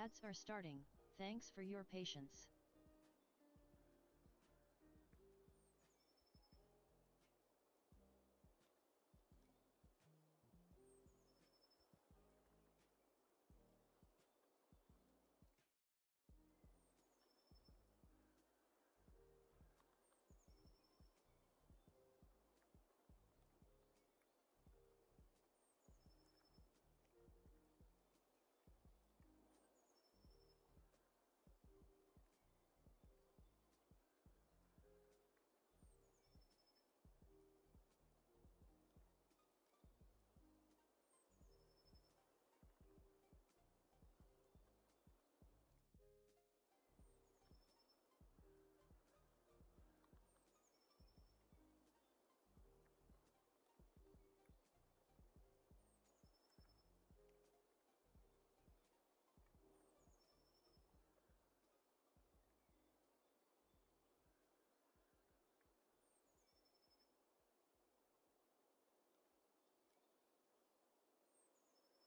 Ads are starting. Thanks for your patience.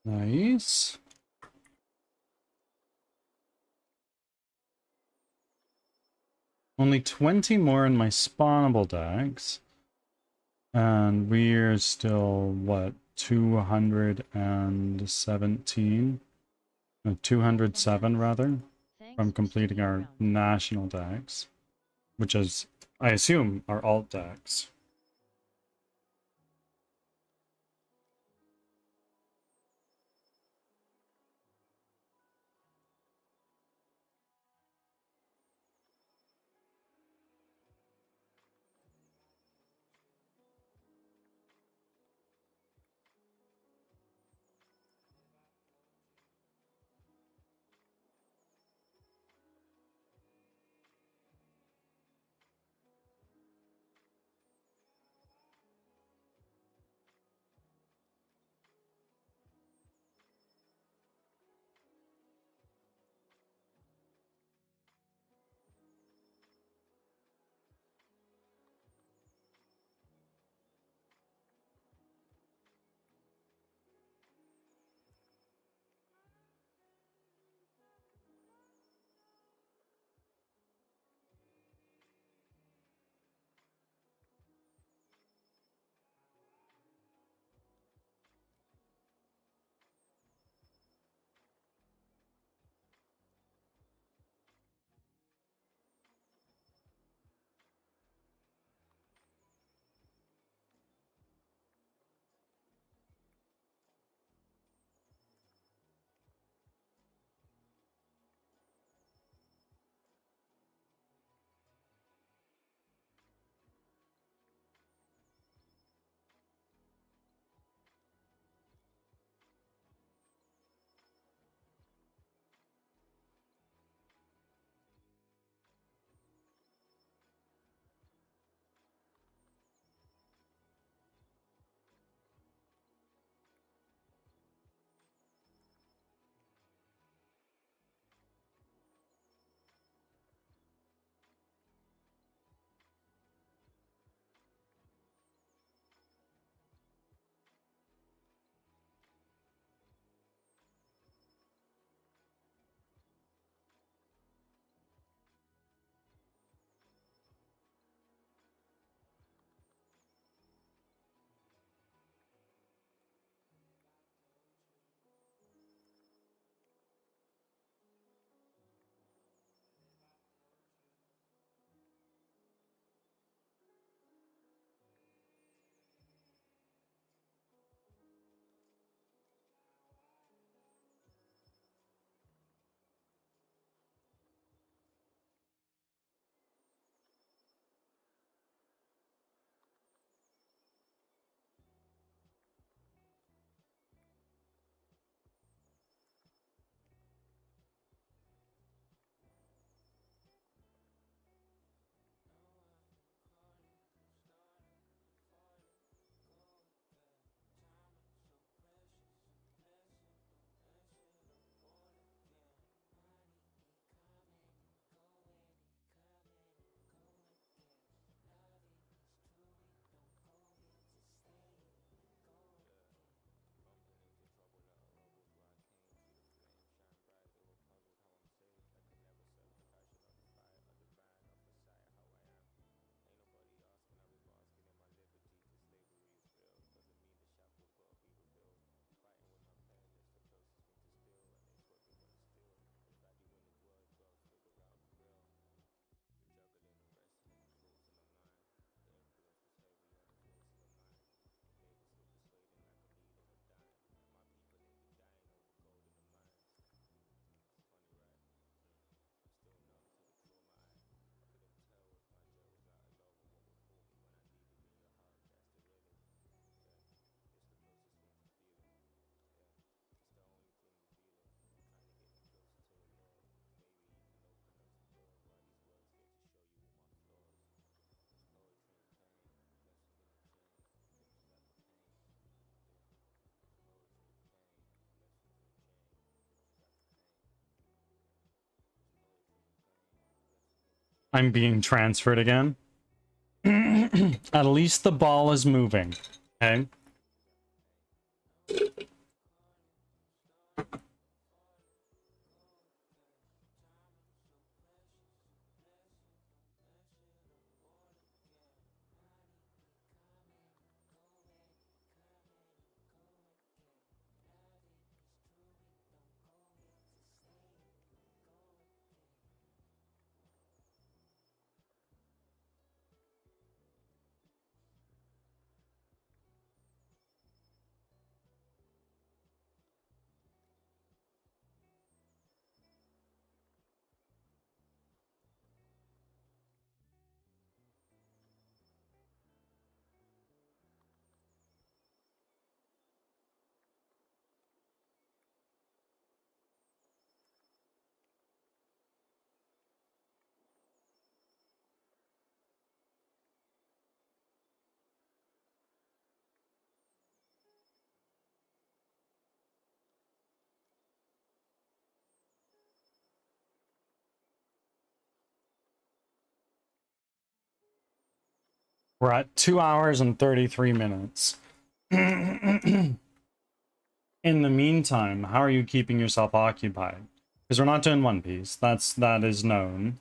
Nice. Only 20 more in my spawnable decks. And we're still, what, 217? No, 207 rather, Thanks from for completing sticking our around. national decks. Which is, I assume, our alt decks. I'm being transferred again. At least the ball is moving. Okay. We're at 2 hours and 33 minutes. In the meantime, how are you keeping yourself occupied? Because we're not doing One Piece. That is known.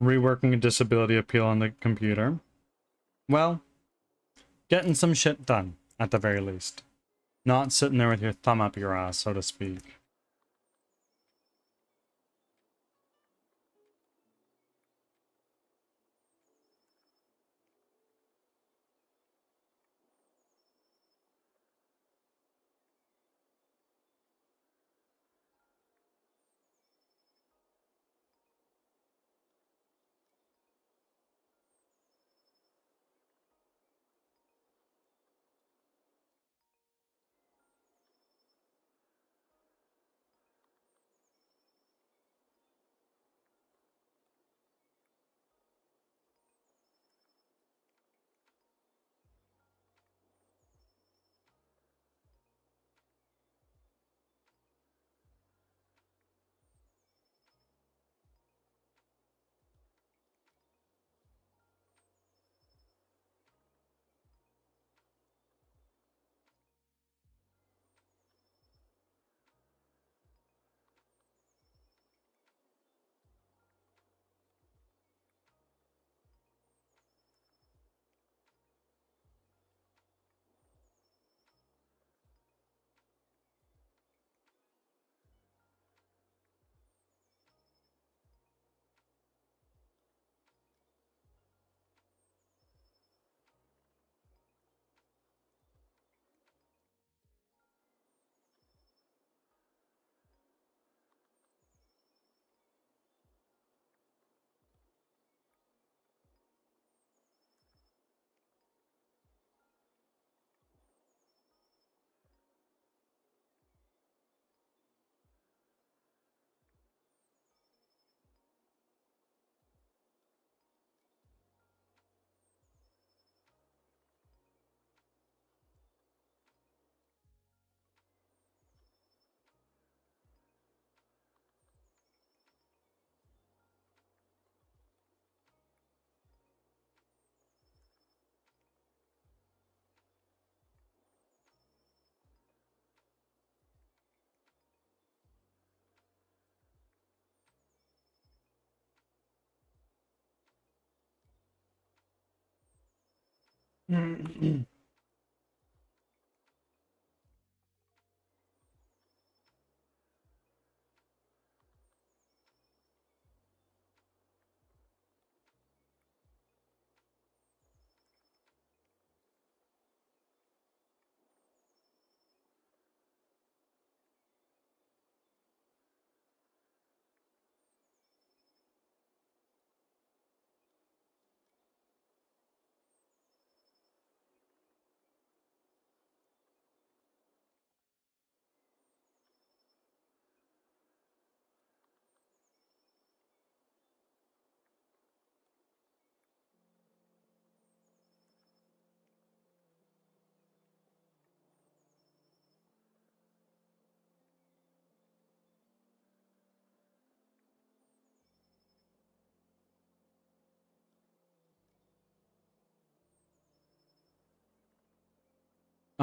Reworking a disability appeal on the computer. Well, getting some shit done, at the very least. Not sitting there with your thumb up your ass, so to speak.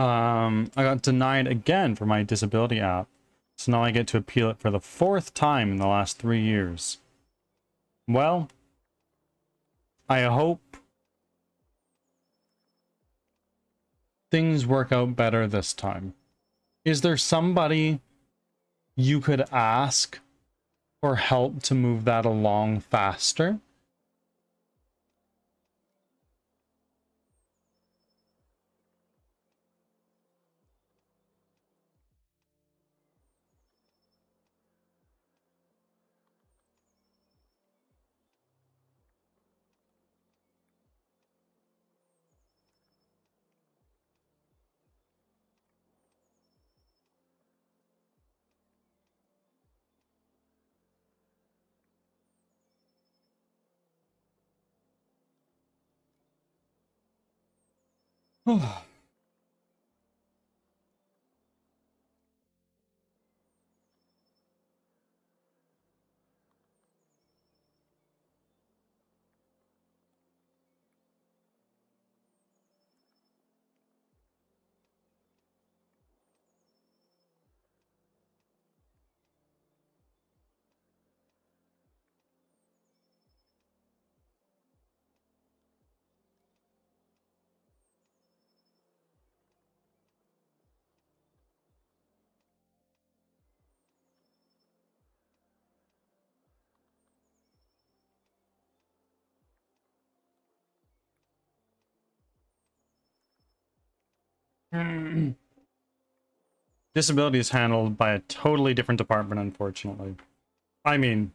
I got denied again for my disability app. So now I get to appeal it for the 4th time in the last 3 years. Well, I hope things work out better this time. Is there somebody you could ask for help to move that along faster? Disability is handled by a totally different department, unfortunately. I mean,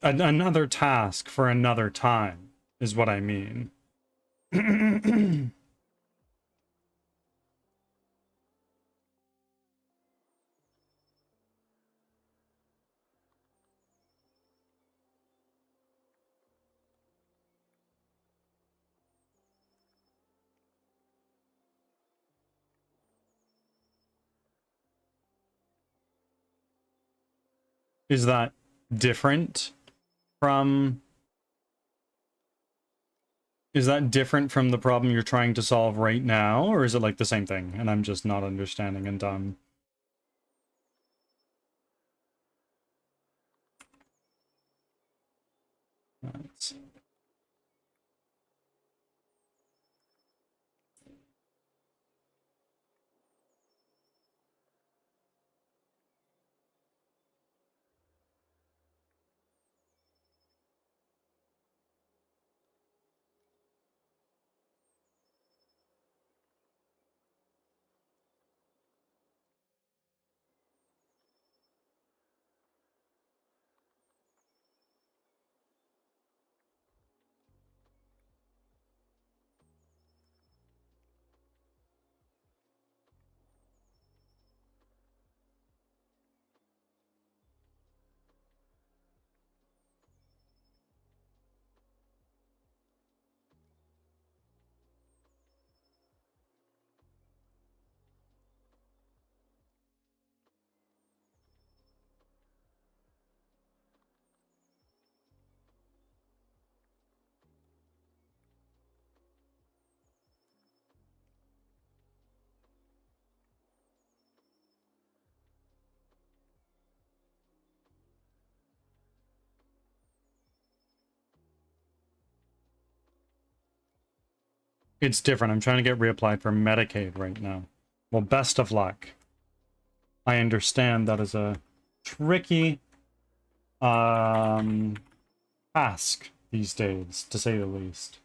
another task for another time is what I mean. Is that different from... Is that different from the problem you're trying to solve right now, or is it like the same thing, and I'm just not understanding and dumb? Right. It's different. I'm trying to get reapplied for Medicaid right now. Well, best of luck. I understand that is a tricky task these days, to say the least.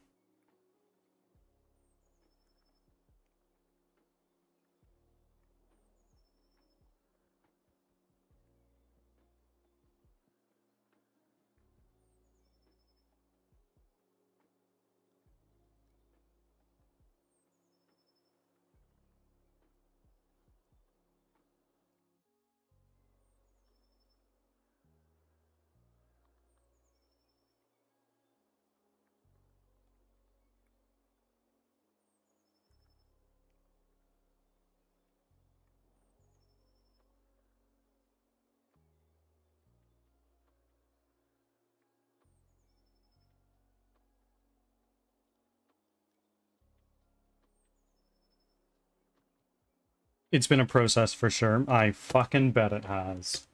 It's been a process for sure. I fucking bet it has.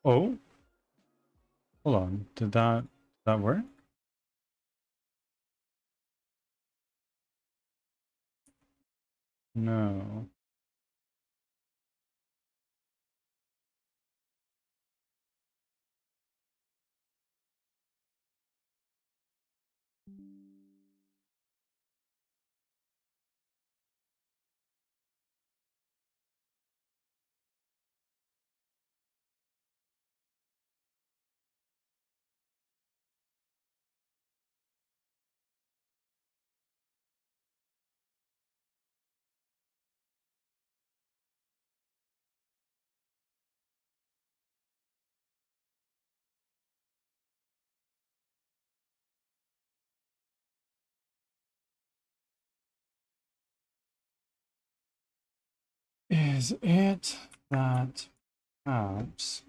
Oh, hold on. Did that work? No. Is it that perhaps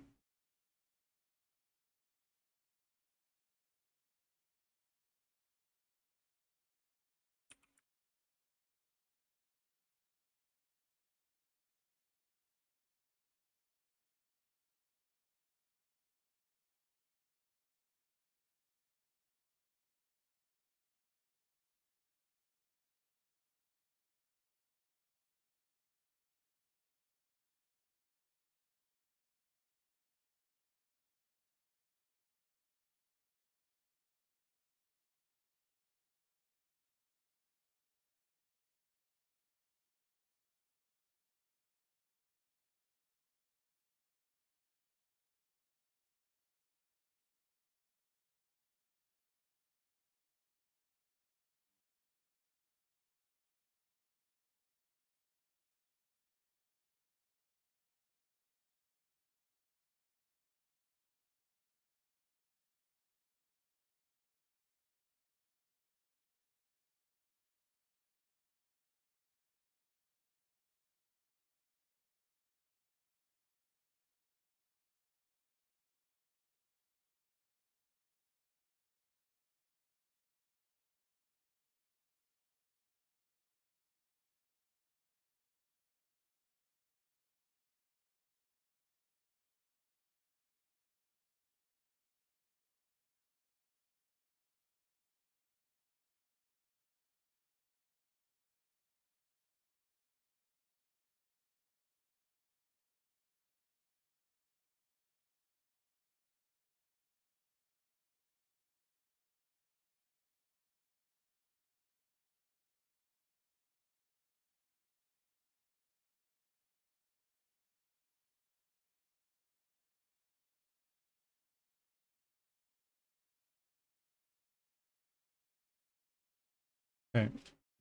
okay,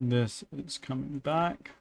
this is coming back.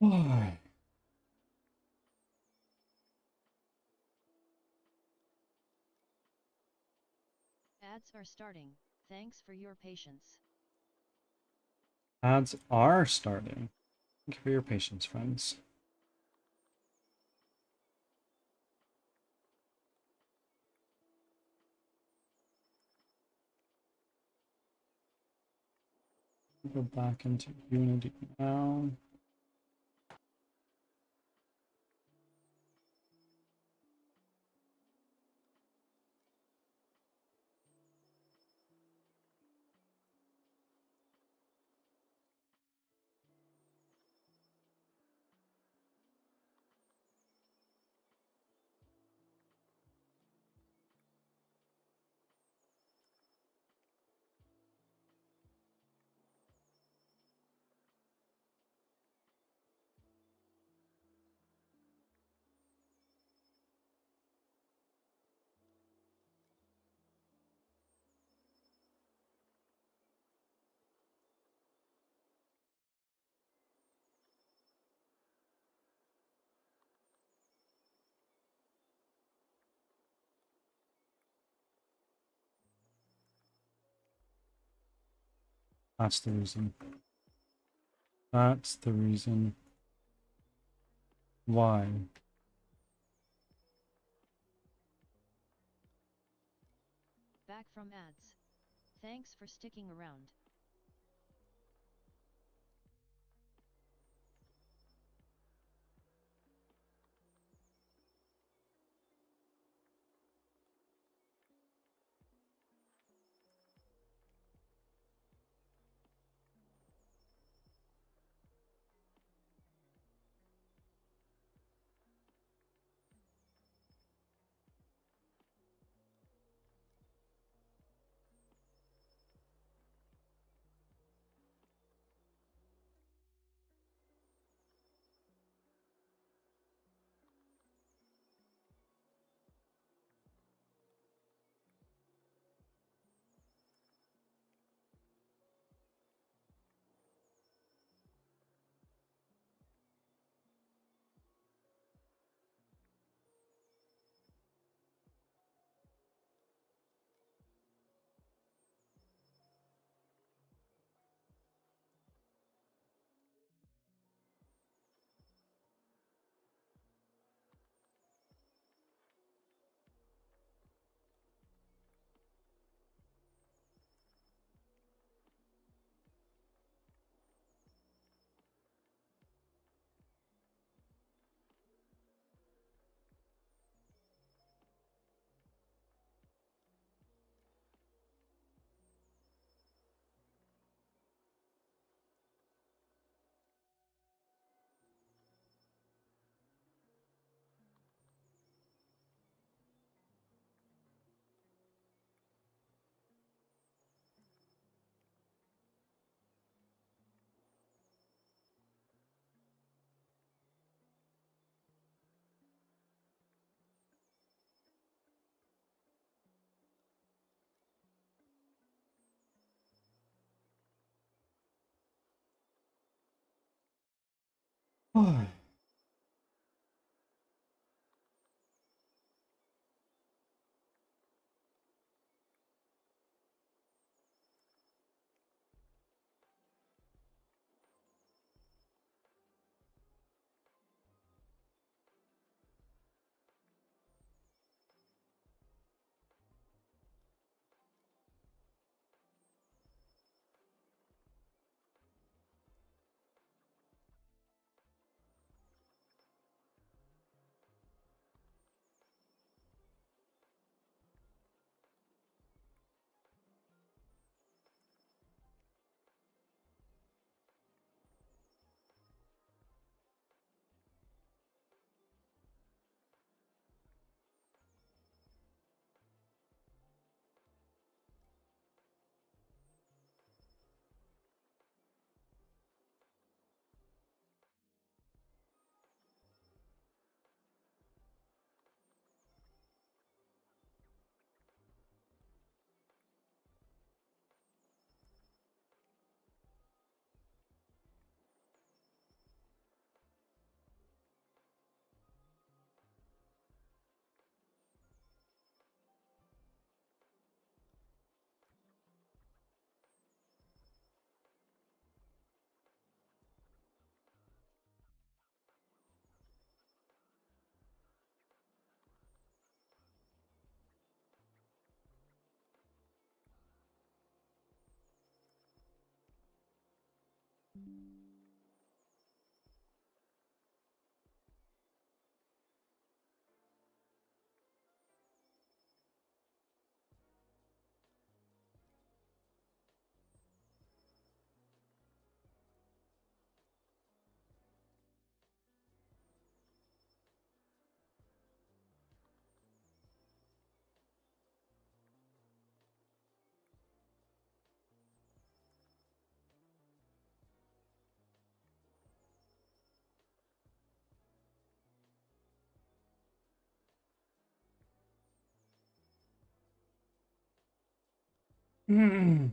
Why? Ads are starting. Thanks for your patience. Ads are starting. Thank you for your patience, friends. Go back into Unity now. That's the reason. That's the reason why. Back from ads. Thanks for sticking around. Why? Hmm.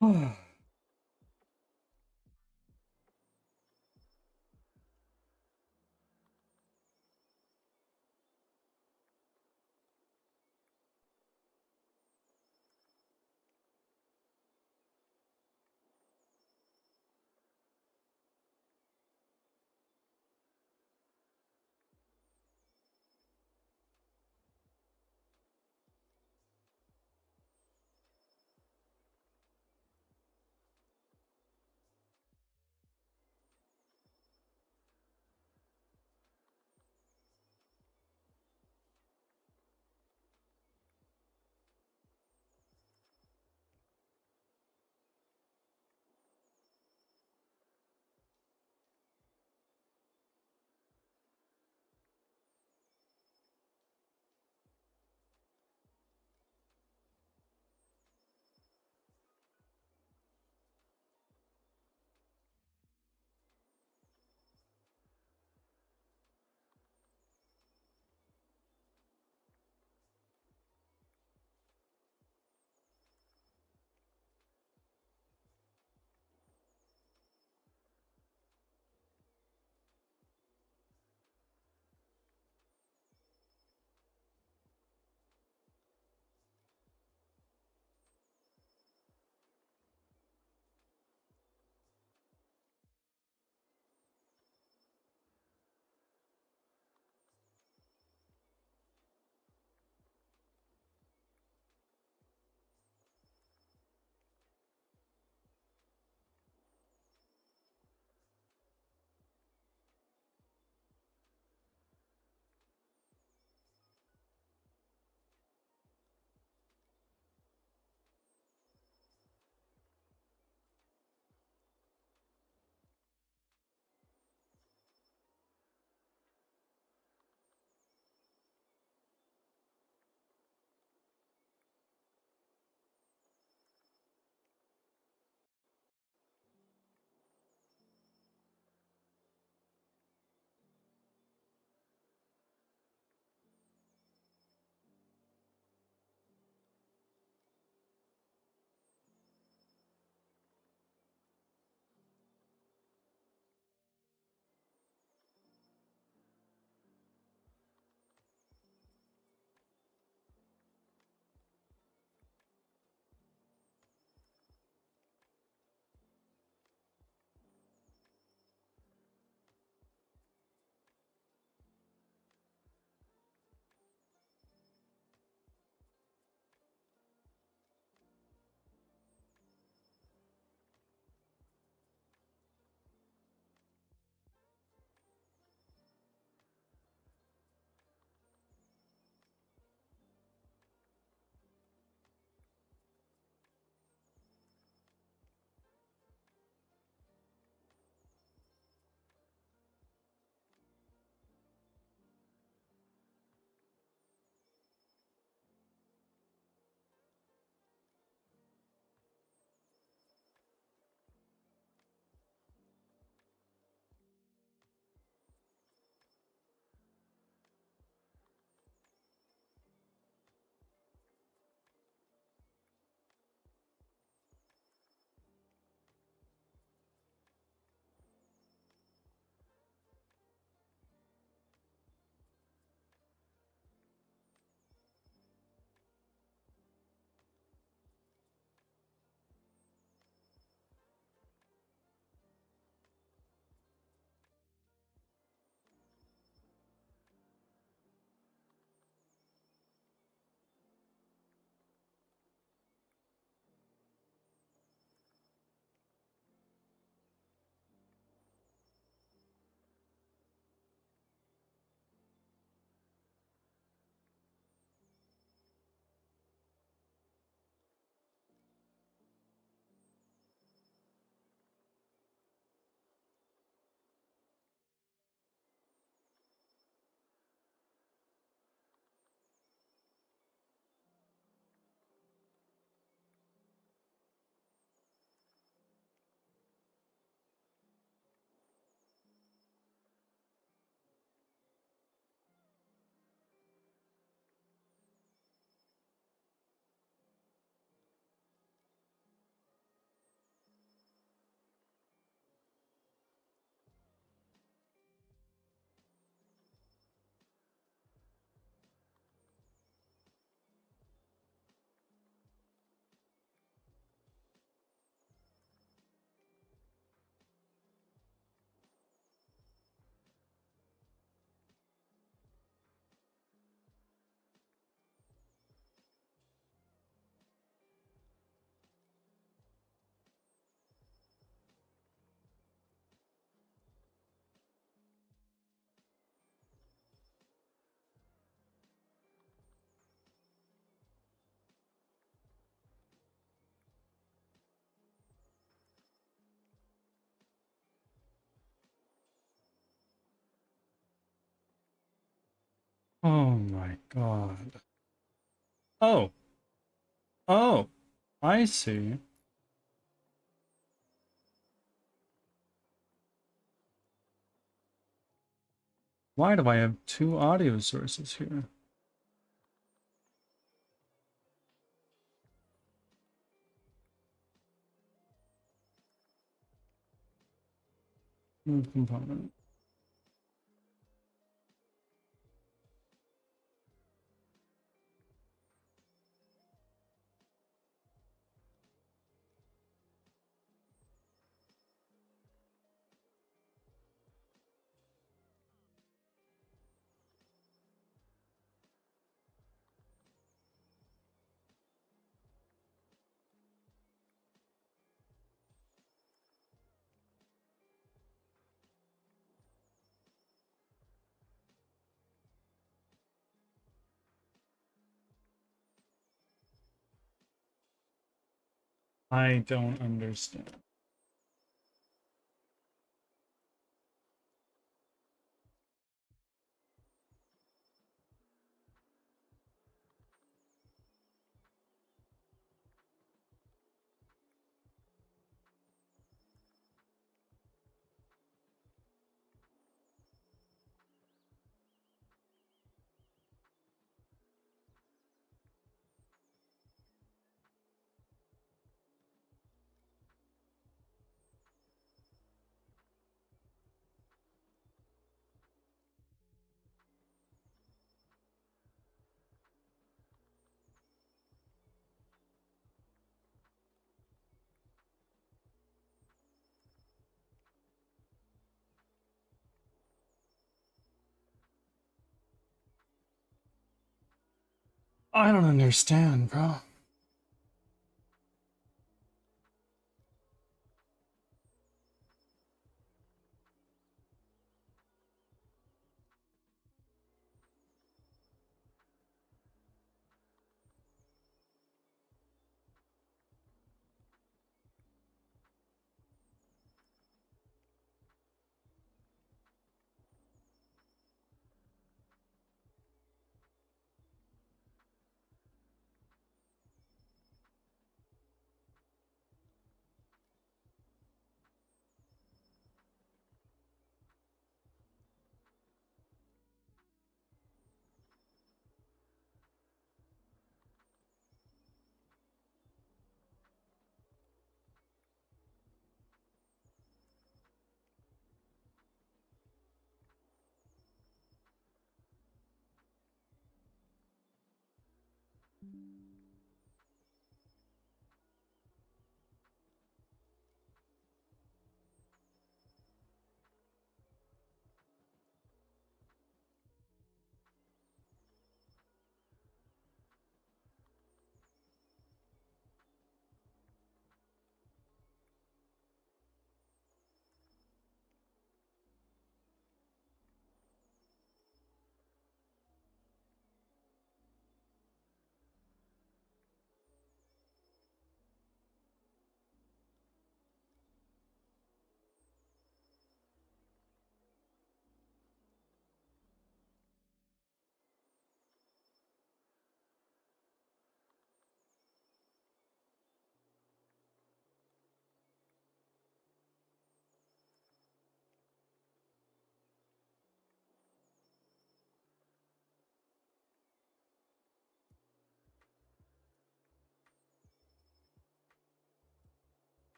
Hmm. Oh my god. Oh. Oh. I see. Why do I have two audio sources here? Move component. I don't understand. I don't understand, bro.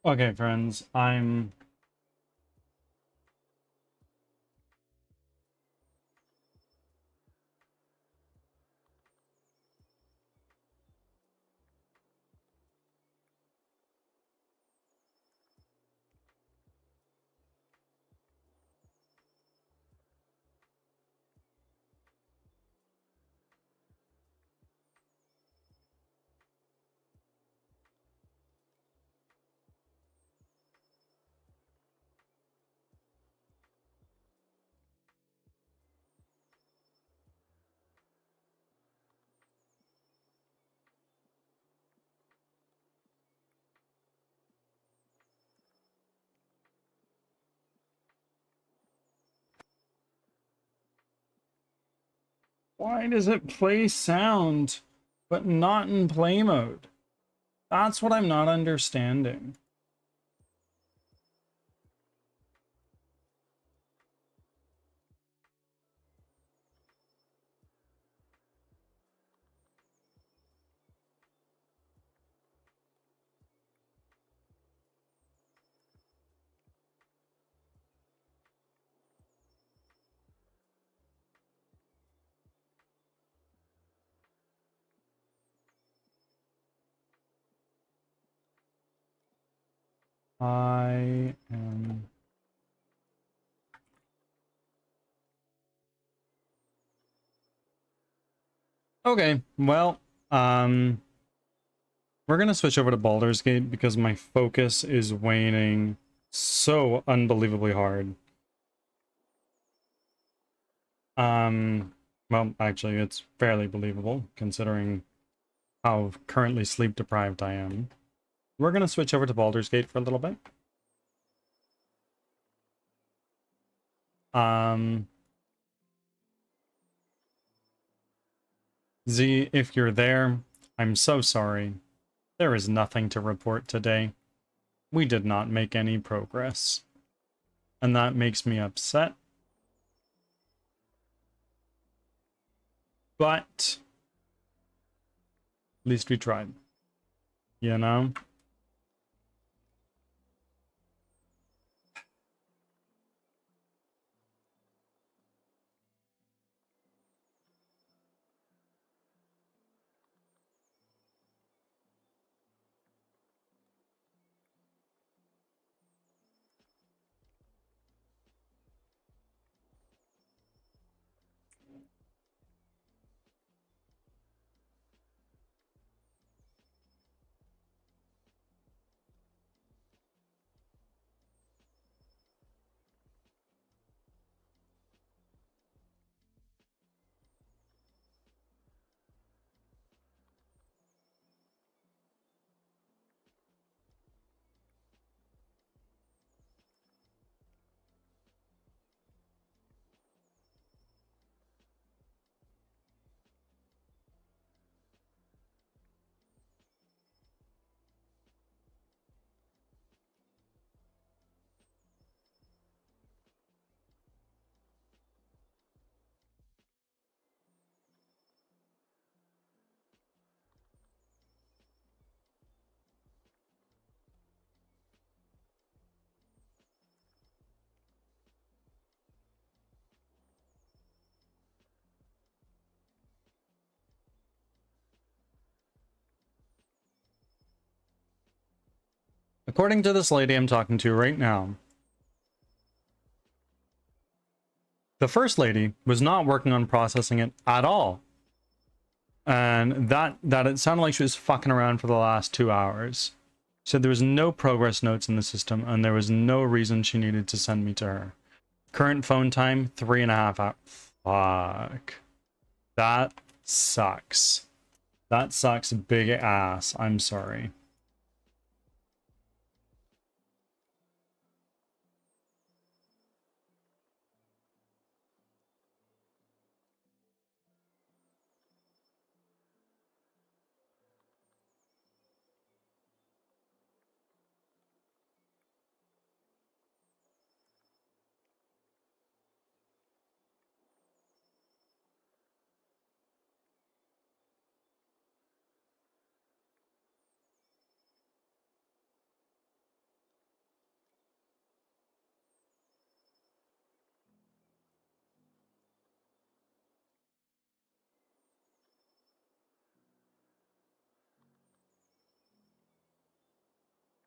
Okay, friends, I'm... Why does it play sound, but not in play mode? That's what I'm not understanding. I am... Okay, well, we're gonna switch over to Baldur's Gate because my focus is waning so unbelievably hard. Well, actually, it's fairly believable considering how currently sleep deprived I am. We're gonna switch over to Baldur's Gate for a little bit. Z, if you're there, I'm so sorry. There is nothing to report today. We did not make any progress. And that makes me upset. But at least we tried. You know? According to this lady I'm talking to right now, the first lady was not working on processing it at all. And that it sounded like she was fucking around for the last 2 hours. She said there was no progress notes in the system and there was no reason she needed to send me to her. Current phone time, 3.5 hours. Fuck. That sucks. That sucks big ass. I'm sorry.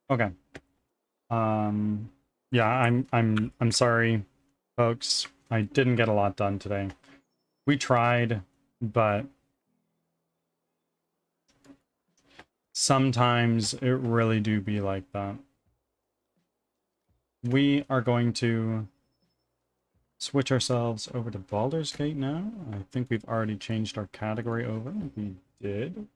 Okay. Yeah, I'm sorry, folks. I didn't get a lot done today. We tried, but sometimes it really do be like that. We are going to switch ourselves over to Baldur's Gate now. I think we've already changed our category over. We did.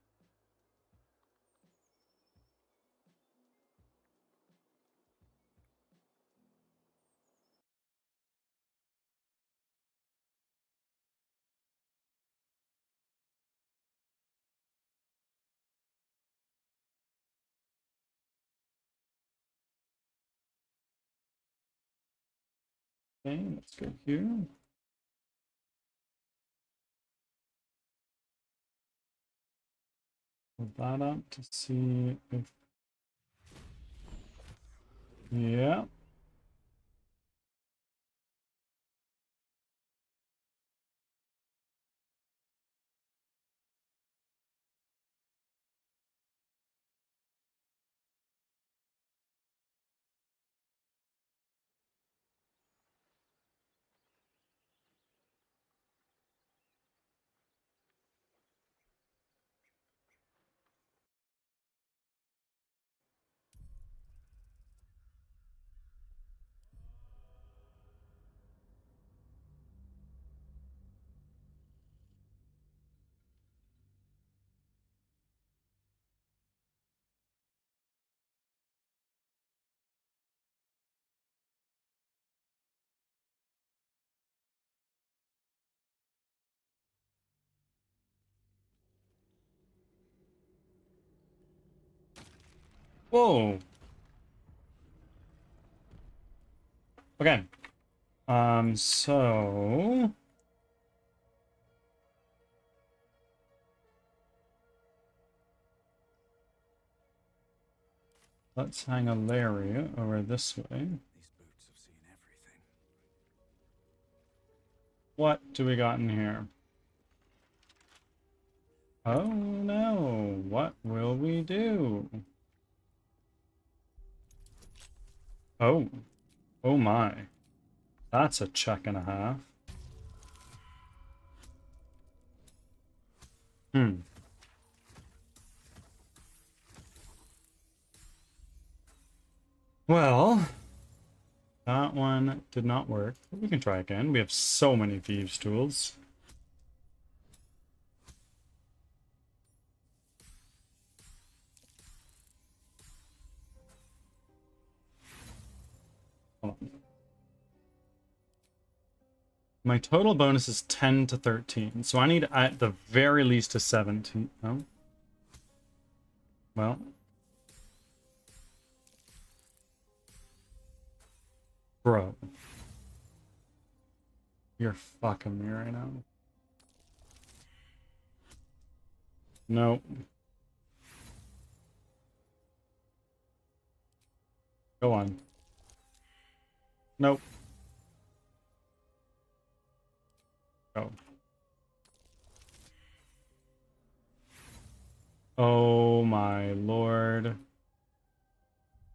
Okay, let's go here. Pull that up to see if... Yeah. Whoa. Okay. So let's hang a lariat over this way. These boots have seen everything. What do we got in here? Oh no, what will we do? Oh, oh my. That's a check and a half. Hmm. Well, that one did not work. We can try again. We have so many thieves' tools. Hold on. My total bonus is 10 to 13, so I need at the very least a 17. Oh. Well. Bro. You're fucking me right now. Nope. Go on. Nope. Go. Oh my lord.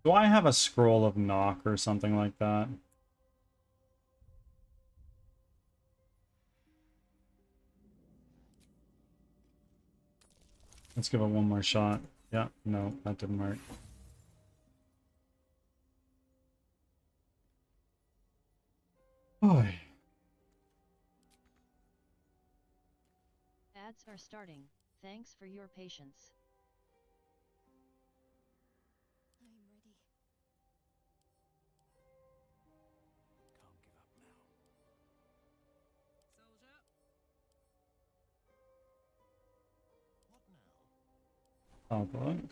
Do I have a scroll of knock or something like that? Let's give it one more shot. Yeah, no, that didn't work. Boy. Ads are starting. Thanks for your patience. I am ready. Can't give up now. Soldier. What now? I'll look.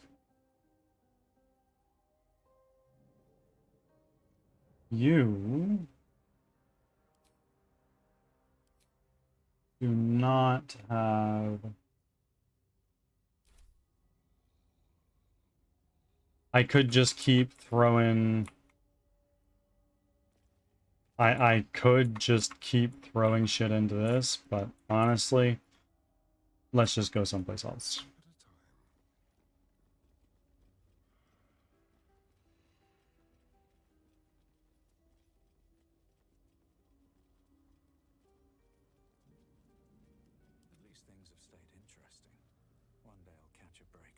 You do not have... I could just keep throwing... I could just keep throwing shit into this, but honestly, let's just go someplace else. At a time. At least things have stayed interesting. One day I'll catch a break.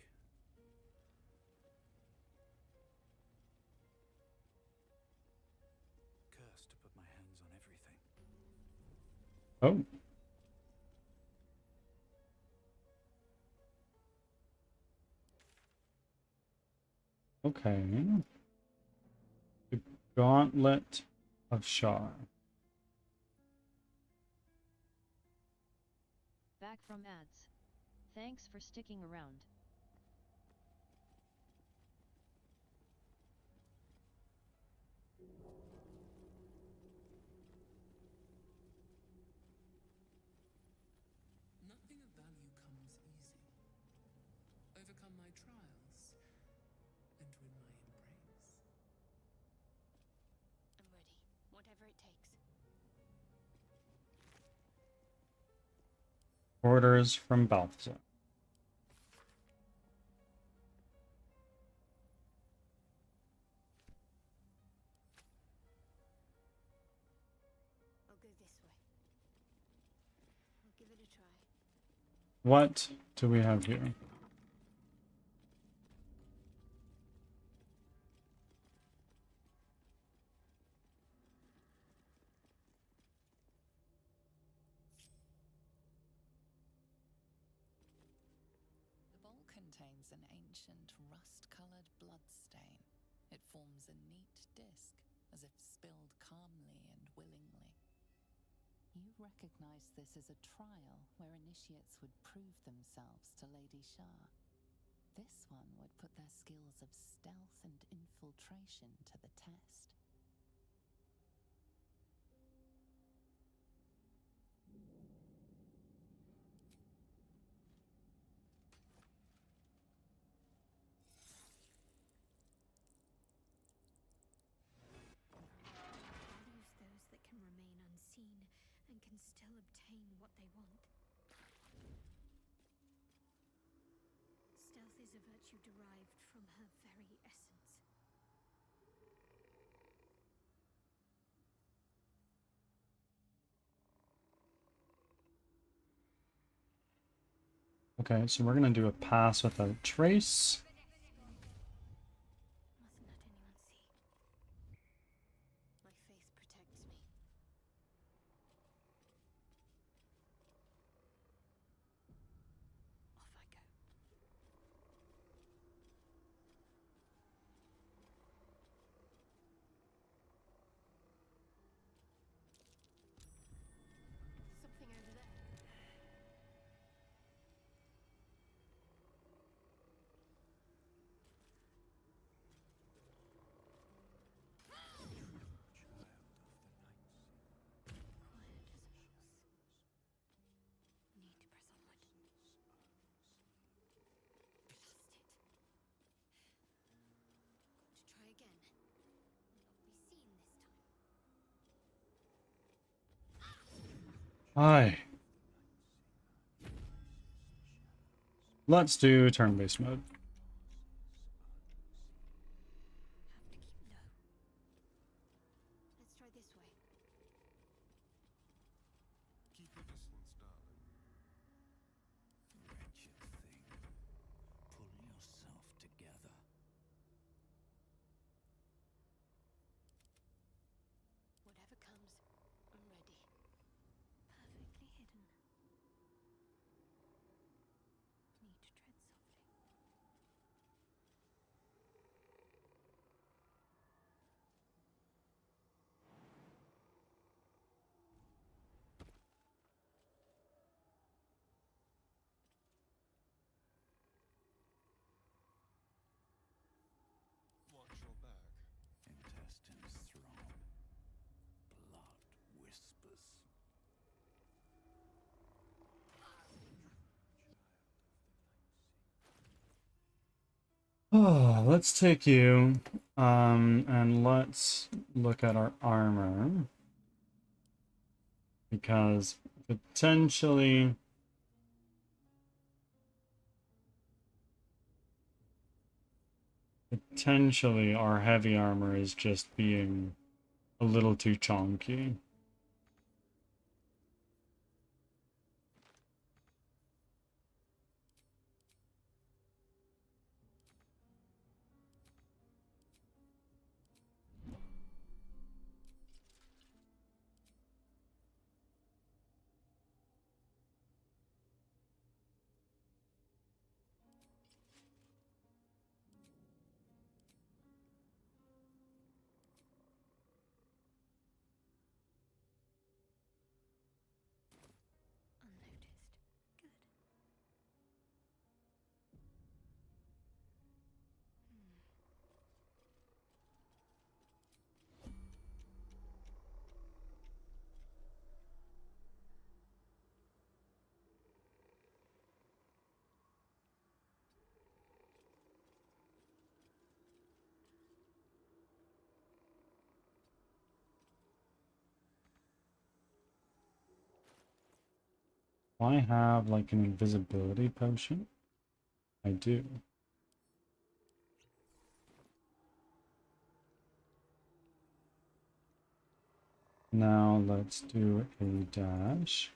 Cursed to put my hands on everything. Oh. Okay. The Gauntlet of Shar. Back from ads. Thanks for sticking around. overcome my trials and win my embrace. I'm ready. Whatever it takes. Orders from Balthazar. I'll go this way. I'll give it a try. What do we have here? The bowl contains an ancient rust-colored bloodstain. It forms a neat disc, as if spilled calmly and willingly. You recognize this as a trial where initiates would prove themselves to Lady Shah. This one would put their skills of stealth and infiltration to the test. Values those that can remain unseen and can still obtain what they want. Stealth is a virtue derived from her very essence. Okay, so we're gonna do a pass without trace. Mustn't let anyone see. My faith protects me. Off I go. Something over there. Quiet as a mouse. Need to press onward. Lost it. Got to try again. Not be seen this time. Aye. Let's do turn-based mode. Have to keep low. Let's try this way. Keep your distance, darling. Wretched thing. Pull yourself together. Whatever comes, I'm ready. Perfectly hidden. Need to tread softly. Watch your back. Intestines thrown. Blood whispers. Oh, let's take you, and let's look at our armor. Because potentially our heavy armor is just being a little too chonky. I have like an invisibility potion? I do. Now let's do a dash.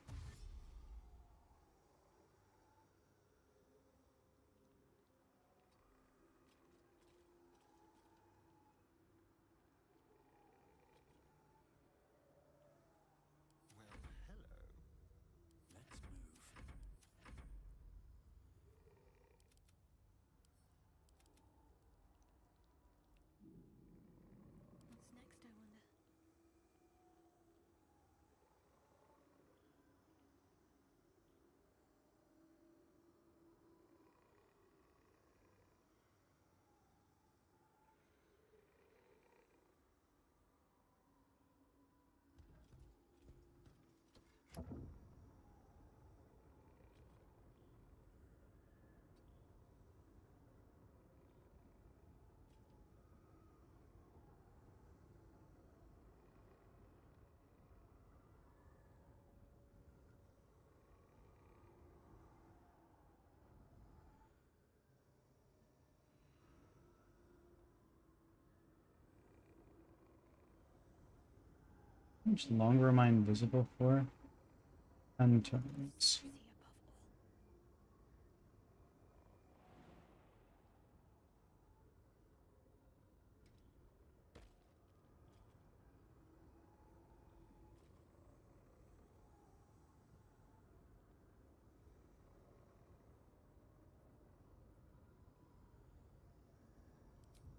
Let's move. What's next, I wonder? How much longer am I invisible for? 10 turns. See above all. Step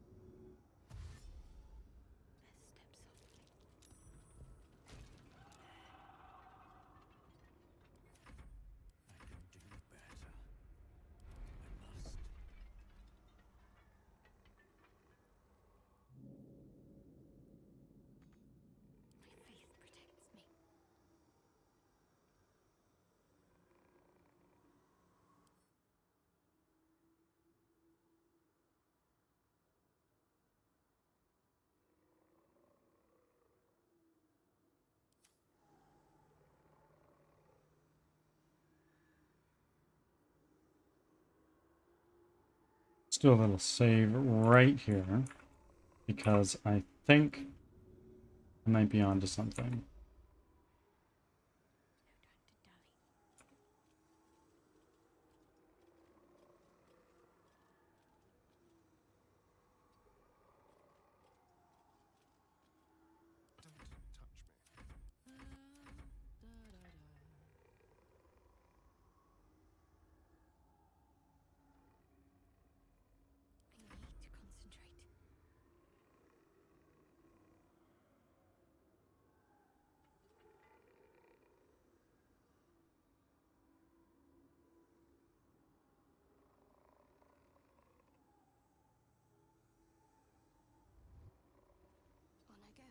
softly. I can do better. I must. My faith protects me. Let's do a little save right here because I think I might be onto something. No time to dally. I need to concentrate. On I go.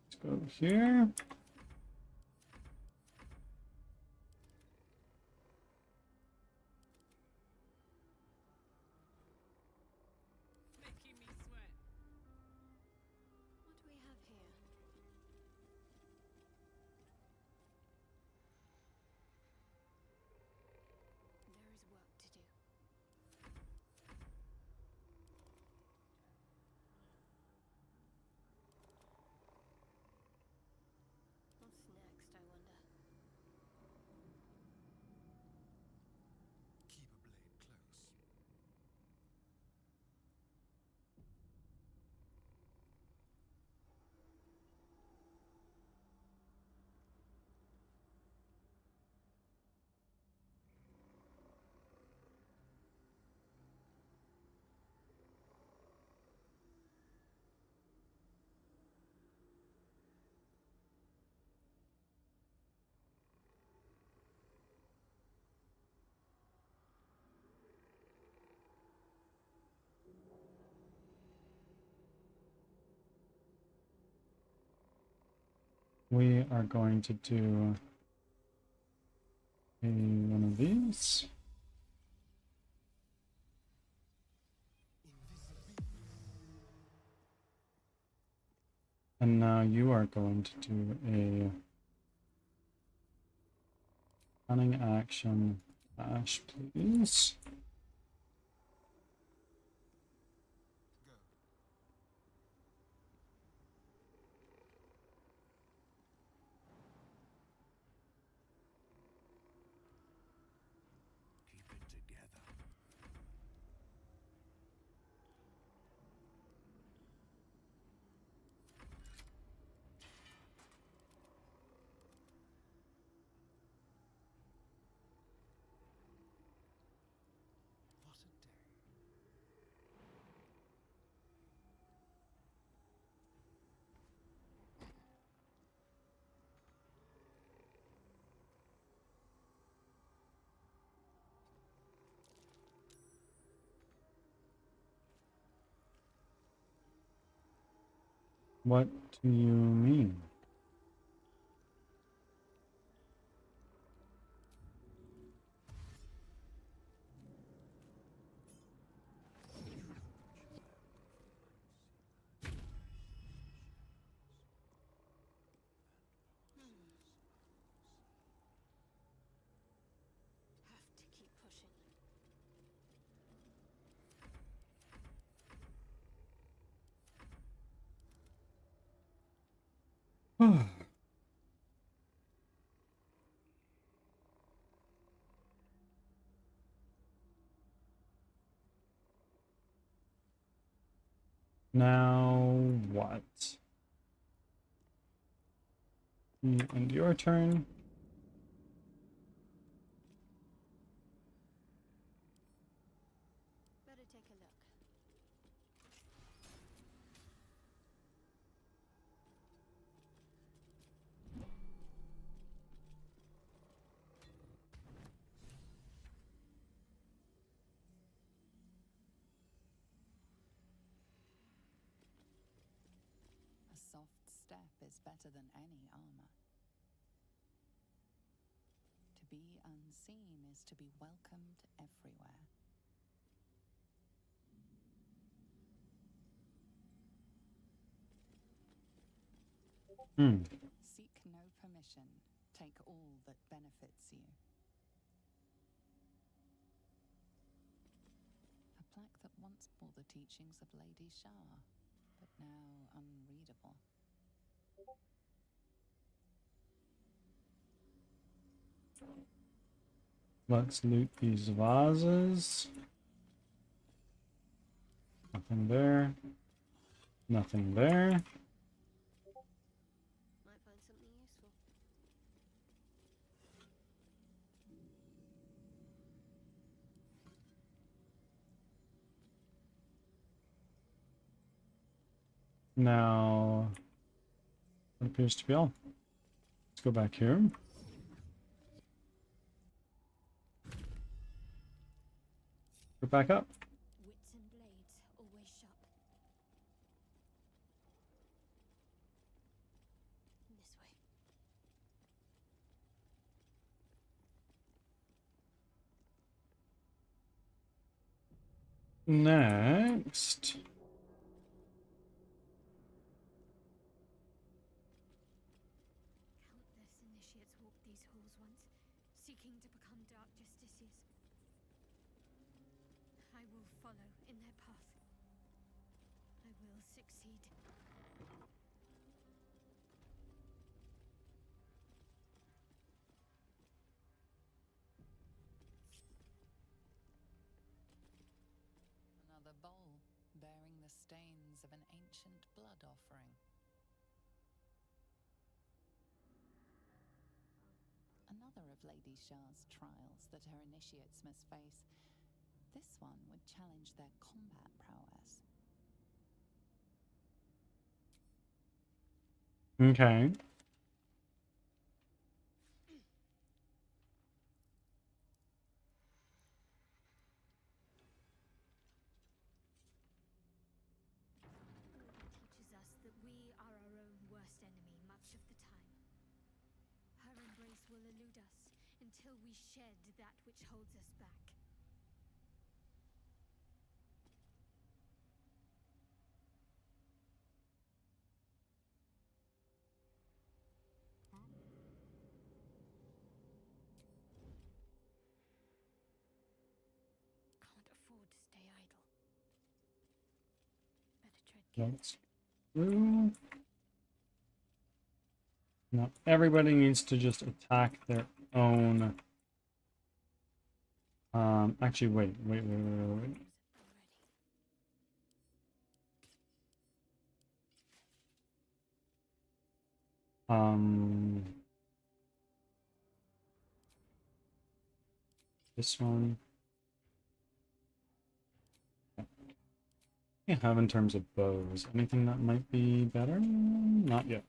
Let's go here. Making me sweat. What do we have here? There is work to do. What's next, I wonder? Keep a blade close. We are going to do one of these. And now you are going to do a cunning action dash, please. Keep it together. What a day. What do you mean? Have to keep pushing. Now what? And your turn. Better take a look. A soft step is better than any armor. To be unseen is to be welcomed everywhere. Seek no permission. Take all that benefits you. A plaque that once bore the teachings of Lady Shah, but now unreadable. Let's loot these vases. Nothing there. Nothing there. Might find something useful. Now, that appears to be all. Let's go back here. Go back up. Wits and blades, always sharp. This way. Next. Countless initiates walked these halls once, seeking to become dark justiciars. I will follow in their path. I will succeed. Another bowl, bearing the stains of an ancient blood offering. Another of Lady Shah's trials that her initiates must face. This one would challenge their combat prowess. Okay. Teaches us that we are our own worst enemy much of the time. Her embrace will elude us until we shed that which holds us back. That's true. No, everybody needs to just attack their own. Actually, wait. This one. What do you have in terms of bows? Anything that might be better? Not yet.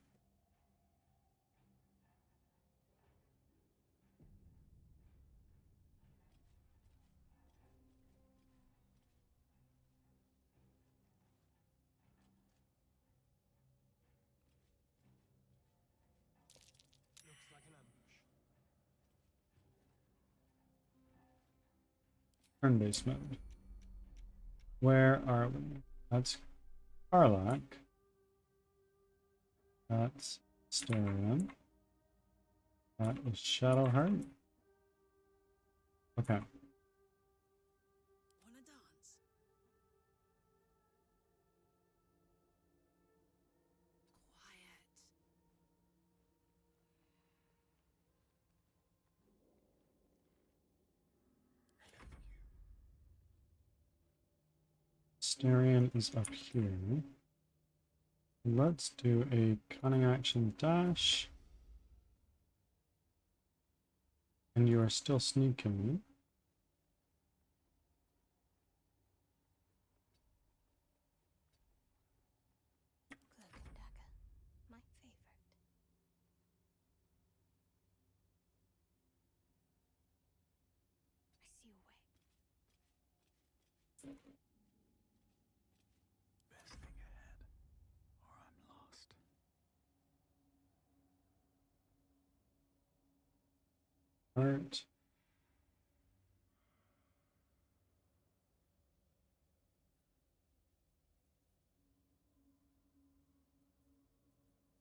Looks like an ambush. Turn-based mode. Where are we? That's Karlak. That's Styrian. That is Shadowheart. Okay. Wanna dance? Quiet. Styrian is up here. Let's do a cunning action dash. And you are still sneaking. Cloak and dagger, my favorite. I see a way. Best thing ahead, or I'm lost. Heart.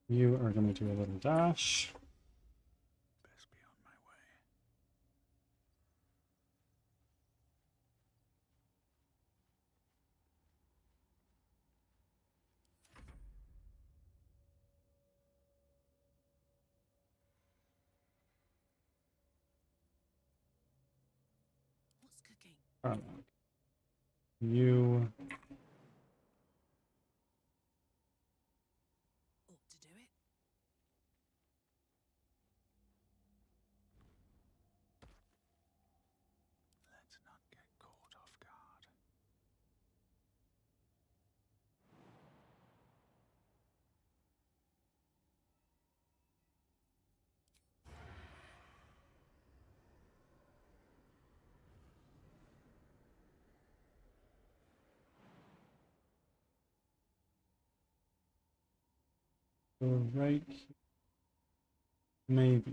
You are going to do a little dash. Best be on my way. What's cooking? Karlak. You Ought to do it. Let's not get caught off guard. go right here. Maybe.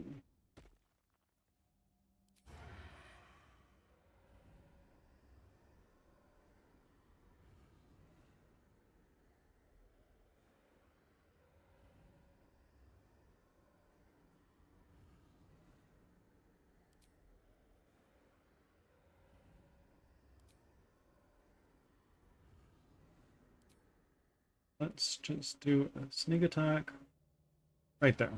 Let's just do a sneak attack right there.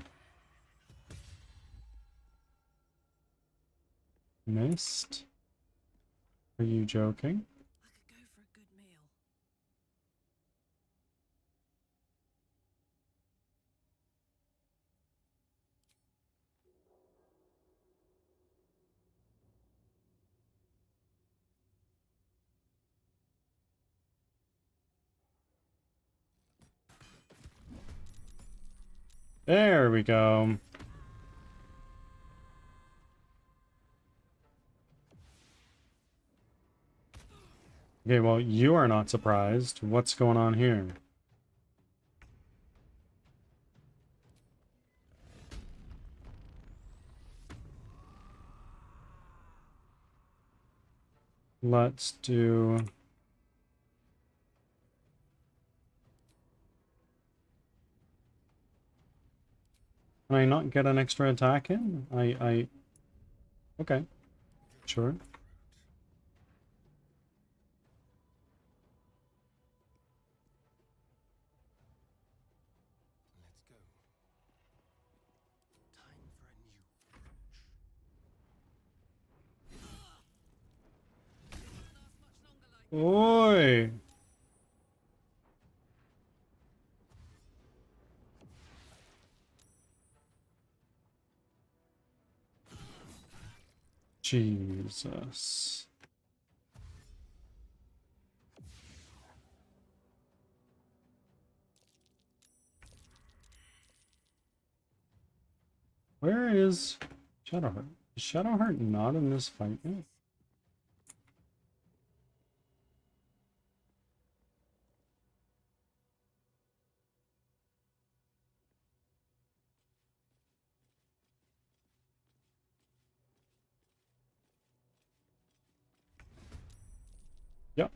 Missed. Are you joking? I could go for a good meal. There we go. Okay, well, you are not surprised. What's going on here? Let's do... Can I not get an extra attack in? Okay, sure. Oi! Jesus. Where is Shadowheart? Is Shadowheart not in this fight yet? Yep.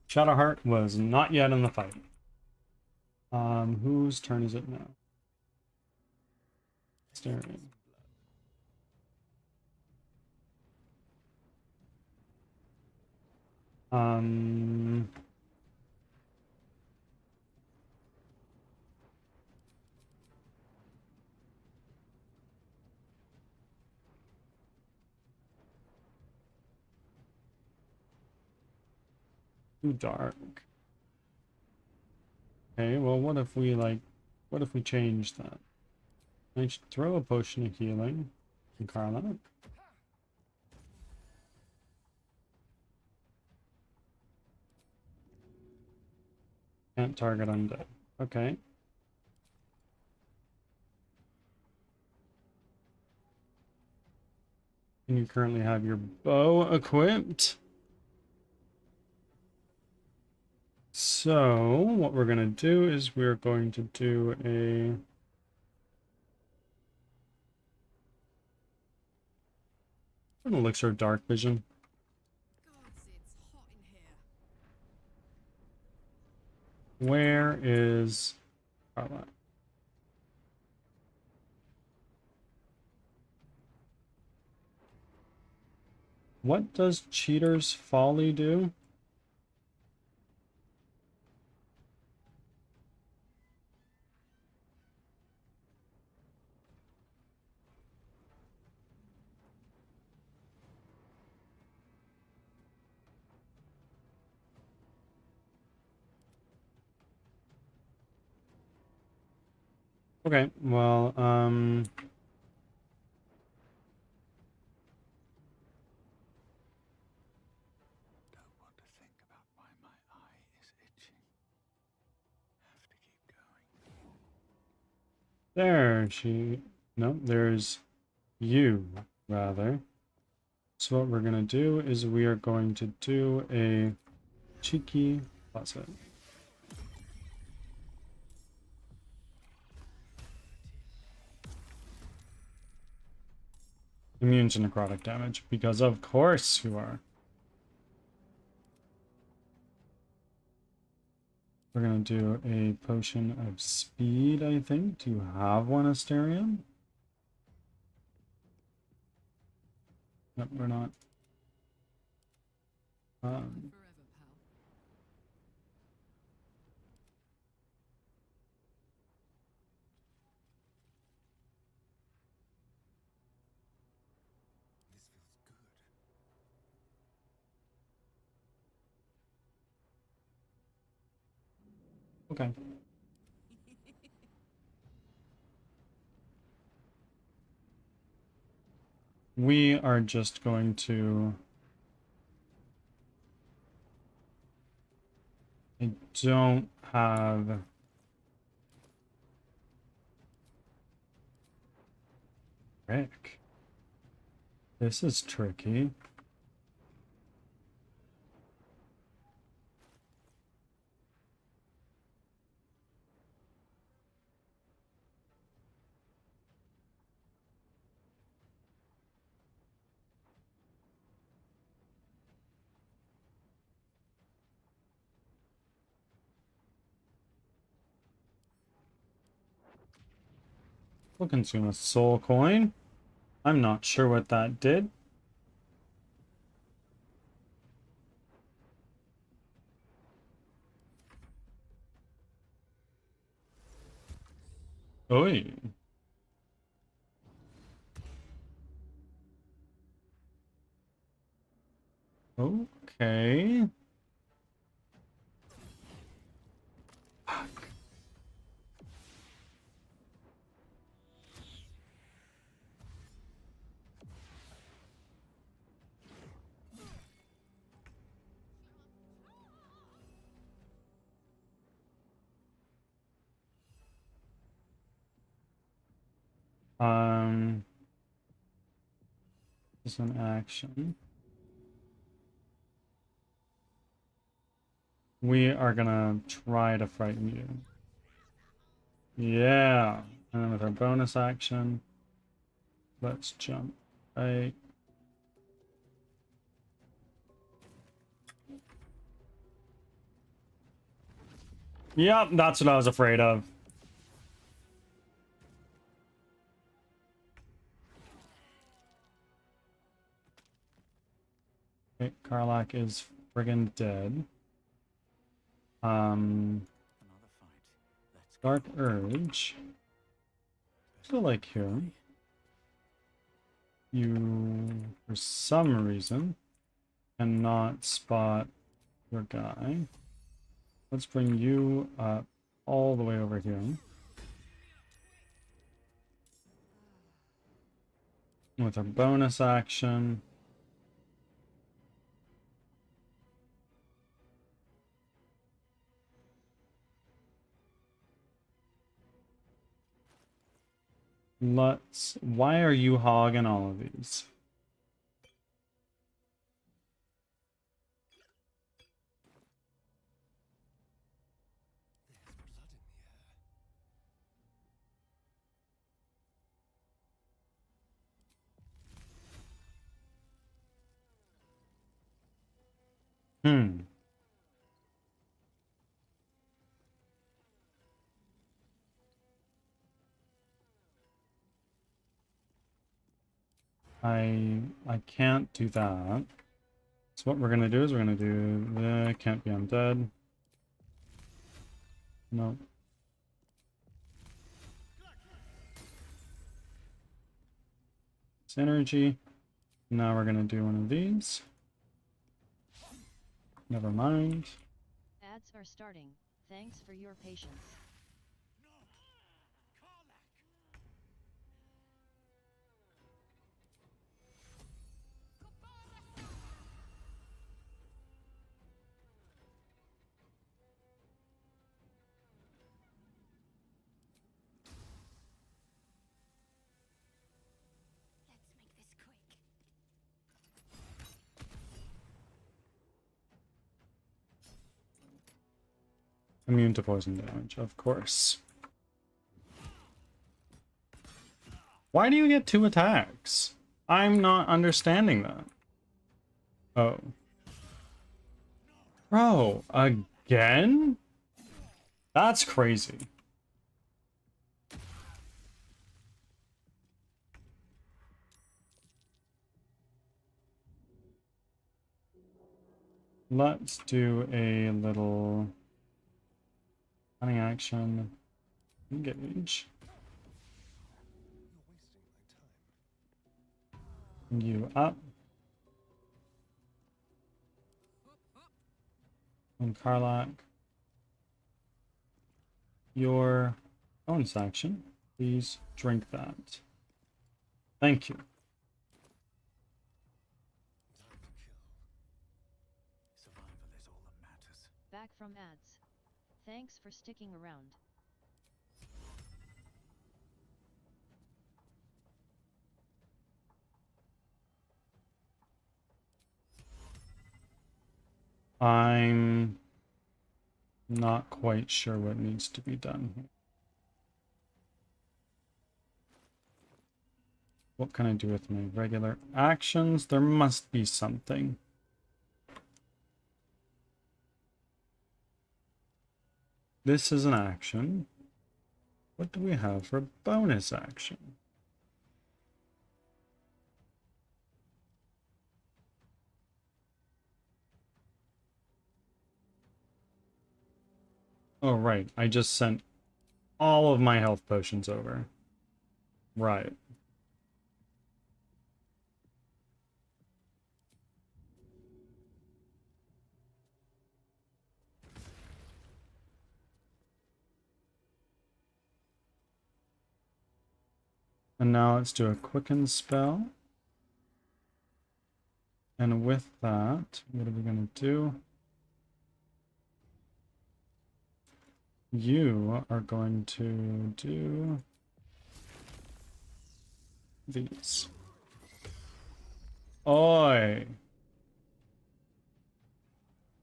Shadowheart was not yet in the fight. Whose turn is it now? Staring. Um, Too dark. Okay, well, what if we change that? I should throw a potion of healing in Carla. Can't target undead. Okay. And you currently have your bow equipped. So, what we're going to do is we're going to do an elixir of dark vision. Where is Carla? What does Cheater's Folly do? Okay, well, Don't want to think about why my eye is itching. Have to keep going. there's you, rather. So what we're gonna do is we are going to do a cheeky, that's it. Immune to necrotic damage, because of course you are. We're gonna do a potion of speed, I think. Do you have one, Asterion? No, we're not. This feels good. Okay. We are just going to... I don't have... Rick. This is tricky. We'll consume a soul coin. I'm not sure what that did. Oi. Okay. This is an action. We are gonna try to frighten you. Yeah. And then with our bonus action, let's jump. Right. Yep, that's what I was afraid of. Okay, Karlak is friggin' dead. Another fight. Let's go. Dark Urge. Still like here. You, for some reason, cannot spot your guy. Let's bring you up all the way over here. With a bonus action. Why are you hogging all of these? Hmm. I can't do that. So what we're gonna do is we're gonna do can't be undead. Nope. Synergy. Now we're gonna do one of these. Never mind. Ads are starting. Thanks for your patience. Let's make this quick. Immune to poison damage, of course. Why do you get 2 attacks? I'm not understanding that. Oh. Bro, again? That's crazy. Let's do a little cunning action. Engage. You up. And Karlak. Your bonus action. Please drink that. Thank you. Survival is all that matters. Back from ads. Thanks for sticking around. I'm not quite sure what needs to be done here. What can I do with my regular actions? There must be something. This is an action. What do we have for a bonus action? Oh, right. I just sent all of my health potions over. Right. And now let's do a quicken spell. And with that, what are we going to do? You are going to do these. Oi!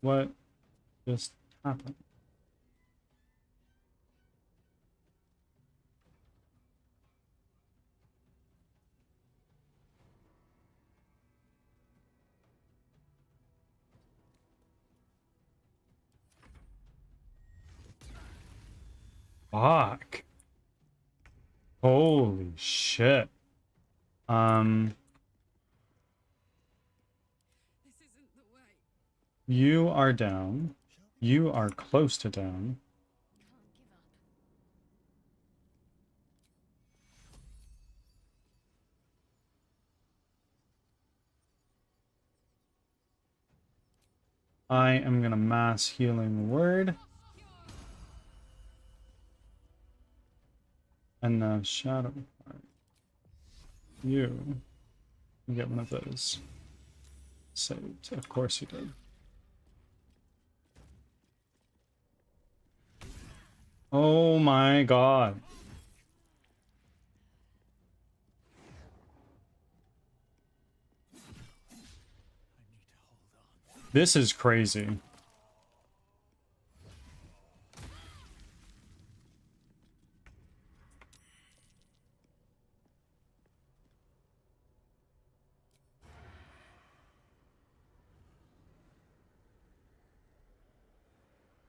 What just happened? Fuck. Holy shit. This isn't the way. You are down. You are close to down. Can't give up. I am gonna mass healing word. And now shadow part. You get one of those. Saved. Of course you did. Oh my god. This is crazy.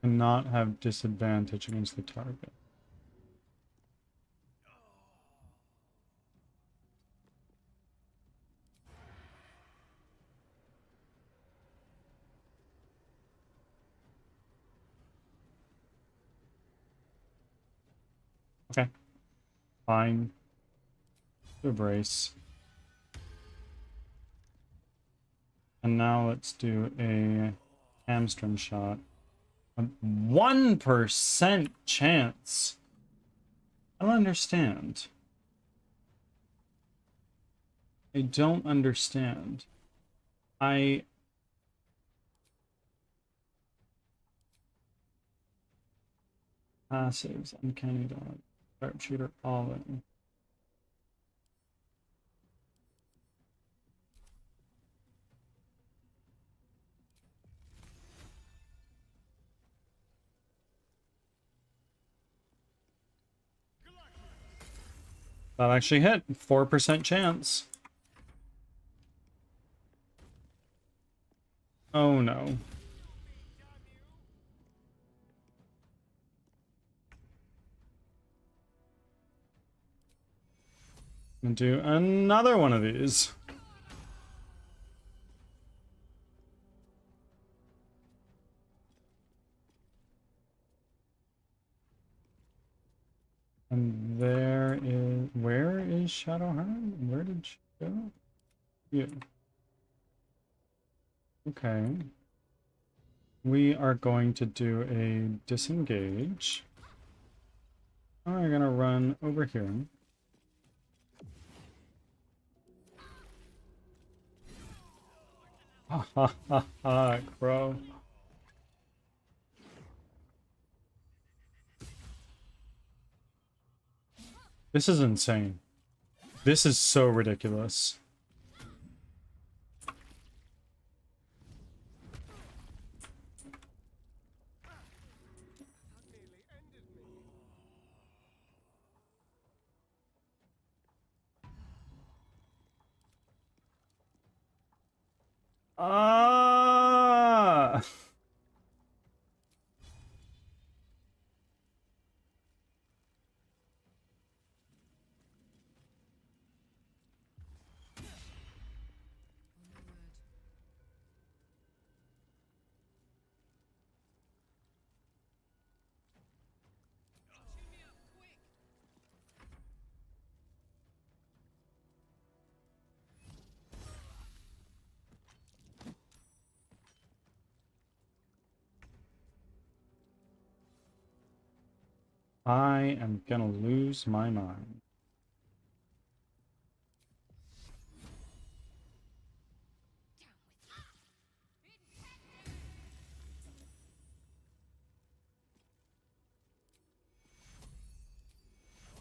Cannot have disadvantage against the target. Okay. Fine. Embrace. And now let's do a hamstring shot. A 1% chance. I don't understand. I don't understand. Passives, uncanny dog, sharpshooter, all in. That actually hit. 4% chance. Oh no. I'm gonna do another one of these. And there is... Where is Shadowheart? Where did she go? Yeah. Okay. We are going to do a disengage. We're gonna run over here. Ha ha ha ha, bro. This is insane. This is so ridiculous. Ah! I am gonna lose my mind.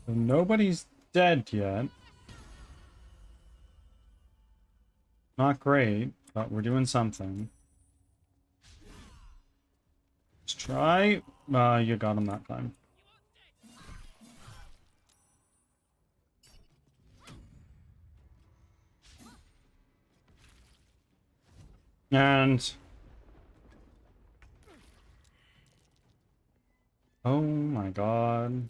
So nobody's dead yet. Not great, but we're doing something. Let's try. You got him that time. And oh my god.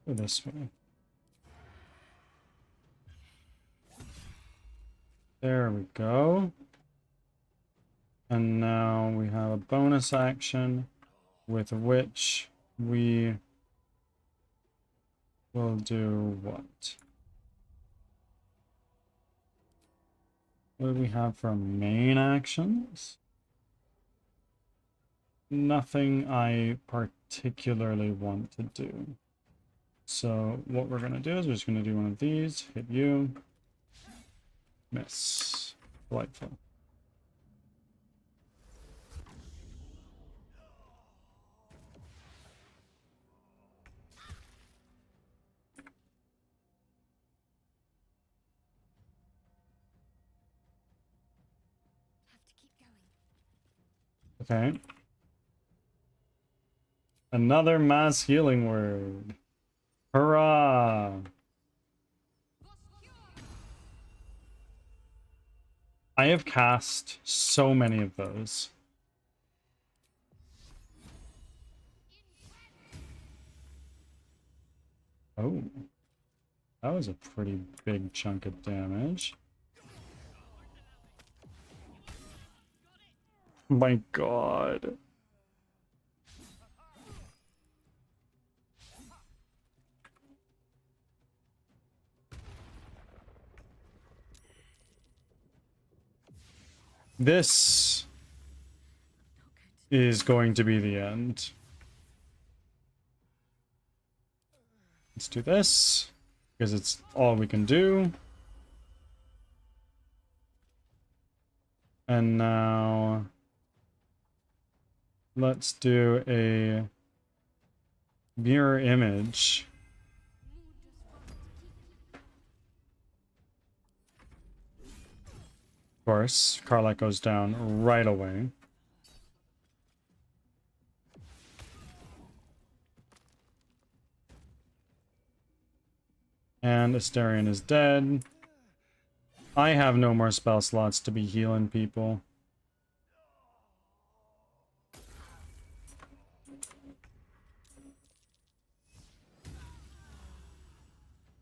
Go this way. There we go. And now we have a bonus action with which we will do what? What do we have for main actions? Nothing I particularly want to do. So what we're going to do is we're just going to do one of these, hit you, miss. Delightful. Have to keep going. Okay. Another mass healing word. Hurrah! I have cast so many of those. Oh. That was a pretty big chunk of damage. My god. This is going to be the end. Let's do this, because it's all we can do. And now let's do a mirror image. Of course, Carlight goes down right away. And Asterion is dead. I have no more spell slots to be healing people.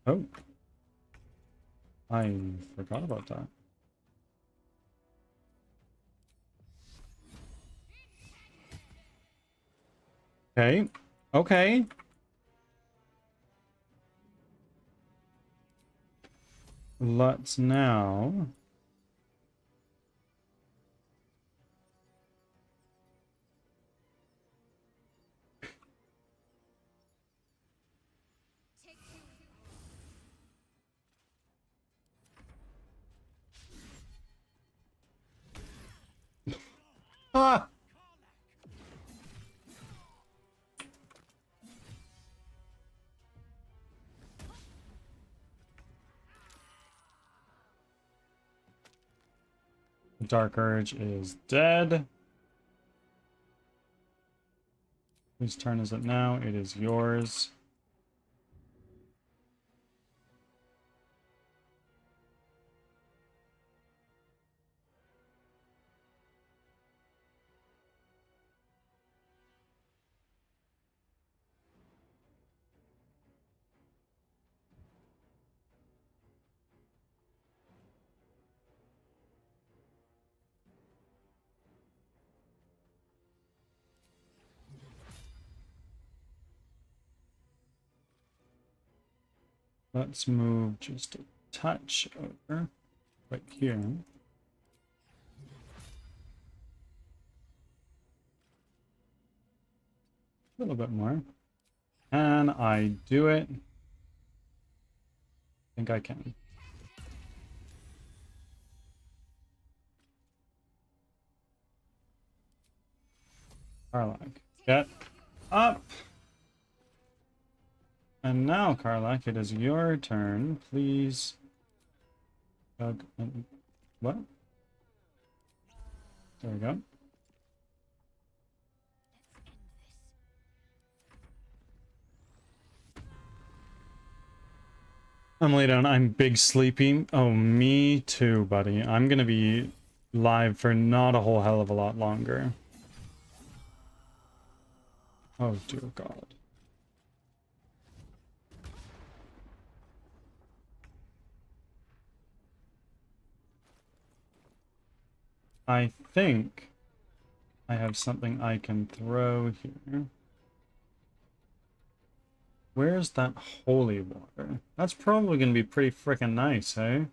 Oh. I forgot about that. Okay. Okay. Let's now... Ah! Dark Urge is dead. Whose turn is it now? It is yours. Let's move just a touch over right here. A little bit more. Can I do it? I think I can. Carlag, get up! And now, Karlak, it is your turn. Please. What? There we go. I'm laid down. I'm big sleepy. Oh, me too, buddy. I'm gonna be live for not a whole hell of a lot longer. Oh, dear God. I think I have something I can throw here. Where's that holy water? That's probably gonna be pretty freaking nice, eh?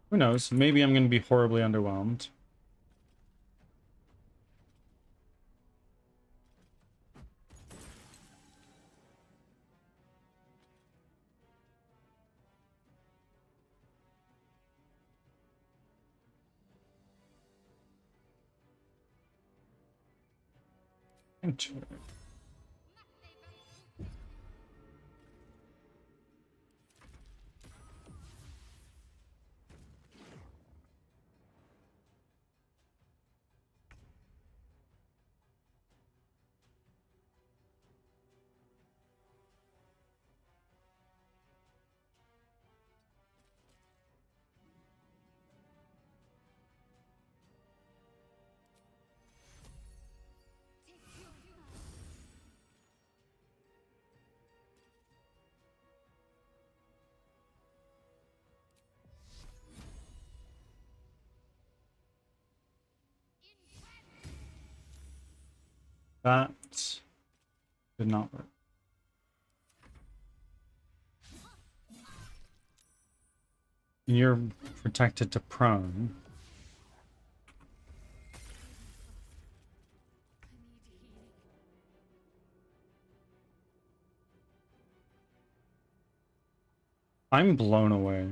Who knows? Maybe I'm gonna be horribly underwhelmed. Interesting. That did not work. You're protected to prone. I'm blown away.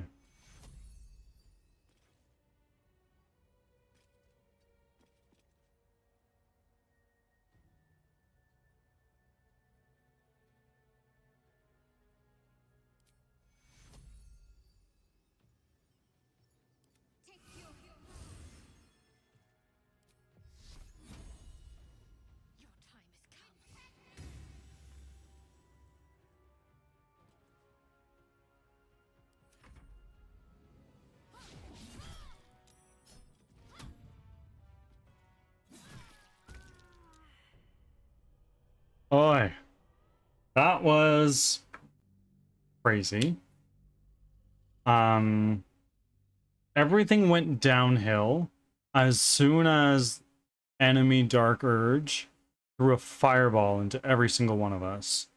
Oi. That was crazy. Everything went downhill as soon as enemy Dark Urge threw a fireball into every single one of us.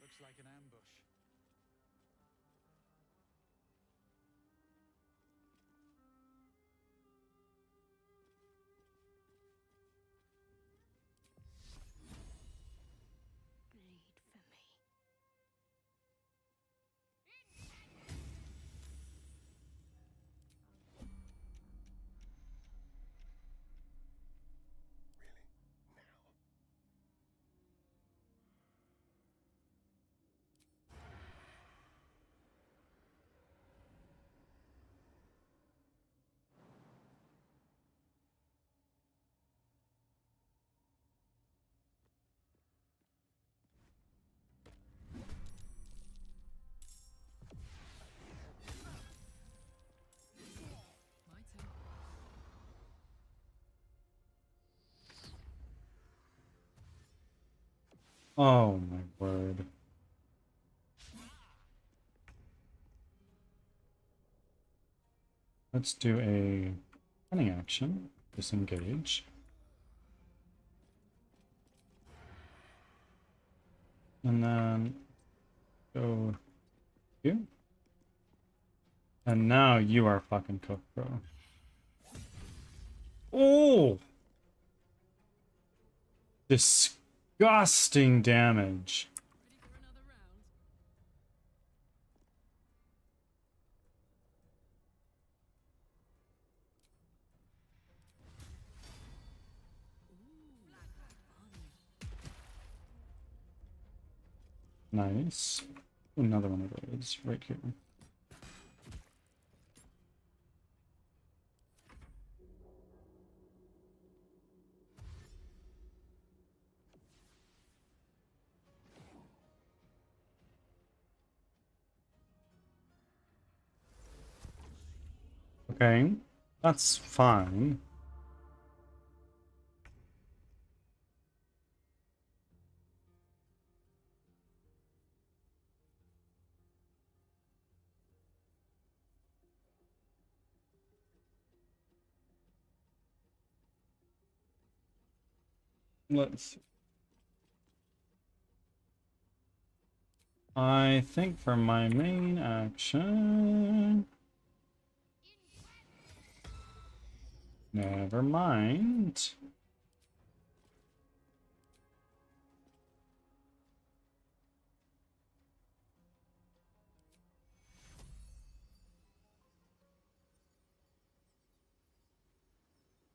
Looks like an ambush. Bleed for me. My turn. Oh my word. Let's do a cunning action. Disengage. And then Go here. And now you are fucking cooked, bro. Oh! Disgusting damage. Nice. Another one of those right here. Okay, that's fine. Let's see. I think for my main action... Never mind.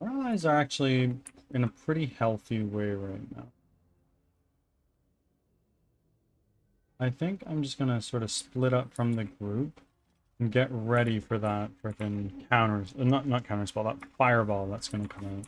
Our allies are actually in a pretty healthy way right now. I think I'm just gonna sort of split up from the group and get ready for that freaking counters, not counter spell, that fireball that's gonna come out.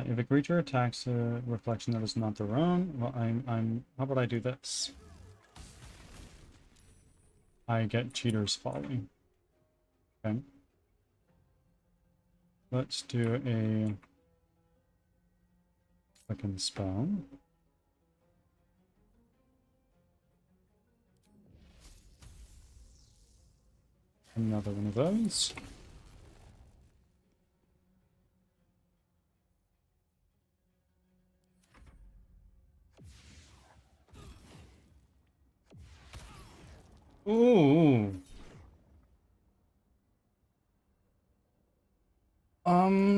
If a creature attacks a reflection that is not their own, well, how about I do this? I get Cheater's Folly. Okay. Let's do a fucking spell. Another one of those. Ooh.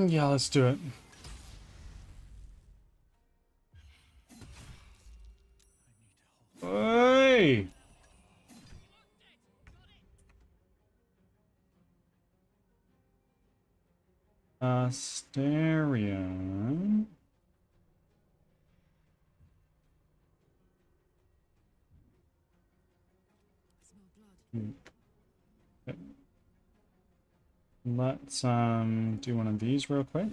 Yeah, let's do it. Hey! Asterion. Okay. Let's do one of these real quick.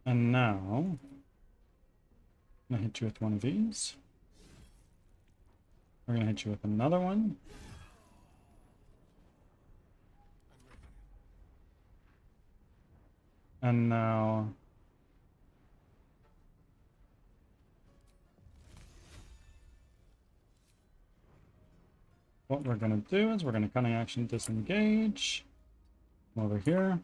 And now I'm gonna hit you with one of these. We're gonna hit you with another one. And now what we're gonna do is we're gonna cunning action disengage. Come over here.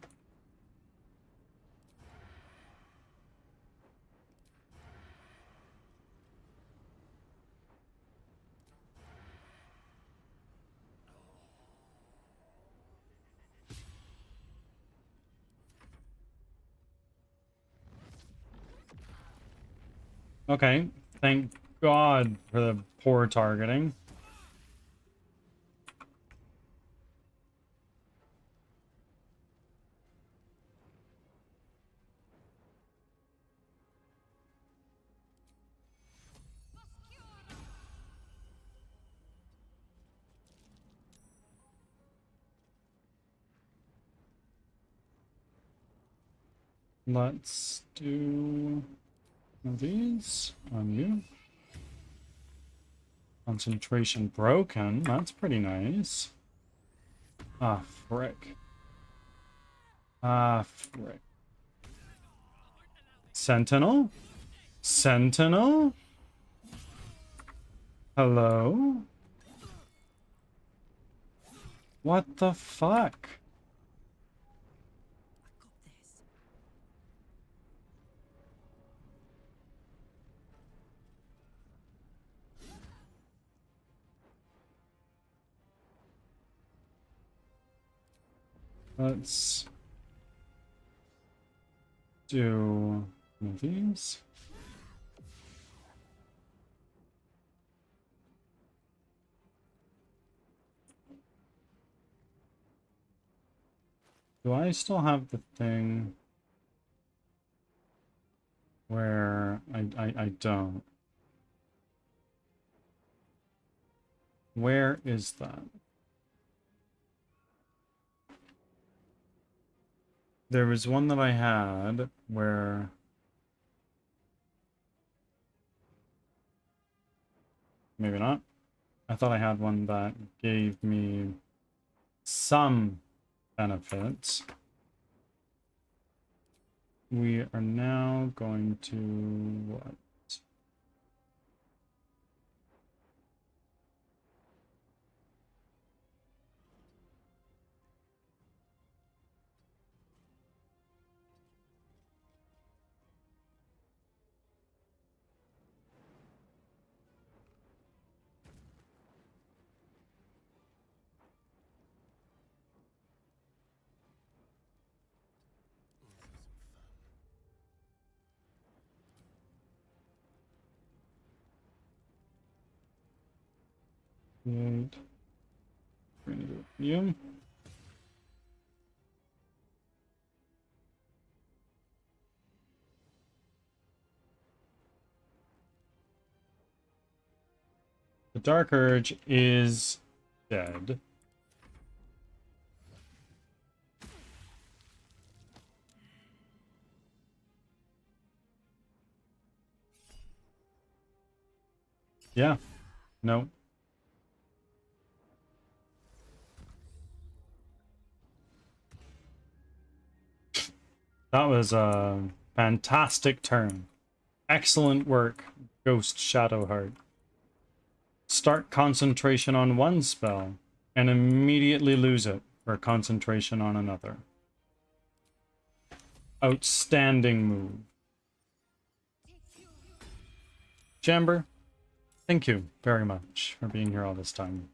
Okay, thank God for the poor targeting. Let's do one of these on you. Concentration broken. That's pretty nice. Ah, frick. Ah, frick. Sentinel? Sentinel? Hello? What the fuck? Let's do one of these. Do I still have the thing where I don't? Where is that? There was one that I had where... Maybe not. I thought I had one that gave me some benefits. We are now going to what? Create. We're gonna do you. The Dark Urge is dead. Yeah. No. That was a fantastic turn. Excellent work, Ghost Shadowheart. Start concentration on one spell and immediately lose it for concentration on another. Outstanding move. Jamber, thank you very much for being here all this time.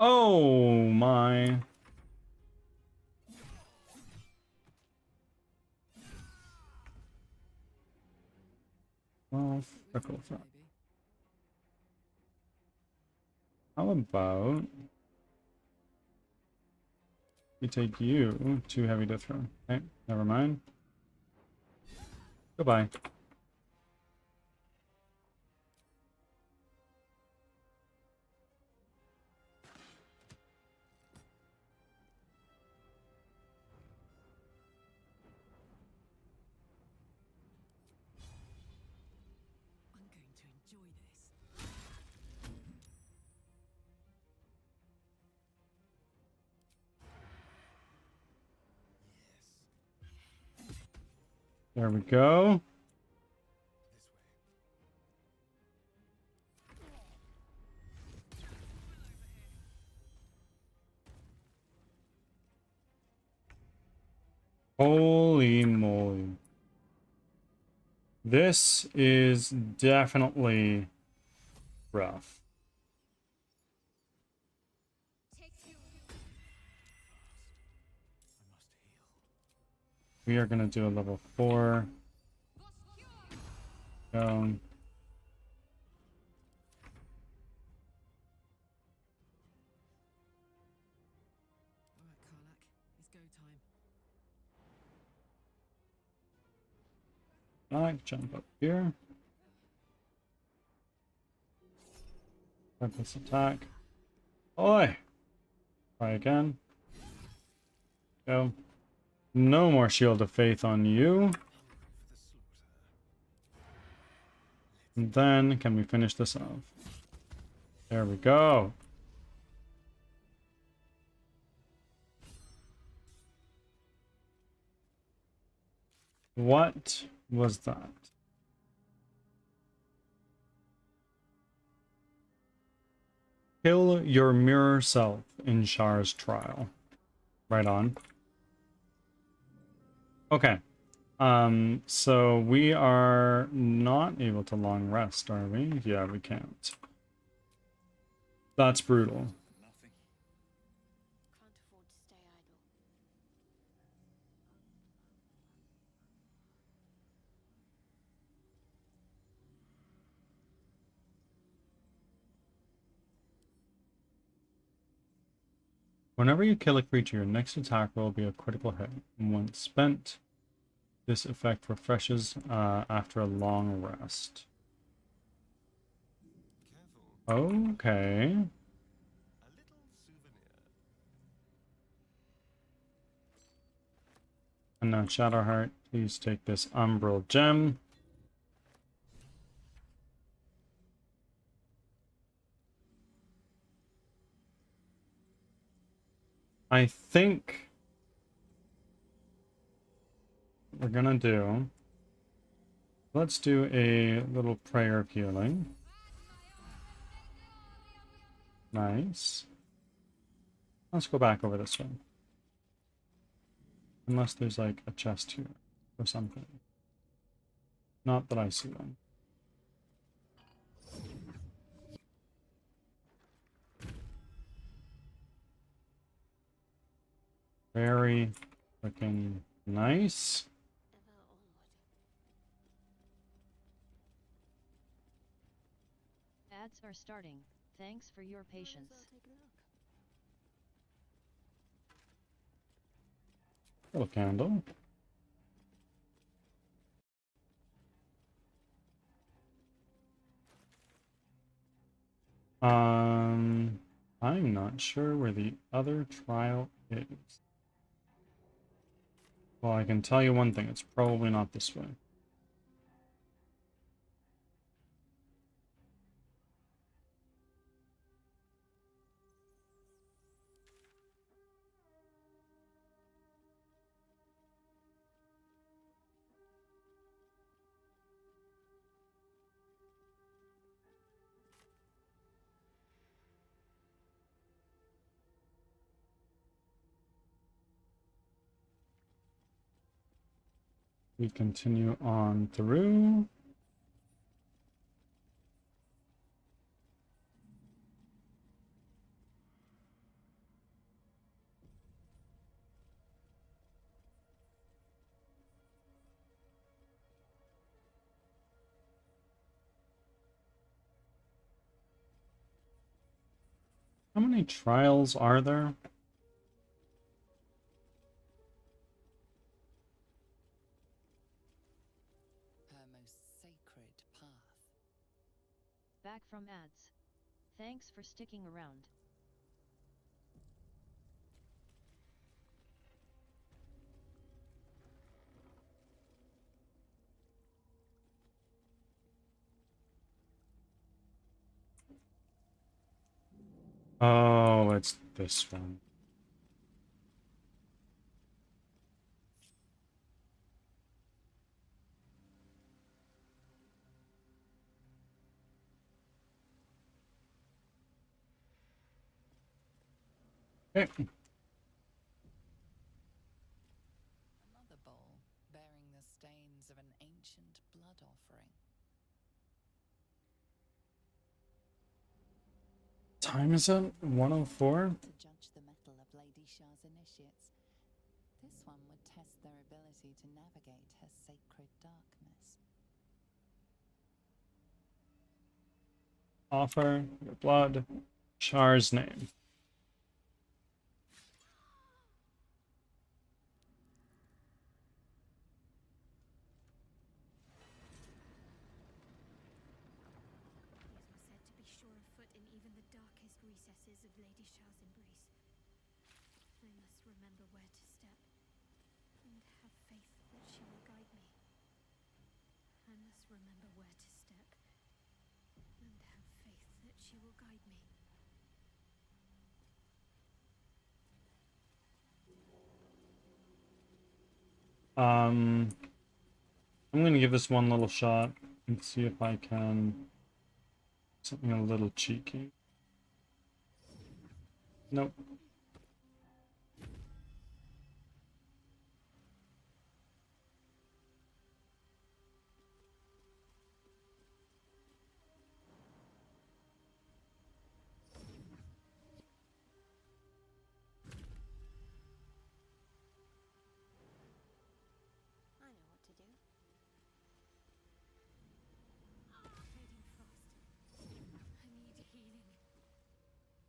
Oh my. Well, freckle frog. How about we take you? Too heavy to throw. Okay, never mind. Goodbye. I'm going to enjoy this. There we go. Holy moly. This is definitely rough. We are going to do a level 4. Go. Alright, Karlak, it's go time. Alright, jump up here. Reckless attack. Oi! Try again. Go. No more Shield of Faith on you. And then, can we finish this off? There we go. What was that? Kill your mirror self in Char's trial. Right on. Okay. So we are not able to long rest, are we? Yeah, we can't. That's brutal. Nothing. Can't afford to stay idle. Whenever you kill a creature, your next attack will be a critical hit. And once spent, this effect refreshes after a long rest. Careful. Okay. A little souvenir. And now Shadowheart, please take this Umbral Gem. I think we're gonna do, let's do a little prayer of healing. Nice. Let's go back over this way. Unless there's like a chest here or something. Not that I see one. Very freaking nice. Ever onward. Ads are starting. Thanks for your patience. Take a look. Little candle. I'm not sure where the other trial is. Well, I can tell you one thing, it's probably not this way. We continue on through. How many trials are there? Her most sacred path. Back from ads. Thanks for sticking around. Oh, it's this one. Okay. Another bowl bearing the stains of an ancient blood offering. Time is it? 104? To judge the mettle of Lady Shah's initiates, this one would test their ability to navigate her sacred darkness. Offer your blood. Char's name. These were said to be sure of foot in even the darkest recesses of Lady Shah's embrace. I must remember where to step. she will guide me. I must remember where to step, and have faith that she will guide me. I'm gonna give this one little shot and see if I can something a little cheeky. Nope. I know what to do. Fading fast. I need healing.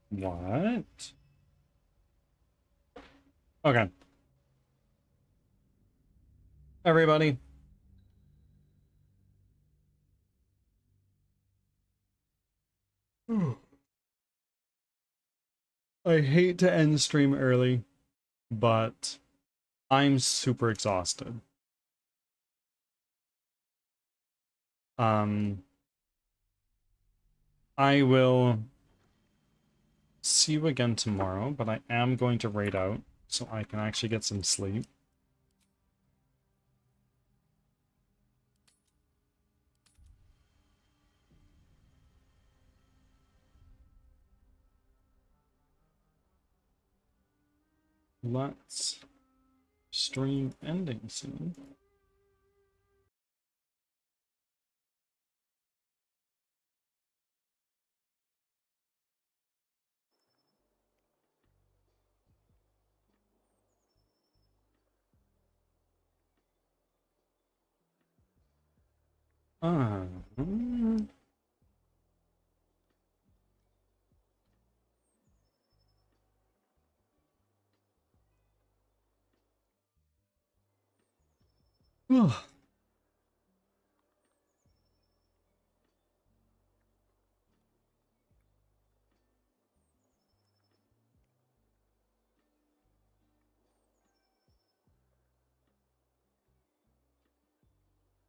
What? Okay. Everybody. I hate to end stream early, but I'm super exhausted. I will see you again tomorrow, but I am going to raid out so I can actually get some sleep. Let's stream ending soon.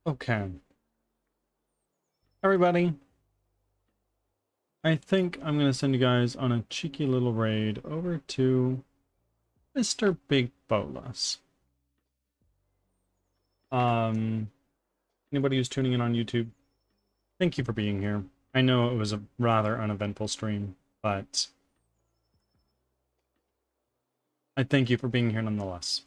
Okay. Everybody, I think I'm going to send you guys on a cheeky little raid over to Mr. Big Bolus. Anybody who's tuning in on YouTube, thank you for being here. I know it was a rather uneventful stream, but I thank you for being here nonetheless.